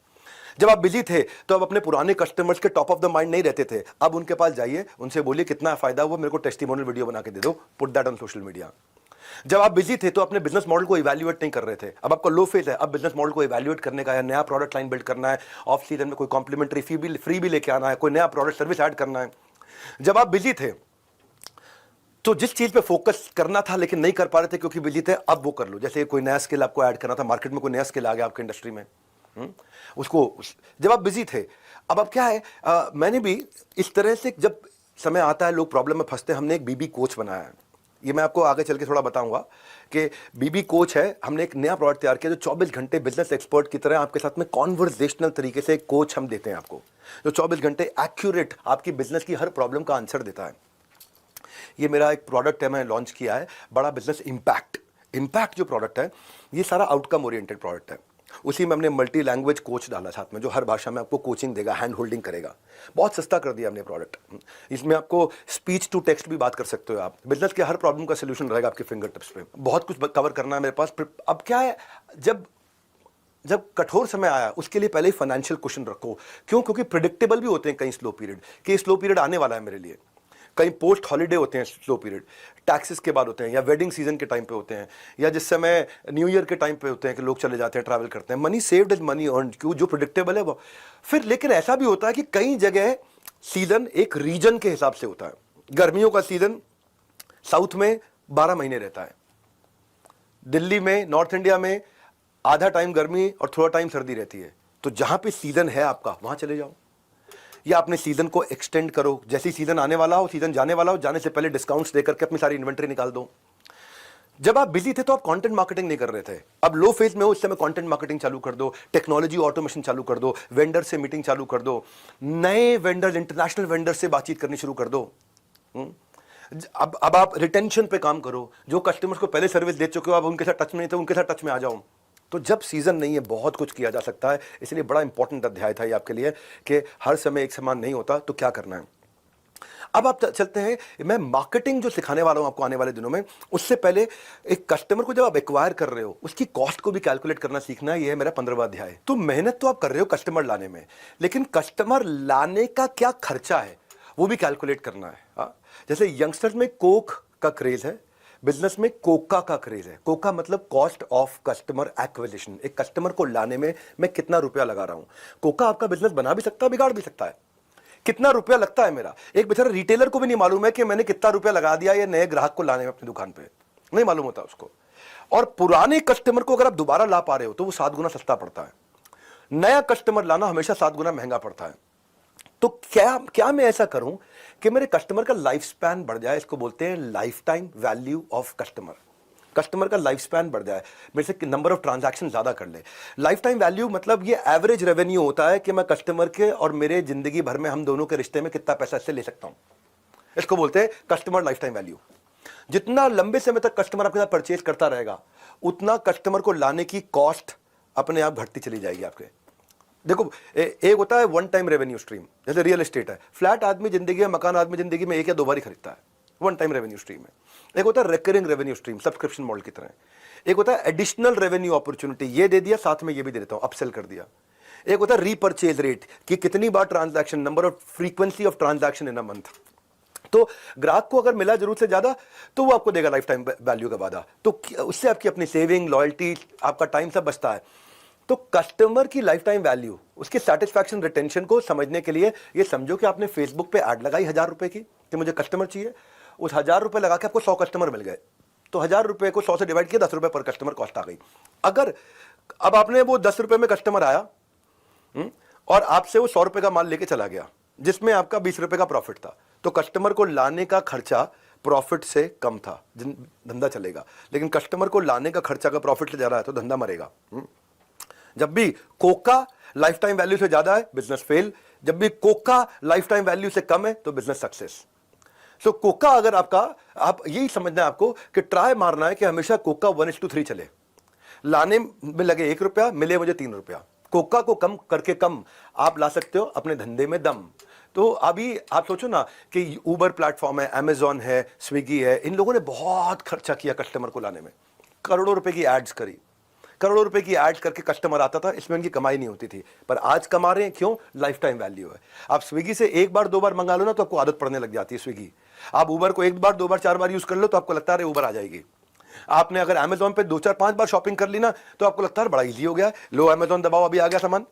जब आप बिजी थे तो आप अपने पुराने कस्टमर्स के टॉप ऑफ द माइंड नहीं रहते थे। अब उनके पास जाइए, उनसे बोलिए कितना फायदा हुआ, मेरे को टेस्टिमोनियल वीडियो बना के दे दो, put that on social media. जब आप बिजी थे तो अपने बिजनेस मॉडल को इवैल्यूएट नहीं कर रहे थे। अब आपका लो फेज है, अब बिजनेस मॉडल को इवैल्यूएट करने का है, नया प्रोडक्ट लाइन बिल्ड करना है, ऑफ सीजन में कोई कॉम्प्लीमेंट्री फ्री भी लेके आना है, कोई नया प्रोडक्ट सर्विस ऐड करना है। जब आप बिजी थे तो जिस चीज पे फोकस करना था लेकिन नहीं कर पा रहे थे क्योंकि बिजी थे, अब वो कर लो। जैसे कोई नया स्किल आपको ऐड करना था, मार्केट में कोई नया स्किल आ गया आपके इंडस्ट्री में, जब आप बिजी थे। अब क्या है, मैंने भी इस तरह से, जब समय आता है लोग प्रॉब्लम में फंसते हैं, हमने एक बीबी कोच बनाया है। ये मैं आपको आगे चल के थोड़ा बताऊंगा कि बीबी कोच है। हमने एक नया प्रोडक्ट तैयार किया जो 24 घंटे बिजनेस एक्सपर्ट की तरह आपके साथ में कॉन्वर्सेशनल तरीके से एक कोच हम देते हैं आपको, जो 24 घंटे एक्यूरेट आपकी बिजनेस की हर प्रॉब्लम का आंसर देता है। ये मेरा एक प्रोडक्ट है, मैंने लॉन्च किया है, बड़ा बिजनेस इम्पैक्ट जो प्रोडक्ट है, ये सारा आउटकम ओरिएंटेड प्रोडक्ट है। उसी में हमने मल्टी लैंग्वेज कोच डाला साथ में, जो हर भाषा में आपको कोचिंग देगा, हैंड होल्डिंग करेगा। बहुत सस्ता कर दिया हमने प्रोडक्ट। इसमें आपको स्पीच टू टेक्स्ट भी बात कर सकते हो आप। बिजनेस के हर प्रॉब्लम का सोल्यूशन रहेगा आपके फिंगर टिप्स पे। बहुत कुछ कवर करना है मेरे पास। अब क्या है, जब कठोर समय आया उसके लिए पहले ही फाइनेंशियल क्वेश्चन रखो। क्यों? क्योंकि प्रिडिक्टेबल भी होते हैं कई स्लो पीरियड, कि स्लो पीरियड आने वाला है मेरे लिए। कहीं पोस्ट हॉलीडे होते हैं स्लो पीरियड, टैक्सेस के बाद होते हैं, या वेडिंग सीजन के टाइम पे होते हैं, या जिस समय न्यू ईयर के टाइम पे होते हैं कि लोग चले जाते हैं, ट्रैवल करते हैं। Money saved is money earn, क्यों? जो प्रिडिक्टेबल है वो। फिर लेकिन ऐसा भी होता है कि कई जगह सीजन एक रीजन के हिसाब से होता है। गर्मियों का सीजन साउथ में 12 महीने रहता है, दिल्ली में, नॉर्थ इंडिया में आधा टाइम गर्मी और थोड़ा टाइम सर्दी रहती है। तो जहां पे सीजन है आपका, वहां चले जाओ, या अपने सीजन को एक्सटेंड करो। जैसे सीजन आने वाला हो, सीजन जाने वाला हो, जाने से पहले डिस्काउंट्स देकर के अपनी सारी इन्वेंट्री निकाल दो। जब आप बिजी थे तो आप कंटेंट मार्केटिंग नहीं कर रहे थे। अब लो फेज में हो, उस समय कंटेंट मार्केटिंग चालू कर दो, टेक्नोलॉजी ऑटोमेशन चालू कर दो, वेंडर से मीटिंग चालू कर दो, नए वेंडर, इंटरनेशनल वेंडर से बातचीत करनी शुरू कर दो। अब आप रिटेंशन पे काम करो। जो कस्टमर्स को पहले सर्विस दे चुके हो, आप उनके साथ टच में नहीं थे, उनके साथ टच में आ जाओ। तो जब सीजन नहीं है, बहुत कुछ किया जा सकता है। इसलिए बड़ा इंपॉर्टेंट अध्याय था ये आपके लिए कि हर समय एक समान नहीं होता, तो क्या करना है। अब आप चलते हैं, मैं मार्केटिंग जो सिखाने वाला हूं आपको आने वाले दिनों में, उससे पहले एक कस्टमर को जब आप एक्वायर कर रहे हो, उसकी कॉस्ट को भी कैलकुलेट करना सीखना है। ये है मेरा 15वां अध्याय। तो मेहनत तो आप कर रहे हो कस्टमर लाने में, लेकिन कस्टमर लाने का क्या खर्चा है वो भी कैलकुलेट करना है। जैसे यंगस्टर्स में कोक का क्रेज है, बिजनेस में कोका का क्रेज है। कोका मतलब कॉस्ट ऑफ कस्टमर एक्विजिशन। एक कस्टमर को लाने में मैं कितना रुपया लगा रहा हूं। कोका आपका बिजनेस बना भी सकता है, बिगाड़ भी सकता है। कितना रुपया लगता है मेरा, एक बेचारा रिटेलर को भी नहीं मालूम है कि मैंने कितना रुपया लगा दिया ये नए ग्राहक को लाने में अपनी दुकान पे, नहीं मालूम होता उसको। और पुराने कस्टमर को अगर आप दोबारा ला पा रहे हो तो वो 7 गुना सस्ता पड़ता है। नया कस्टमर लाना हमेशा 7 गुना महंगा पड़ता है। तो क्या मैं ऐसा करूं कि मेरे कस्टमर का लाइफ स्पैन बढ़ जाए। इसको बोलते हैं life time value of customer. Customer का लाइफ स्पैन बढ़ जाए, मेरे से नंबर ऑफ ट्रांजैक्शन ज्यादा कर ले। लाइफ टाइम वैल्यू मतलब ये एवरेज रेवेन्यू होता है कि मैं कस्टमर के और मेरे जिंदगी भर में हम दोनों के रिश्ते में कितना पैसा इससे ले सकता हूं। इसको बोलते हैं कस्टमर लाइफ टाइम वैल्यू। जितना लंबे समय तक कस्टमर आपके साथ परचेज करता रहेगा, उतना कस्टमर को लाने की कॉस्ट अपने आप घटती चली जाएगी आपके। देखो, एक होता है वन टाइम रेवेन्यू स्ट्रीम, जैसे रियल एस्टेट है। फ्लैट आदमी जिंदगी में, मकान आदमी जिंदगी में 1 या 2 बार ही खरीदता है, वन टाइम रेवेन्यू स्ट्रीम है। एक होता है recurring revenue stream, subscription model की तरह। एक होता है एडिशनल रेवेन्यू अपॉर्चुनिटी, ये दे दिया साथ में ये भी दे देता हूं, अपसेल कर दिया। एक होता है रीपर्चेज रेट, कि कितनी बार transaction, number of frequency of transaction in a month. तो ग्राहक को अगर मिला जरूरत से ज्यादा तो वो आपको देगा लाइफ टाइम वैल्यू का वादा। तो उससे आपकी अपनी सेविंग, लॉयल्टी, आपका टाइम सब बचता है। तो कस्टमर की लाइफ टाइम वैल्यू, उसकी सेटिस्फैक्शन, रिटेंशन को समझने के लिए ये समझो कि आपने फेसबुक पे ऐड लगाई 1000 रुपए की कि मुझे कस्टमर चाहिए, उस 1000 रुपए लगा के आपको 100 कस्टमर मिल गए, तो 1000 रुपए को 100 से डिवाइड किया, 10 रुपए पर कस्टमर कॉस्ट आ गई। अगर अब आपने वो 10 रुपए में कस्टमर आया और आपसे वो 100 रुपए का माल लेके चला गया जिसमें आपका 20 रुपए का प्रॉफिट था, तो कस्टमर को लाने का खर्चा प्रॉफिट से कम था, धंधा चलेगा। लेकिन कस्टमर को लाने का खर्चा का प्रॉफिट से ज्यादा है तो धंधा मरेगा। जब भी कोका लाइफ टाइम वैल्यू से ज्यादा है बिजनेस फेल, जब भी कोका लाइफ टाइम वैल्यू से कम है तो बिजनेस सक्सेस। सो कोका अगर आपका, आप यही समझना है आपको कि ट्राई मारना है कि हमेशा कोका 1:3 चले, लाने में लगे 1 रुपया, मिले मुझे 3 रुपया। कोका को कम करके कम आप ला सकते हो अपने धंधे में दम। तो अभी आप सोचो ना कि ऊबर प्लेटफॉर्म है, अमेजॉन है, स्विगी है, इन लोगों ने बहुत खर्चा किया कस्टमर को लाने में, करोड़ों रुपए की एड्स करी, करोड़ों रुपए की एड्स करके कस्टमर आता था, इसमें उनकी कमाई नहीं होती थी, पर आज कमा रहे हैं। क्यों? लाइफ टाइम वैल्यू है। आप स्विगी से एक बार 2 बार मंगा लो ना तो आपको आदत पड़ने लग जाती है स्विगी। आप ऊबर को 1 बार 2 बार 4 बार यूज कर लो तो आपको लगता है ऊबर आ जाएगी। आपने अगर अमेजॉन पे 2 4 5 बार शॉपिंग कर ली ना तो आपको लगता है बड़ा इजी हो गया, लो अमेजॉन दबाओ अभी आ गया सामान।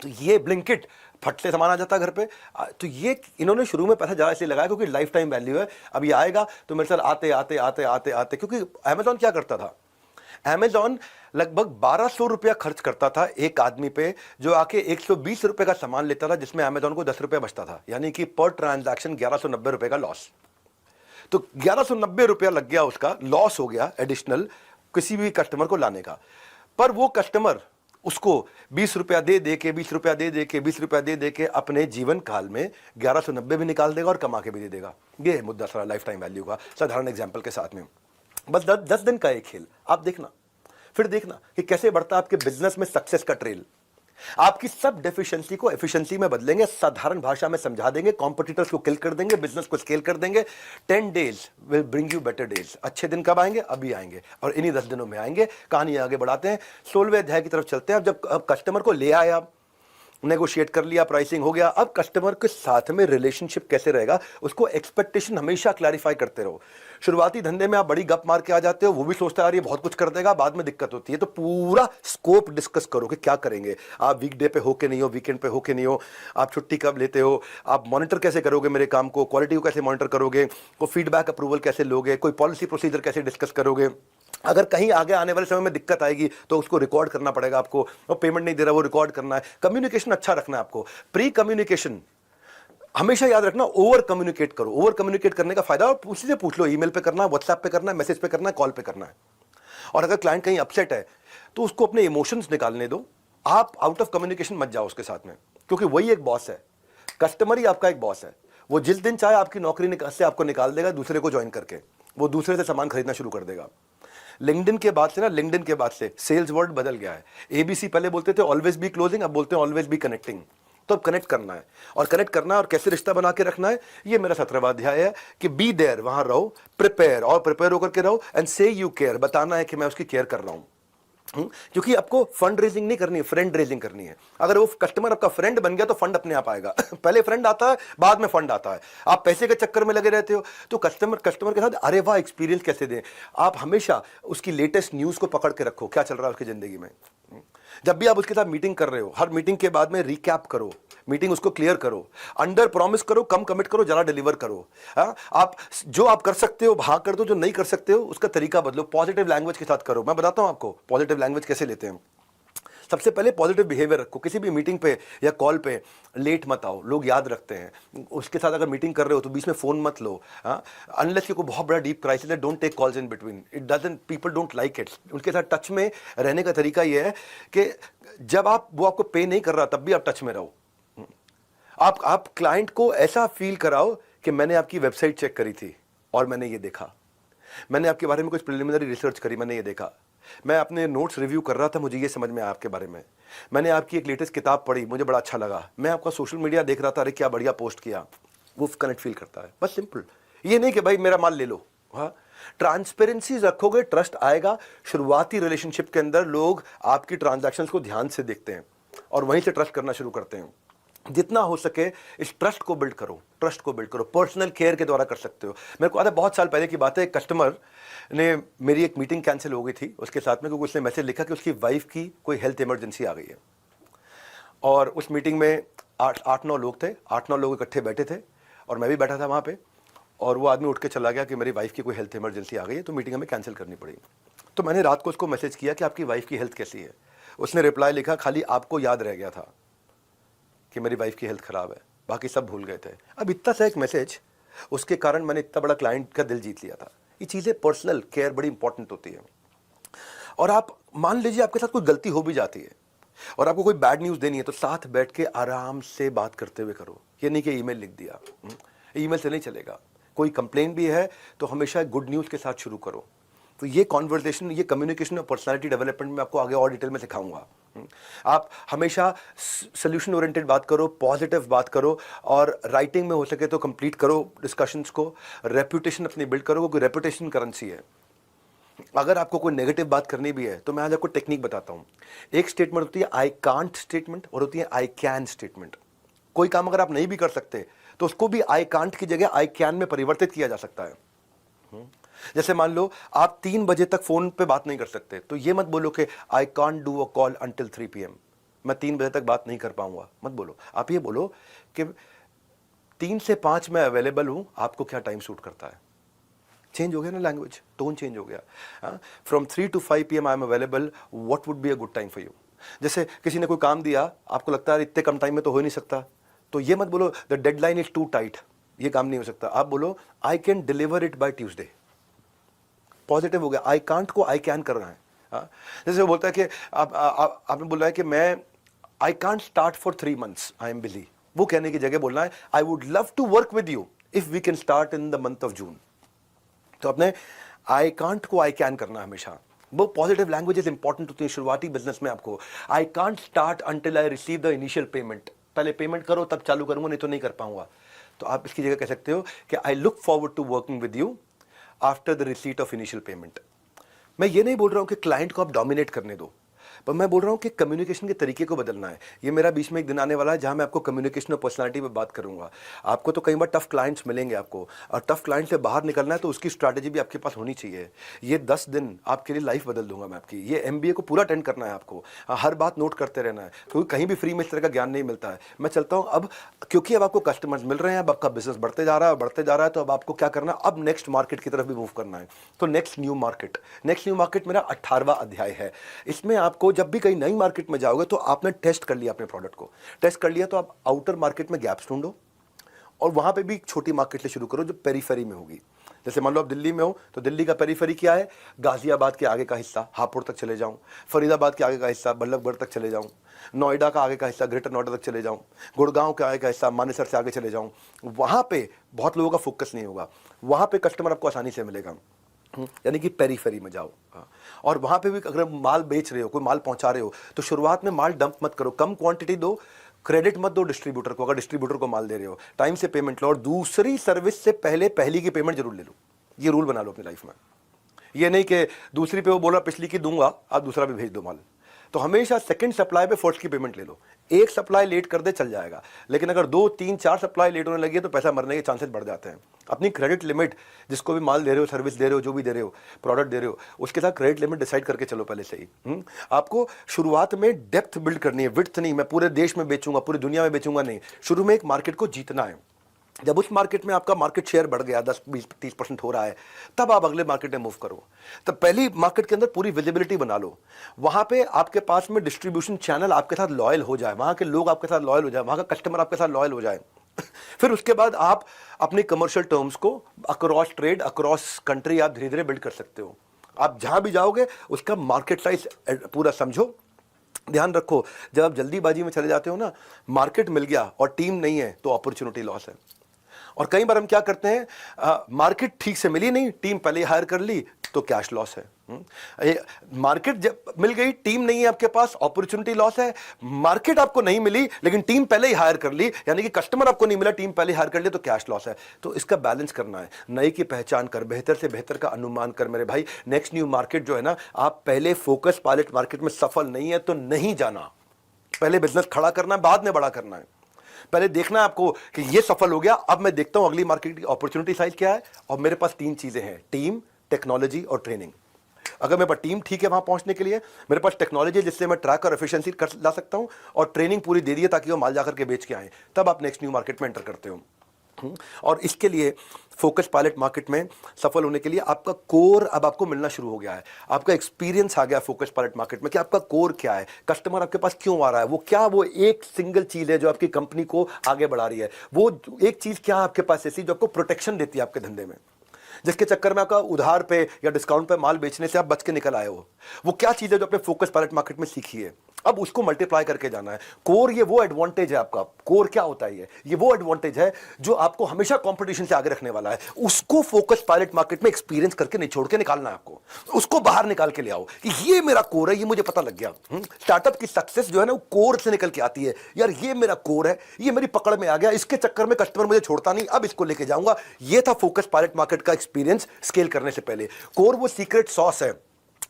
तो ये ब्लिंकिट, फट से सामान आ जाता है घर पे। तो ये इन्होंने शुरू में पैसा ज्यादा इसलिए लगाया क्योंकि लाइफ टाइम वैल्यू है। अब ये आएगा तो मेरे साथ आते आते आते आते आते, क्योंकि अमेजॉन क्या करता था, अमेजॉन लगभग 1200 रुपया खर्च करता था एक आदमी पे, जो आके 120 रुपए का सामान लेता था जिसमें अमेजॉन को 10 रुपए बचता था, यानी कि पर ट्रांजैक्शन 1190 रुपए का लॉस। तो 1190 रुपया लग गया, उसका लॉस हो गया एडिशनल किसी भी कस्टमर को लाने का। पर वो कस्टमर उसको 20 रुपया दे दे के 20 रुपया दे दे के 20 रुपया दे दे के अपने जीवन काल में 1190 भी निकाल देगा और कमा के भी दे देगा। ये है मुद्दा सारा लाइफ टाइम वैल्यू का, साधारण एग्जाम्पल के साथ में। बस 10 दिन का एक खेल, आप देखना, फिर देखना कि कैसे बढ़ता है आपके बिजनेस में सक्सेस का ट्रेल। आपकी सब डेफिशिएंसी को एफिशिएंसी में बदलेंगे, साधारण भाषा में समझा देंगे, कॉम्पिटिटर्स को किल कर देंगे, बिजनेस को स्केल कर देंगे। 10 days will bring you better days. अच्छे दिन कब आएंगे? अभी आएंगे, और इन्हीं 10 दिनों में आएंगे। कहानी आगे बढ़ाते हैं, 16वें अध्याय की तरफ चलते हैं। अब जब कस्टमर को ले आया, नेगोशिएट कर लिया, प्राइसिंग हो गया, अब कस्टमर के साथ में रिलेशनशिप कैसे रहेगा, उसको एक्सपेक्टेशन हमेशा क्लैरिफाई करते रहो। शुरुआती धंधे में आप बड़ी गप मार के आ जाते हो, वो भी सोचता है यार ये बहुत कुछ कर देगा, बाद में दिक्कत होती है। तो पूरा स्कोप डिस्कस करो कि क्या करेंगे आप, वीकडे पे हो के नहीं हो, वीकेंड पे हो के नहीं हो, आप छुट्टी कब लेते हो, आप मॉनिटर कैसे करोगे मेरे काम को, क्वालिटी को कैसे मॉनिटर करोगे, कोई फीडबैक अप्रूवल कैसे लोगे, कोई पॉलिसी प्रोसीजर कैसे डिस्कस करोगे। अगर कहीं आगे आने वाले समय में दिक्कत आएगी तो उसको रिकॉर्ड करना पड़ेगा आपको, और पेमेंट नहीं दे रहा वो रिकॉर्ड करना है। कम्युनिकेशन अच्छा रखना है आपको, प्री कम्युनिकेशन हमेशा याद रखना, ओवर कम्युनिकेट करो। ओवर कम्युनिकेट करने का फायदा और उसी से पूछ लो, ईमेल पे करना है, व्हाट्सएप पे करना है, मैसेज पे करना है, कॉल पे करना है। और अगर क्लाइंट कहीं अपसेट है तो उसको अपने इमोशंस निकालने दो, आप आउट ऑफ कम्युनिकेशन मत जाओ उसके साथ में, क्योंकि वही एक बॉस है, कस्टमर ही आपका एक बॉस है। वो जिस दिन चाहे आपकी नौकरी से आपको निकाल देगा, दूसरे को ज्वाइन करके वो दूसरे से सामान खरीदना शुरू कर देगा। लिंक्डइन के बाद से ना, लिंक्डइन के बाद से सेल्स वर्ड बदल गया है। एबीसी पहले बोलते थे ऑलवेज बी क्लोजिंग, अब बोलते हैं ऑलवेज बी कनेक्टिंग। तो अब कनेक्ट करना है, और कनेक्ट करना है और कैसे रिश्ता बना के रखना है, ये मेरा 17वां अध्याय है कि बी देयर, वहां रहो, प्रिपेयर, और प्रिपेयर होकर के रहो, एंड से यू केयर, बताना है कि मैं उसकी केयर कर रहा हूं। क्योंकि आपको फंड रेजिंग नहीं करनी है, फ्रेंड रेजिंग करनी है। अगर वो कस्टमर आपका फ्रेंड बन गया तो फंड अपने आप आएगा। पहले फ्रेंड आता है, बाद में फंड आता है। आप पैसे के चक्कर में लगे रहते हो तो कस्टमर के साथ अरे वाह एक्सपीरियंस कैसे दें। आप हमेशा उसकी लेटेस्ट न्यूज को पकड़ के रखो, क्या चल रहा है उसकी जिंदगी में। जब भी आप उसके साथ मीटिंग कर रहे हो, हर मीटिंग के बाद में रिकैप करो, मीटिंग उसको क्लियर करो, अंडर प्रॉमिस करो, कम कमिट करो, ज्यादा डिलीवर करो। आप जो आप कर सकते हो हाँ कर दो, जो नहीं कर सकते हो उसका तरीका बदलो, पॉजिटिव लैंग्वेज के साथ करो। मैं बताता हूं आपको पॉजिटिव लैंग्वेज कैसे लेते हैं। सबसे पहले पॉजिटिव बिहेवियर रखो, किसी भी मीटिंग पे या कॉल पे लेट मत आओ, लोग याद रखते हैं। उसके साथ अगर मीटिंग कर रहे हो तो बीच में फोन मत लो, अनलेस कि कोई बहुत बड़ा डीप क्राइसिस है, don't take calls in between, it doesn't, people don't like it. उनके साथ टच में रहने का तरीका यह है कि जब वो आपको पे नहीं कर रहा तब भी आप टच में रहो। आप क्लाइंट को ऐसा फील कराओ कि मैंने आपकी वेबसाइट चेक करी थी और मैंने ये देखा, मैंने आपके बारे में कुछ प्रिलिमिनरी रिसर्च करी, मैंने ये देखा, मैं अपने नोट्स रिव्यू कर रहा था, मुझे ये समझ में आया आपके बारे में, मैंने आपकी एक लेटेस्ट किताब पढ़ी, मुझे बड़ा अच्छा लगा, मैं आपका सोशल मीडिया देख रहा था, अरे क्या बढ़िया पोस्ट किया। वो कनेक्ट फील करता है, बस सिंपल। ये नहीं कि भाई मेरा माल ले लो। हाँ, ट्रांसपेरेंसी रखोगे, ट्रस्ट आएगा। शुरुआती रिलेशनशिप के अंदर लोग आपकी ट्रांजैक्शंस को ध्यान से देखते हैं और वहीं से ट्रस्ट करना शुरू करते हैं। जितना हो सके इस ट्रस्ट को बिल्ड करो, ट्रस्ट को बिल्ड करो, पर्सनल केयर के द्वारा कर सकते हो। मेरे को आता है बहुत साल पहले की बात है, एक कस्टमर ने, मेरी एक मीटिंग कैंसिल हो गई थी उसके साथ में, क्योंकि उसने मैसेज लिखा कि उसकी वाइफ की कोई हेल्थ इमरजेंसी आ गई है। और उस मीटिंग में 8-9 लोग थे, 8-9 लोग इकट्ठे बैठे थे और मैं भी बैठा था वहाँ पे। और वो आदमी उठ के चला गया कि मेरी वाइफ की कोई हेल्थ इमरजेंसी आ गई है, तो मीटिंग हमें कैंसिल करनी पड़ी। तो मैंने रात को उसको मैसेज किया कि आपकी वाइफ की हेल्थ कैसी है। उसने रिप्लाई लिखा, खाली आपको याद रह गया था कि मेरी वाइफ की हेल्थ खराब है, बाकी सब भूल गए थे। अब इतना सा एक मैसेज, उसके कारण मैंने इतना बड़ा क्लाइंट का दिल जीत लिया था। ये चीज़ें, पर्सनल केयर बड़ी इंपॉर्टेंट होती है। और आप मान लीजिए आपके साथ कोई गलती हो भी जाती है और आपको कोई बैड न्यूज़ देनी है, तो साथ बैठ के आराम से बात करते हुए करो। ये नहीं कि ईमेल लिख दिया, ईमेल से नहीं चलेगा। कोई कंप्लेन भी है तो हमेशा गुड न्यूज़ के साथ शुरू करो। तो ये कॉन्वर्सेशन, ये कम्युनिकेशन और पर्सनालिटी डेवलपमेंट में आपको आगे और डिटेल में सिखाऊंगा। आप हमेशा सोल्यूशन ओरिएंटेड बात करो, पॉजिटिव बात करो, और राइटिंग में हो सके तो कंप्लीट करो डिस्कशंस को। रेपुटेशन अपनी बिल्ड करो, क्योंकि रेपुटेशन करेंसी है। अगर आपको कोई नेगेटिव बात करनी भी है तो मैं आज आपको टेक्निक बताता हूं। एक स्टेटमेंट होती है आई कांट स्टेटमेंट और होती है आई कैन स्टेटमेंट। कोई काम अगर आप नहीं भी कर सकते तो उसको भी आई कांट की जगह आई कैन में परिवर्तित किया जा सकता है। जैसे मान लो आप 3 बजे तक फोन पे बात नहीं कर सकते, तो ये मत बोलो कि I can't do a call until 3 PM, मैं 3 बजे तक बात नहीं कर पाऊंगा, मत बोलो। आप ये बोलो कि 3 से 5 मैं अवेलेबल हूं, आपको क्या टाइम सूट करता है। चेंज हो गया ना लैंग्वेज, टोन चेंज हो गया। From 3 to 5 PM I am available, what would be a good time for you. जैसे किसी ने कोई काम दिया, आपको लगता है इतने कम टाइम में तो हो ही नहीं सकता, तो ये मत बोलो the deadline is too tight, ये काम नहीं हो सकता। आप बोलो I can deliver it by Tuesday. Positive हो गया, आई कांट को आई कैन करना है। जैसे वो बोलता है कि आपने बोला है कि मैं I can't start for 3 months, I am busy. वो कहने की जगह बोलना है I would love to work with you if we can start in the month of June. तो अपने आई कांट को आई कैन करना हमेशा। वो पॉजिटिव लैंग्वेजेस इंपॉर्टेंट होती है शुरुआती बिजनेस में। आपको आई can't start until I receive the initial payment, पहले पेमेंट करो तब चालू करूंगा, नहीं तो नहीं कर पाऊंगा। तो आप इसकी जगह कह सकते हो कि I look forward to working with you after the receipt of initial payment. मैं ये नहीं बोल रहा हूं कि क्लाइंट को आप डोमिनेट करने दो, पर मैं बोल रहा हूं कि कम्युनिकेशन के तरीके को बदलना है। ये मेरा बीच में एक दिन आने वाला है जहां मैं आपको कम्युनिकेशन और पर्सनालिटी पे बात करूंगा। आपको तो कई बार टफ क्लाइंट्स मिलेंगे आपको, और टफ क्लाइंट से बाहर निकलना है तो उसकी स्ट्रैटेजी भी आपके पास होनी चाहिए। ये 10 दिन आपके लिए लाइफ बदल दूंगा मैं आपकी। ये MBA को पूरा अटेंड करना है आपको, हर बात नोट करते रहना है, क्योंकि कहीं भी फ्री में इस तरह का ज्ञान नहीं मिलता है। मैं चलता हूँ अब, क्योंकि अब आपको कस्टमर्स मिल रहे हैं, अब आपका बिजनेस बढ़ते जा रहा है, बढ़ते जा रहा है, तो अब आपको क्या करना है, अब नेक्स्ट मार्केट की तरफ भी मूव करना है। तो नेक्स्ट न्यू मार्केट मेरा 18वां अध्याय है। इसमें आपको जब भी कहीं नई मार्केट में जाओगे तो आपने टेस्ट कर लिया अपने प्रोडक्ट को, टेस्ट कर लिया तो आप आउटर मार्केट में गैप्स ढूंढो और वहां पे भी एक छोटी मार्केट से शुरू करो जो पेरीफेरी में होगी। जैसे मान लो आप दिल्ली में हो तो दिल्ली का पेरीफेरी क्या है, गाजियाबाद के आगे का हिस्सा हापुड़ तक चले जाऊं, फरीदाबाद के आगे का हिस्सा बल्लभगढ़ तक चले जाऊं, नोएडा का आगे का हिस्सा ग्रेटर नोएडा तक चले जाऊं, गुड़गांव के आगे का हिस्सा मानेसर से आगे चले जाऊं। वहां पे बहुत लोगों का फोकस नहीं होगा, वहां पे कस्टमर आपको आसानी से मिलेगा। यानी कि पेरीफेरी में जाओ। और वहां पे भी अगर माल बेच रहे हो, कोई माल पहुंचा रहे हो, तो शुरुआत में माल डंप मत करो, कम क्वांटिटी दो, क्रेडिट मत दो डिस्ट्रीब्यूटर को। अगर डिस्ट्रीब्यूटर को माल दे रहे हो, टाइम से पेमेंट लो, और दूसरी सर्विस से पहले पहली की पेमेंट जरूर ले लो। ये रूल बना लो अपनी लाइफ में। ये नहीं कि दूसरी पे वो बोला पिछली की दूंगा, आप दूसरा भी भेज दो माल। तो हमेशा सेकंड सप्लाई पे फर्स्ट की पेमेंट ले लो। एक सप्लाई लेट कर दे चल जाएगा, लेकिन अगर 2, 3, 4 सप्लाई लेट होने लगी तो पैसा मरने के चांसेस बढ़ जाते हैं। अपनी क्रेडिट लिमिट, जिसको भी माल दे रहे हो, सर्विस दे रहे हो, जो भी दे रहे हो, प्रोडक्ट दे रहे हो, उसके साथ क्रेडिट लिमिट डिसाइड करके चलो पहले से ही। आपको शुरुआत में डेप्थ बिल्ड करनी है, विड्थ नहीं। मैं पूरे देश में बेचूंगा, पूरी दुनिया में बेचूंगा नहीं। शुरू में एक मार्केट को जीतना है। जब उस मार्केट में आपका मार्केट शेयर बढ़ गया, 10, 20, 30% हो रहा है, तब आप अगले मार्केट में मूव करो। तब पहली मार्केट के अंदर पूरी विजिबिलिटी बना लो, वहां पे आपके पास में डिस्ट्रीब्यूशन चैनल आपके साथ लॉयल हो जाए, वहां के लोग आपके साथ लॉयल हो जाए, वहां का कस्टमर आपके साथ लॉयल हो जाए। फिर उसके बाद आप अपने कमर्शियल टर्म्स को अक्रॉस ट्रेड, अक्रॉस कंट्री आप धीरे धीरे बिल्ड कर सकते हो। आप जहां भी जाओगे उसका मार्केट साइज पूरा समझो। ध्यान रखो, जब आप जल्दीबाजी में चले जाते हो ना, मार्केट मिल गया और टीम नहीं है तो अपॉर्चुनिटी लॉस है। और कई बार हम क्या करते हैं, मार्केट ठीक से मिली नहीं, टीम पहले हायर कर ली तो कैश लॉस है। मार्केट जब मिल गई, टीम नहीं है आपके पास, अपॉर्चुनिटी लॉस है। मार्केट आपको नहीं मिली लेकिन टीम पहले ही हायर कर ली, यानी कि कस्टमर आपको नहीं मिला, टीम पहले हायर कर ली, तो कैश लॉस है। तो इसका बैलेंस करना है। नई की पहचान कर, बेहतर से बेहतर का अनुमान कर मेरे भाई। नेक्स्ट न्यू मार्केट जो है ना, आप पहले फोकस पायलट मार्केट में सफल नहीं है तो नहीं जाना। पहले बिजनेस खड़ा करना है, बाद में बड़ा करना है। पहले देखना है आपको कि ये सफल हो गया, अब मैं देखता हूं अगली मार्केट की अपॉर्चुनिटी साइज क्या है। और मेरे पास 3 चीजें हैं, टीम, टेक्नोलॉजी और ट्रेनिंग। अगर मेरे पास टीम ठीक है वहां पहुंचने के लिए, मेरे पास टेक्नोलॉजी जिससे मैं ट्रैक और एफिशिएंसी कर ला सकता हूं, और ट्रेनिंग पूरी दे दी है ताकि वो माल जाकर के बेच के आए, तब आप नेक्स्ट न्यू मार्केट में एंटर करते हो। और इसके लिए फोकस पायलट मार्केट में सफल होने के लिए आपका कोर अब आपको मिलना शुरू हो गया है, आपका एक्सपीरियंस आ गया फोकस पायलट मार्केट में कि आपका कोर क्या है, कस्टमर आपके पास क्यों आ रहा है, वो क्या वो एक सिंगल चीज है जो आपकी कंपनी को आगे बढ़ा रही है, वो एक चीज क्या आपके पास ऐसी जो आपको प्रोटेक्शन देती है आपके धंधे में, जिसके चक्कर में आपका उधार पे या डिस्काउंट पे माल बेचने से आप बच के निकल आए हो। वो क्या चीज है जो आपने फोकस पायलट मार्केट में सीखी है, अब उसको मल्टीप्लाई करके जाना है। कोर ये वो एडवांटेज है आपका, कोर क्या होता है, ये वो एडवांटेज है जो आपको हमेशा कंपटीशन से आगे रखने वाला है। उसको फोकस पायलट मार्केट में एक्सपीरियंस करके निचोड़ के निकालना है आपको, उसको बाहर निकाल के ले आओ कि ये मेरा कोर है, ये मुझे पता लग गया। स्टार्टअप की सक्सेस जो है ना वो कोर से निकल के आती है, यार ये मेरा कोर है, ये मेरी पकड़ में आ गया, इसके चक्कर में कस्टमर मुझे छोड़ता नहीं, अब इसको लेके जाऊंगा। ये था फोकस पायलट मार्केट का एक्सपीरियंस स्केल करने से पहले। कोर वो सीक्रेट सॉस है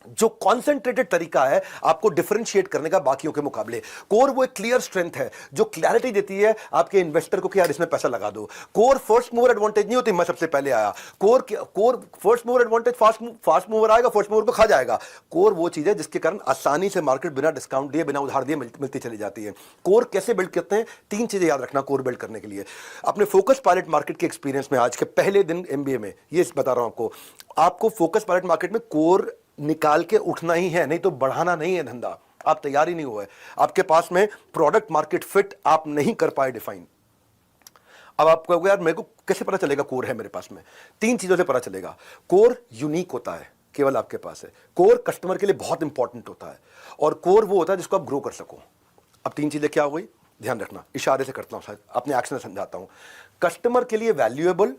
जो कॉन्सेंट्रेटेड तरीका है आपको डिफरेंशिएट करने का बाकियों के मुकाबले। कोर वो एक क्लियर स्ट्रेंथ है जो क्लैरिटी देती है आपके इन्वेस्टर को कि यार इसमें पैसा लगा दो। कोर फर्स्ट मूवर एडवांटेज नहीं होती, मैं सबसे पहले आया। Core first mover advantage, fast mover आएगा, फर्स्ट मूवर को खा जाएगा। कोर वो चीज है जिसके कारण आसानी से मार्केट बिना डिस्काउंट दिए, बिना उधार दिए मिलती चली जाती है। कोर कैसे बिल्ड करते हैं, 3 चीजें याद रखना कोर बिल्ड करने के लिए। अपने फोकस पायलट मार्केट के एक्सपीरियंस में आज के पहले दिन एमबीए में ये बता रहा हूं आपको फोकस पायलट मार्केट में कोर निकाल के उठना ही है, नहीं तो बढ़ाना नहीं है धंधा। आप तैयार ही नहीं हुए, आपके पास में प्रोडक्ट मार्केट फिट आप नहीं कर पाए डिफाइन। अब आप कहोगे यार मेरे को कैसे पता चलेगा कोर है मेरे पास में? 3 चीजों से पता चलेगा। कोर यूनिक होता है, केवल आपके पास है। कोर कस्टमर के लिए बहुत इंपॉर्टेंट होता है, और कोर वो होता है जिसको आप ग्रो कर सको। अब 3 चीजें क्या हो गई, ध्यान रखना, इशारे से करता हूं, अपने एक्शन से समझाता हूं। कस्टमर के लिए वैल्यूएबल,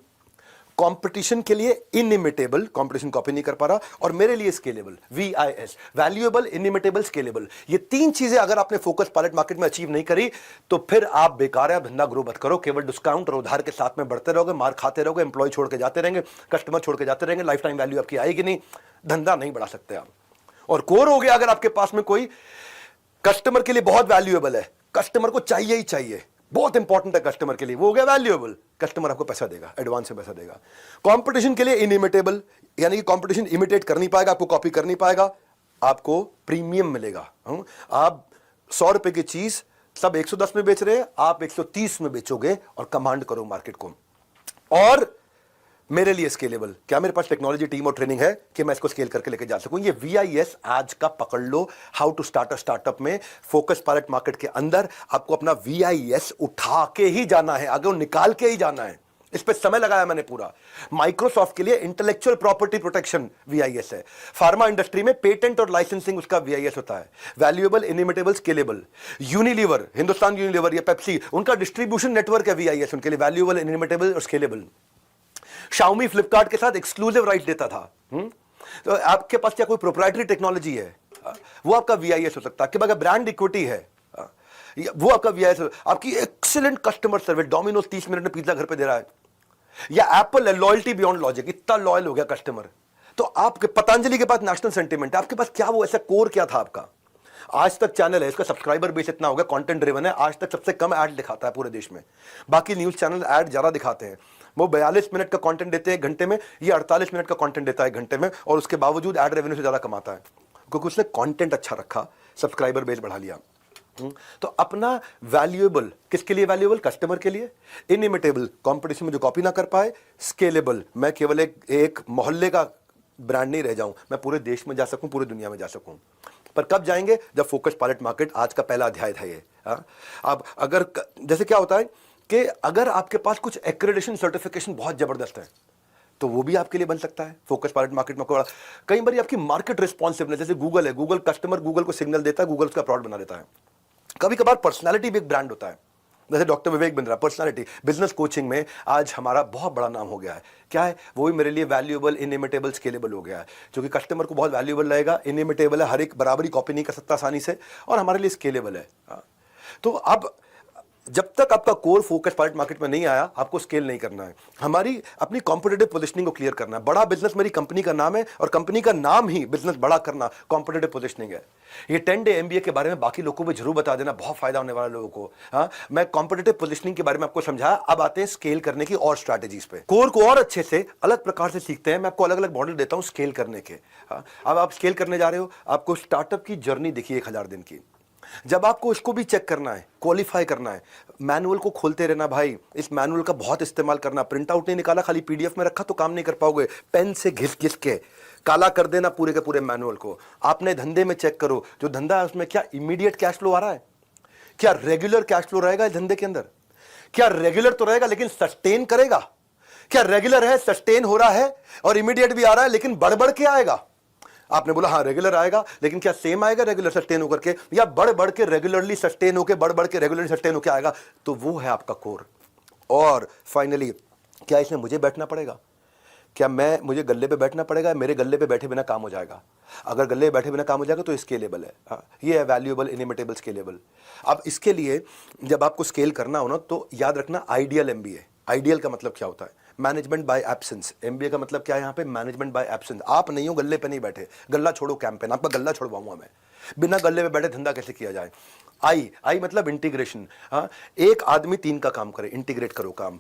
कंपटीशन के लिए इनिमिटेबल, कंपटीशन कॉपी नहीं कर पा रहा, और मेरे लिए scalable, VIS, valuable, inimitable, scalable. ये 3 चीजें अगर आपने फोकस पायलट मार्केट में अचीव नहीं करी तो फिर आप बेकार है, धंधा ग्रो मत करो। केवल डिस्काउंट और उधार के साथ में बढ़ते रहोगे, मार खाते रहोगे, एम्प्लॉय छोड़ के जाते रहेंगे, कस्टमर छोड़ के जाते रहेंगे, लाइफ टाइम वैल्यू आपकी आएगी नहीं, धंधा नहीं बढ़ा सकते आप। और कोर हो गया अगर आपके पास में कोई कस्टमर के लिए बहुत वैल्यूएबल है, कस्टमर को चाहिए ही चाहिए, बहुत इंपॉर्टेंट है कस्टमर के लिए, वो हो गया वैल्यूएबल, कस्टमर आपको पैसा देगा, एडवांस से पैसा देगा। कंपटीशन के लिए इनिमिटेबल, यानी कि कंपटीशन इमिटेट कर नहीं पाएगा, आपको कॉपी कर नहीं पाएगा, आपको प्रीमियम मिलेगा। आप 100 रुपए की चीज सब 110 में बेच रहे हैं, आप 130 में बेचोगे और कमांड करो मार्केट को। और मेरे लिए स्केलेबल, क्या मेरे पास टेक्नोलॉजी, टीम और ट्रेनिंग है कि मैं इसको स्केल करके लेके जा सकूं। ये VIS आज का पकड़ लो, how to start a startup में फोकस पायलट मार्केट के अंदर आपको अपना VIS उठा के ही जाना है, आगे निकाल के ही जाना है। इस पे समय लगाया मैंने पूरा। माइक्रोसॉफ्ट के लिए इंटेलेक्चुअल प्रॉपर्टी प्रोटेक्शन VIS है, फार्मा इंडस्ट्री में पेटेंट और लाइसेंसिंग उसका VIS होता है, valuable, inimitable, scalable. Unilever, Hindustan Unilever या पेप्सी, उनका डिस्ट्रीब्यूशन नेटवर्क है VIS, उनके लिए वैल्यूएबल, इनिमिटेबल और स्केलेबल। Xiaomi फ्लिपकार्ट के साथ एक्सक्लूसिव राइट देता था। तो आपके पास क्या कोई प्रोप्राइटरी टेक्नोलॉजी है, वो आपका VIS हो सकता है। आपके पास ब्रांड इक्विटी है, वो आपका VIS। आपकी excellent customer service, Domino's 30 minute में पिज्जा घर पे दे रहा है, या एप्पल है, लॉयल्टी बियॉन्ड लॉजिक, इतना लॉयल हो गया कस्टमर। तो आपके पतंजलि के पास नेशनल सेंटिमेंट है, आपके पास क्या वो ऐसा कोर क्या था आपका? आज तक चैनल है, इसका सब्सक्राइबर बेस इतना होगा, कंटेंट ड्रिवन है, आज तक सबसे कम ऐड दिखाता है पूरे देश में। बाकी न्यूज चैनल ऐड ज्यादा दिखाते हैं, वो 42 मिनट का कंटेंट देते हैं एक घंटे में, ये 48 मिनट का कंटेंट देता है एक घंटे में, और उसके बावजूद ऐड रेवेन्यू से ज्यादा कमाता है, क्योंकि उसने कंटेंट अच्छा रखा, सब्सक्राइबर बेस बढ़ा लिया। तो अपना वैल्यूएबल, किसके लिए वैल्यूएबल? कस्टमर के लिए। इनिमिटेबल, कंपटीशन में जो कॉपी ना कर पाए। स्केलेबल, मैं केवल एक मोहल्ले का ब्रांड नहीं रह जाऊं, मैं पूरे देश में जा सकूं, पूरी दुनिया में जा सकूं। पर कब जाएंगे? जब फोकस पायलट मार्केट, आज का पहला अध्याय था ये। अब अगर जैसे क्या होता है कि अगर आपके पास कुछ एक्रेडिटेशन सर्टिफिकेशन बहुत जबरदस्त है तो वो भी आपके लिए बन सकता है फोकस पायलट मार्केट में। कई बार आपकी मार्केट रिस्पॉन्सिवनेस, जैसे गूगल है, गूगल कस्टमर गूगल को सिग्नल देता है, गूगल उसका प्रोडक्ट बना देता है। कभी कभार पर्सनालिटी भी एक ब्रांड होता है, जैसे doctor Vivek Bindra, personality. Business coaching में आज हमारा बहुत बड़ा नाम हो गया है, क्या है वो भी मेरे लिए वैल्यूएबल, इनिमिटेबल, स्केलेबल हो गया है, जो कि कस्टमर को बहुत वैल्यूएबल लगेगा, इनिमिटेबल है, हर एक बराबरी कॉपी नहीं कर सकता आसानी से, और हमारे लिए स्केलेबल है। तो अब जब तक आपका कोर फोकस पायलट मार्केट में नहीं आया, आपको स्केल नहीं करना है। हमारी अपनी कॉम्पिटिटिव पोजीशनिंग को क्लियर करना है। बड़ा बिजनेस मेरी कंपनी का नाम है और कंपनी का नाम ही बिजनेस बड़ा करना कॉम्पिटिटिव पोजीशनिंग है। ये 10 डे एमबीए के बारे में बाकी लोगों को भी जरूर बता देना, बहुत फायदा होने वाला लोगों को। हाँ, मैं कॉम्पिटिटिव पोजीशनिंग के बारे में आपको समझाया, अब आते हैं स्केल करने की और स्ट्रैटेजीज पे। कोर को और अच्छे से अलग प्रकार से सीखते हैं। मैं आपको अलग अलग मॉडल देता हूं स्केल करने के। हाँ, अब आप स्केल करने जा रहे हो, आपको स्टार्टअप की जर्नी देखिए 1000 दिन की। जब आपको इसको भी चेक करना है, क्वालिफाई करना है, मैनुअल को खोलते रहना भाई, इस मैनुअल का बहुत इस्तेमाल करना। प्रिंट आउट नहीं निकाला, खाली पीडीएफ में रखा तो काम नहीं कर पाओगे। पेन से घिस घिस के काला कर देना पूरे के पूरे मैनुअल को। आपने धंधे में चेक करो, जो धंधा है उसमें क्या इमीडिएट कैश फ्लो आ रहा है, क्या रेगुलर कैश फ्लो रहेगा इस धंधे के अंदर, क्या रेगुलर तो रहेगा लेकिन सस्टेन करेगा, क्या रेगुलर है, सस्टेन हो रहा है और इमीडिएट भी आ रहा है लेकिन बढ़ बढ़ के आएगा। आपने बोला हाँ रेगुलर आएगा, लेकिन क्या सेम आएगा रेगुलर सस्टेन होकर के, या बढ़ बढ़ के रेगुलरली सस्टेन होकर, बढ़ बढ़ के रेगुलरली सस्टेन होकर आएगा। तो वो है आपका कोर। और फाइनली, क्या इसमें मुझे बैठना पड़ेगा, क्या मुझे गल्ले पे बैठना पड़ेगा, मेरे गल्ले पे बैठे बिना काम हो जाएगा। अगर गल्ले पे बैठे बिना काम हो जाएगा तो स्केलेबल है। हाँ, ये है वैल्यूएबल, इनिमिटेबल, स्केलेबल। अब इसके लिए जब आपको स्केल करना हो ना, तो याद रखना आइडियल एमबीए। आइडियल का मतलब क्या होता है, मैनेजमेंट बाय एब्सेंस। एमबीए का मतलब क्या है यहाँ पे, मैनेजमेंट बाय एब्सेंस। आप नहीं हो, गल्ले पे नहीं बैठे, गल्ला छोड़ो कैंपेन, आपका गल्ला छोड़वाऊंगा मैं। बिना गल्ले पे बैठे धंधा कैसे किया जाए। आई मतलब इंटीग्रेशन। हाँ, एक आदमी 3 का काम करे, इंटीग्रेट करो काम।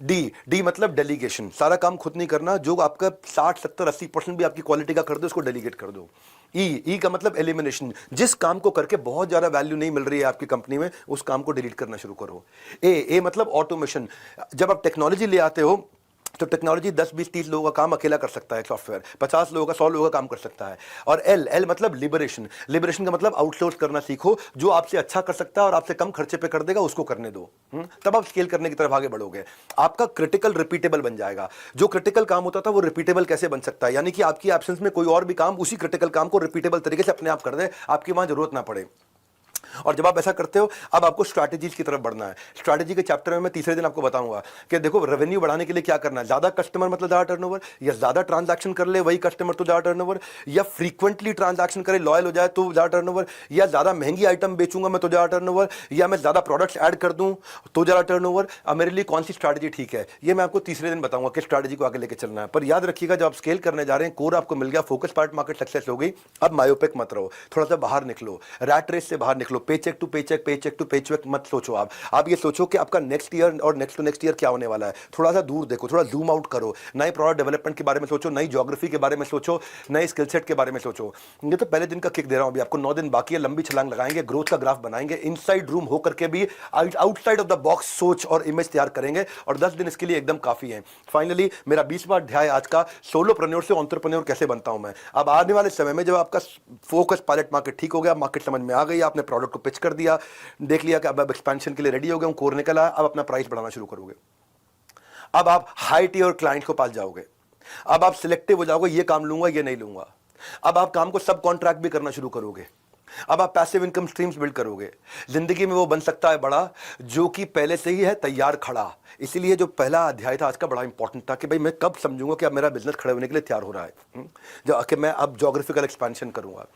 डी मतलब डेलीगेशन, सारा काम खुद नहीं करना, जो आपका 60, 70, 80% भी आपकी क्वालिटी का कर दो, उसको डेलीगेट कर दो। ई का मतलब एलिमिनेशन, जिस काम को करके बहुत ज्यादा वैल्यू नहीं मिल रही है आपकी कंपनी में, उस काम को डिलीट करना शुरू करो। ए मतलब ऑटोमेशन, जब आप टेक्नोलॉजी ले आते हो तो टेक्नोलॉजी 10, 20, 30 लोगों का काम अकेला कर सकता है, सॉफ्टवेयर 50 लोगों का, 100 लोगों का काम कर सकता है। और एल मतलब लिबरेशन। लिबरेशन का मतलब आउटसोर्स करना सीखो, जो आपसे अच्छा कर सकता है और आपसे कम खर्चे पे कर देगा, उसको करने दो। तब आप स्केल करने की तरफ आगे बढ़ोगे। आपका क्रिटिकल रिपीटेबल बन जाएगा। जो क्रिटिकल काम होता था वो रिपीटेबल कैसे बन सकता है, यानी कि आपकी एब्सेंस में कोई और भी काम उसी क्रिटिकल काम को रिपीटेबल तरीके से अपने आप कर दे, आपकी वहां जरूरत ना पड़े। और जब आप ऐसा करते हो, अब आपको स्ट्रैटेजीज की तरफ बढ़ना है। स्ट्रैटेजी के चैप्टर में मैं तीसरे दिन आपको बताऊंगा कि देखो रेवेन्यू बढ़ाने के लिए क्या करना है। ज्यादा कस्टमर मतलब ज्यादा टर्नओवर, या ज्यादा ट्रांजैक्शन कर ले वही कस्टमर तो ज्यादा टर्नओवर, या फ्रीक्वेंटली ट्रांजैक्शन करे लॉयल हो जाए तो ज्यादा टर्नओवर, या ज्यादा महंगी आइटम बेचूंगा मैं तो ज्यादा टर्नओवर, या मैं ज्यादा प्रोडक्ट्स ऐड कर दूं तो ज्यादा टर्नओवर। अब मेरे लिए कौन सी स्ट्रैटेजी ठीक है, ये मैं आपको तीसरे दिन बताऊंगा कि स्ट्रैटेजी को आगे लेकर चलना है। पर याद रखिएगा, जब आप स्केल करने जा रहे हैं, कोर आपको मिल गया, फोकस पार्ट मार्केट सक्सेस हो गई, अब मायोपिक मत रहो, थोड़ा सा बाहर निकलो, रैट रेस से बाहर निकलो। पेचेक टू पेचेक मत सोचो। आप ये सोचो कि आपका नेक्स्ट ईयर और नेक्स्ट टू नेक्स्ट ईयर क्या होने वाला है। थोड़ा सा दूर देखो, थोड़ा जूम आउट करो, नए प्रोडक्ट डेवलपमेंट के बारे में सोचो, नई ज्योग्राफी के बारे में सोचो, नए स्किल सेट के बारे में सोचो। ये तो पहले दिन का किक दे रहा हूं, अभी आपको 9 दिन बाकी है, लंबी छलांग लगाएंगे, ग्रोथ का ग्राफ बनाएंगे, इनसाइड रूम होकर के भी आउटसाइड ऑफ द बॉक्स सोच और इमेज तैयार करेंगे, और 10 दिन इसके लिए एकदम काफी है। फाइनली मेरा 20वां अध्याय आज का, सोलोप्रेन्योर से एंटरप्रेन्योर कैसे बनता हूं मैं। अब आने वाले समय में जब आपका फोकस पायलट मार्केट ठीक हो गया, मार्केट समझ में आ गई, आपने प्रोडक्ट को पिच कर दिया, देख लिया कि अब एक्सपेंशन के लिए रेडी हो गए, कोर निकल आया, अब अपना प्राइस बढ़ाना शुरू करोगे। अब आप हाई टियर क्लाइंट को पास जाओगे, अब आप सिलेक्टिव हो जाओगे, ये काम लूंगा ये नहीं लूंगा। अब आप काम को सब कॉन्ट्रैक्ट भी करना शुरू करोगे, अब आप पैसिव इनकम स्ट्रीम्स बिल्ड करोगे। जिंदगी में वो बन सकता है बड़ा जो कि पहले से ही है तैयार खड़ा। इसीलिए जो पहला अध्याय था आज का बड़ा इंपॉर्टेंट था कि भाई मैं कब समझूंगा कि अब मेरा बिजनेस खड़े होने के लिए तैयार हो रहा है, जो कि मैं अब ज्योग्राफिकल एक्सपेंशन करूंगा।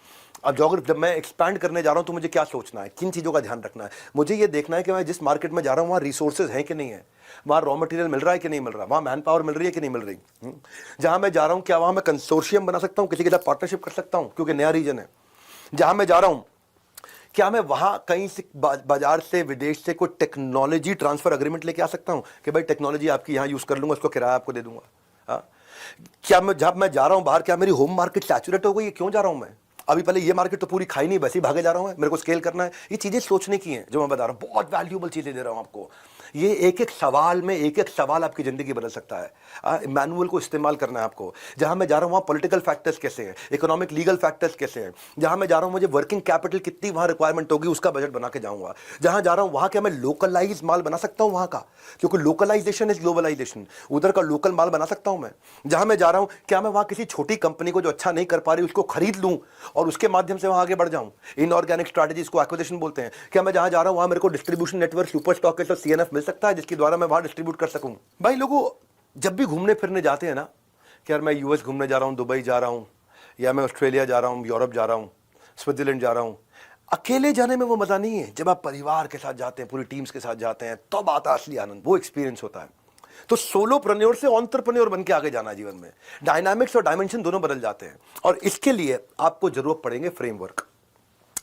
अब जब मैं एक्सपैंड करने जा रहा हूं तो मुझे क्या सोचना है, किन चीज़ों का ध्यान रखना है। मुझे ये देखना है कि मैं जिस मार्केट में जा रहा हूं वहाँ रिसोर्सेज हैं कि नहीं है, वहाँ रॉ मटेरियल मिल रहा है कि नहीं मिल रहा, वहाँ मैन पावर मिल रही है कि नहीं मिल रही। जहाँ मैं जा रहा हूँ क्या वहाँ मैं कंसोर्शियम बना सकता हूँ, किसी के साथ पार्टनरशिप कर सकता हूँ, क्योंकि नया रीजन है। जहाँ मैं जा रहा हूँ क्या मैं वहाँ कहीं से बाजार से, विदेश से कोई टेक्नोलॉजी ट्रांसफर अग्रीमेंट लेके आ सकता हूँ कि भाई टेक्नोलॉजी आपकी यहाँ यूज़ कर लूँगा, उसको किराया आपको दे दूंगा। हाँ, क्या मैं जब मैं जा रहा हूँ बाहर, क्या मेरी होम मार्केट सैचुरेट हो गई है, क्यों जा रहा हूँ मैं। अभी पहले ये मार्केट तो पूरी खाई नहीं, वैसे ही भागे जा रहा हूँ, मेरे को स्केल करना है। ये चीज़ें सोचने की हैं जो मैं बता रहा हूँ, बहुत वैल्यूएबल चीज़ें दे रहा हूँ आपको। ये एक एक सवाल में एक एक सवाल आपकी ज़िंदगी बदल सकता है। मैनुअल को इस्तेमाल करना है आपको। जहाँ मैं जा रहा हूँ वहाँ पॉलिटिकल फैक्टर्स कैसे हैं, इकोनॉमिक लीगल फैक्टर्स कैसे हैं। जहाँ मैं जा रहा हूँ मुझे वर्किंग कैपिटल कितनी वहाँ रिक्वायरमेंट होगी, उसका बजट बना के जाऊँगा। जहाँ जा रहा हूँ वहाँ क्या मैं लोकलाइज माल बना सकता हूँ वहाँ का, क्योंकि लोकलाइजेशन इज ग्लोबलाइजेशन, उधर का लोकल माल बना सकता हूँ मैं। जहाँ मैं जा रहा हूँ क्या मैं वहाँ किसी छोटी कंपनी को जो अच्छा नहीं कर पा रही उसको खरीद लूँ और उसके माध्यम से वहाँ आगे बढ़ जाऊँ। इनऑर्गेनिक स्ट्रैटेजीज को एक्विजिशन बोलते हैं। क्या मैं जहाँ जा रहा हूँ वहाँ मेरे को डिस्ट्रीब्यूशन नेटवर्क, सुपर स्टॉकेस्ट और सीएनएफ मिल सकता है जिसके द्वारा मैं वहाँ डिस्ट्रीब्यूट कर सकूँ। भाई लोगों जब भी घूमने फिरने जाते हैं ना कि यार मैं यूएस घूमने जा रहा हूँ, दुबई जा रहा हूँ, या मैं ऑस्ट्रेलिया जा रहा हूँ, यूरोप जा रहा हूँ, स्विट्जरलैंड जा रहा हूँ, अकेले जाने में वो मजा नहीं है, जब आप परिवार के साथ जाते हैं, पूरी टीम्स के साथ जाते हैं, तब आता असली आनंद, वो एक्सपीरियंस होता है। तो सोलोप्रेन्योर से एंटरप्रेन्योर बन के आगे जाना है जीवन में। डायनामिक्स और डायमेंशन दोनों बदल जाते हैं, और इसके लिए आपको जरूरत पड़ेंगे फ्रेमवर्क।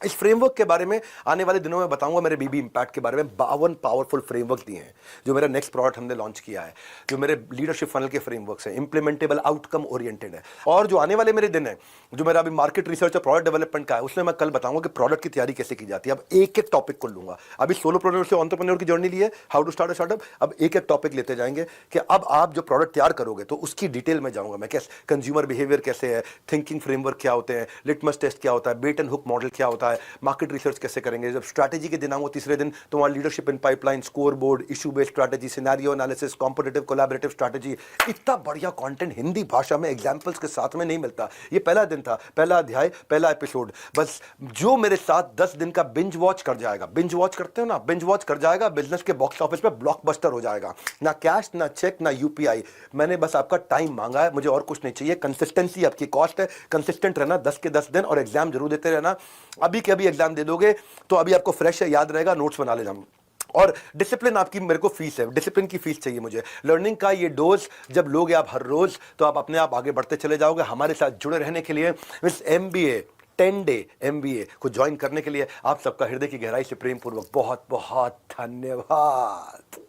इस फ्रेमवर्क के बारे में आने वाले दिनों में बताऊंगा। मेरे बीबी इम्पैक्ट के बारे में 52 पावरफुल फ्रेमवर्क दिए हैं, जो मेरा नेक्स्ट प्रोडक्ट हमने लॉन्च किया है, जो मेरे लीडरशिप फनल के फ्रेमवर्क्स हैं, इंप्लीमेंटेबल, आउटकम ओरिएंटेड है। और जो आने वाले मेरे दिन है, जो मेरा अभी मार्केट रिसर्च और प्रोडक्ट डेवलपमेंट का है, उसमें मैं कल बताऊंगा कि प्रोडक्ट की तैयारी कैसे की जाती है। अब एक एक टॉपिक को लूंगा। अभी सोलोप्रेन्योर से एंटरप्रेन्योर की जर्नी ली है, how to start a startup. अब एक एक टॉपिक लेते जाएंगे कि अब आप जो प्रोडक्ट तैयार करोगे तो उसकी डिटेल में जाऊंगा मैं, कैसे कंज्यूमर बिहेवियर कैसे है, थिंकिंग फ्रेमवर्क क्या होते हैं, लिटमस टेस्ट क्या होता है, बेट एंड हुक मॉडल क्या होता है, मार्केट रिसर्च कैसे करेंगे। जब स्ट्रैटेजी के दिन आऊंगा तीसरे दिन, तो वहां leadership in pipeline, score board, issue based strategy, scenario analysis, competitive collaborative strategy. इतना बढ़िया कंटेंट हिंदी भाषा में एग्जांपल्स के साथ में नहीं मिलता। ये पहला दिन था, पहला अध्याय, पहला एपिसोड। बस जो मेरे साथ 10 दिन का बिंज वॉच कर जाएगा, बिंज वॉच करते हो ना, बिंज वॉच कर जाएगा, बिजनेस के बॉक्स ऑफिस पे ब्लॉकबस्टर हो जाएगा। ना कैश, ना चेक, ना यूपीआई। मैंने बस आपका टाइम मांगा है, मुझे और कुछ नहीं चाहिए। कंसिस्टेंसी आपकी कॉस्ट है। कंसिस्टेंट रहना 10 के 10 दिन, और एग्जाम जरूर देते रहना। अभी के अभी एग्जाम दे दोगे तो अभी आपको फ्रेश है, याद रहेगा, नोट्स बना लेना। और डिसिप्लिन आपकी मेरे को फीस है, डिसिप्लिन की फीस चाहिए मुझे। लर्निंग का ये डोज जब लोगे आप हर रोज, तो आप अपने आप आगे बढ़ते चले जाओगे। हमारे साथ जुड़े रहने के लिए, इस MBA 10 डे MBA को ज्वाइन करने के लिए आप सबका हृदय की गहराई से प्रेम पूर्वक बहुत बहुत धन्यवाद।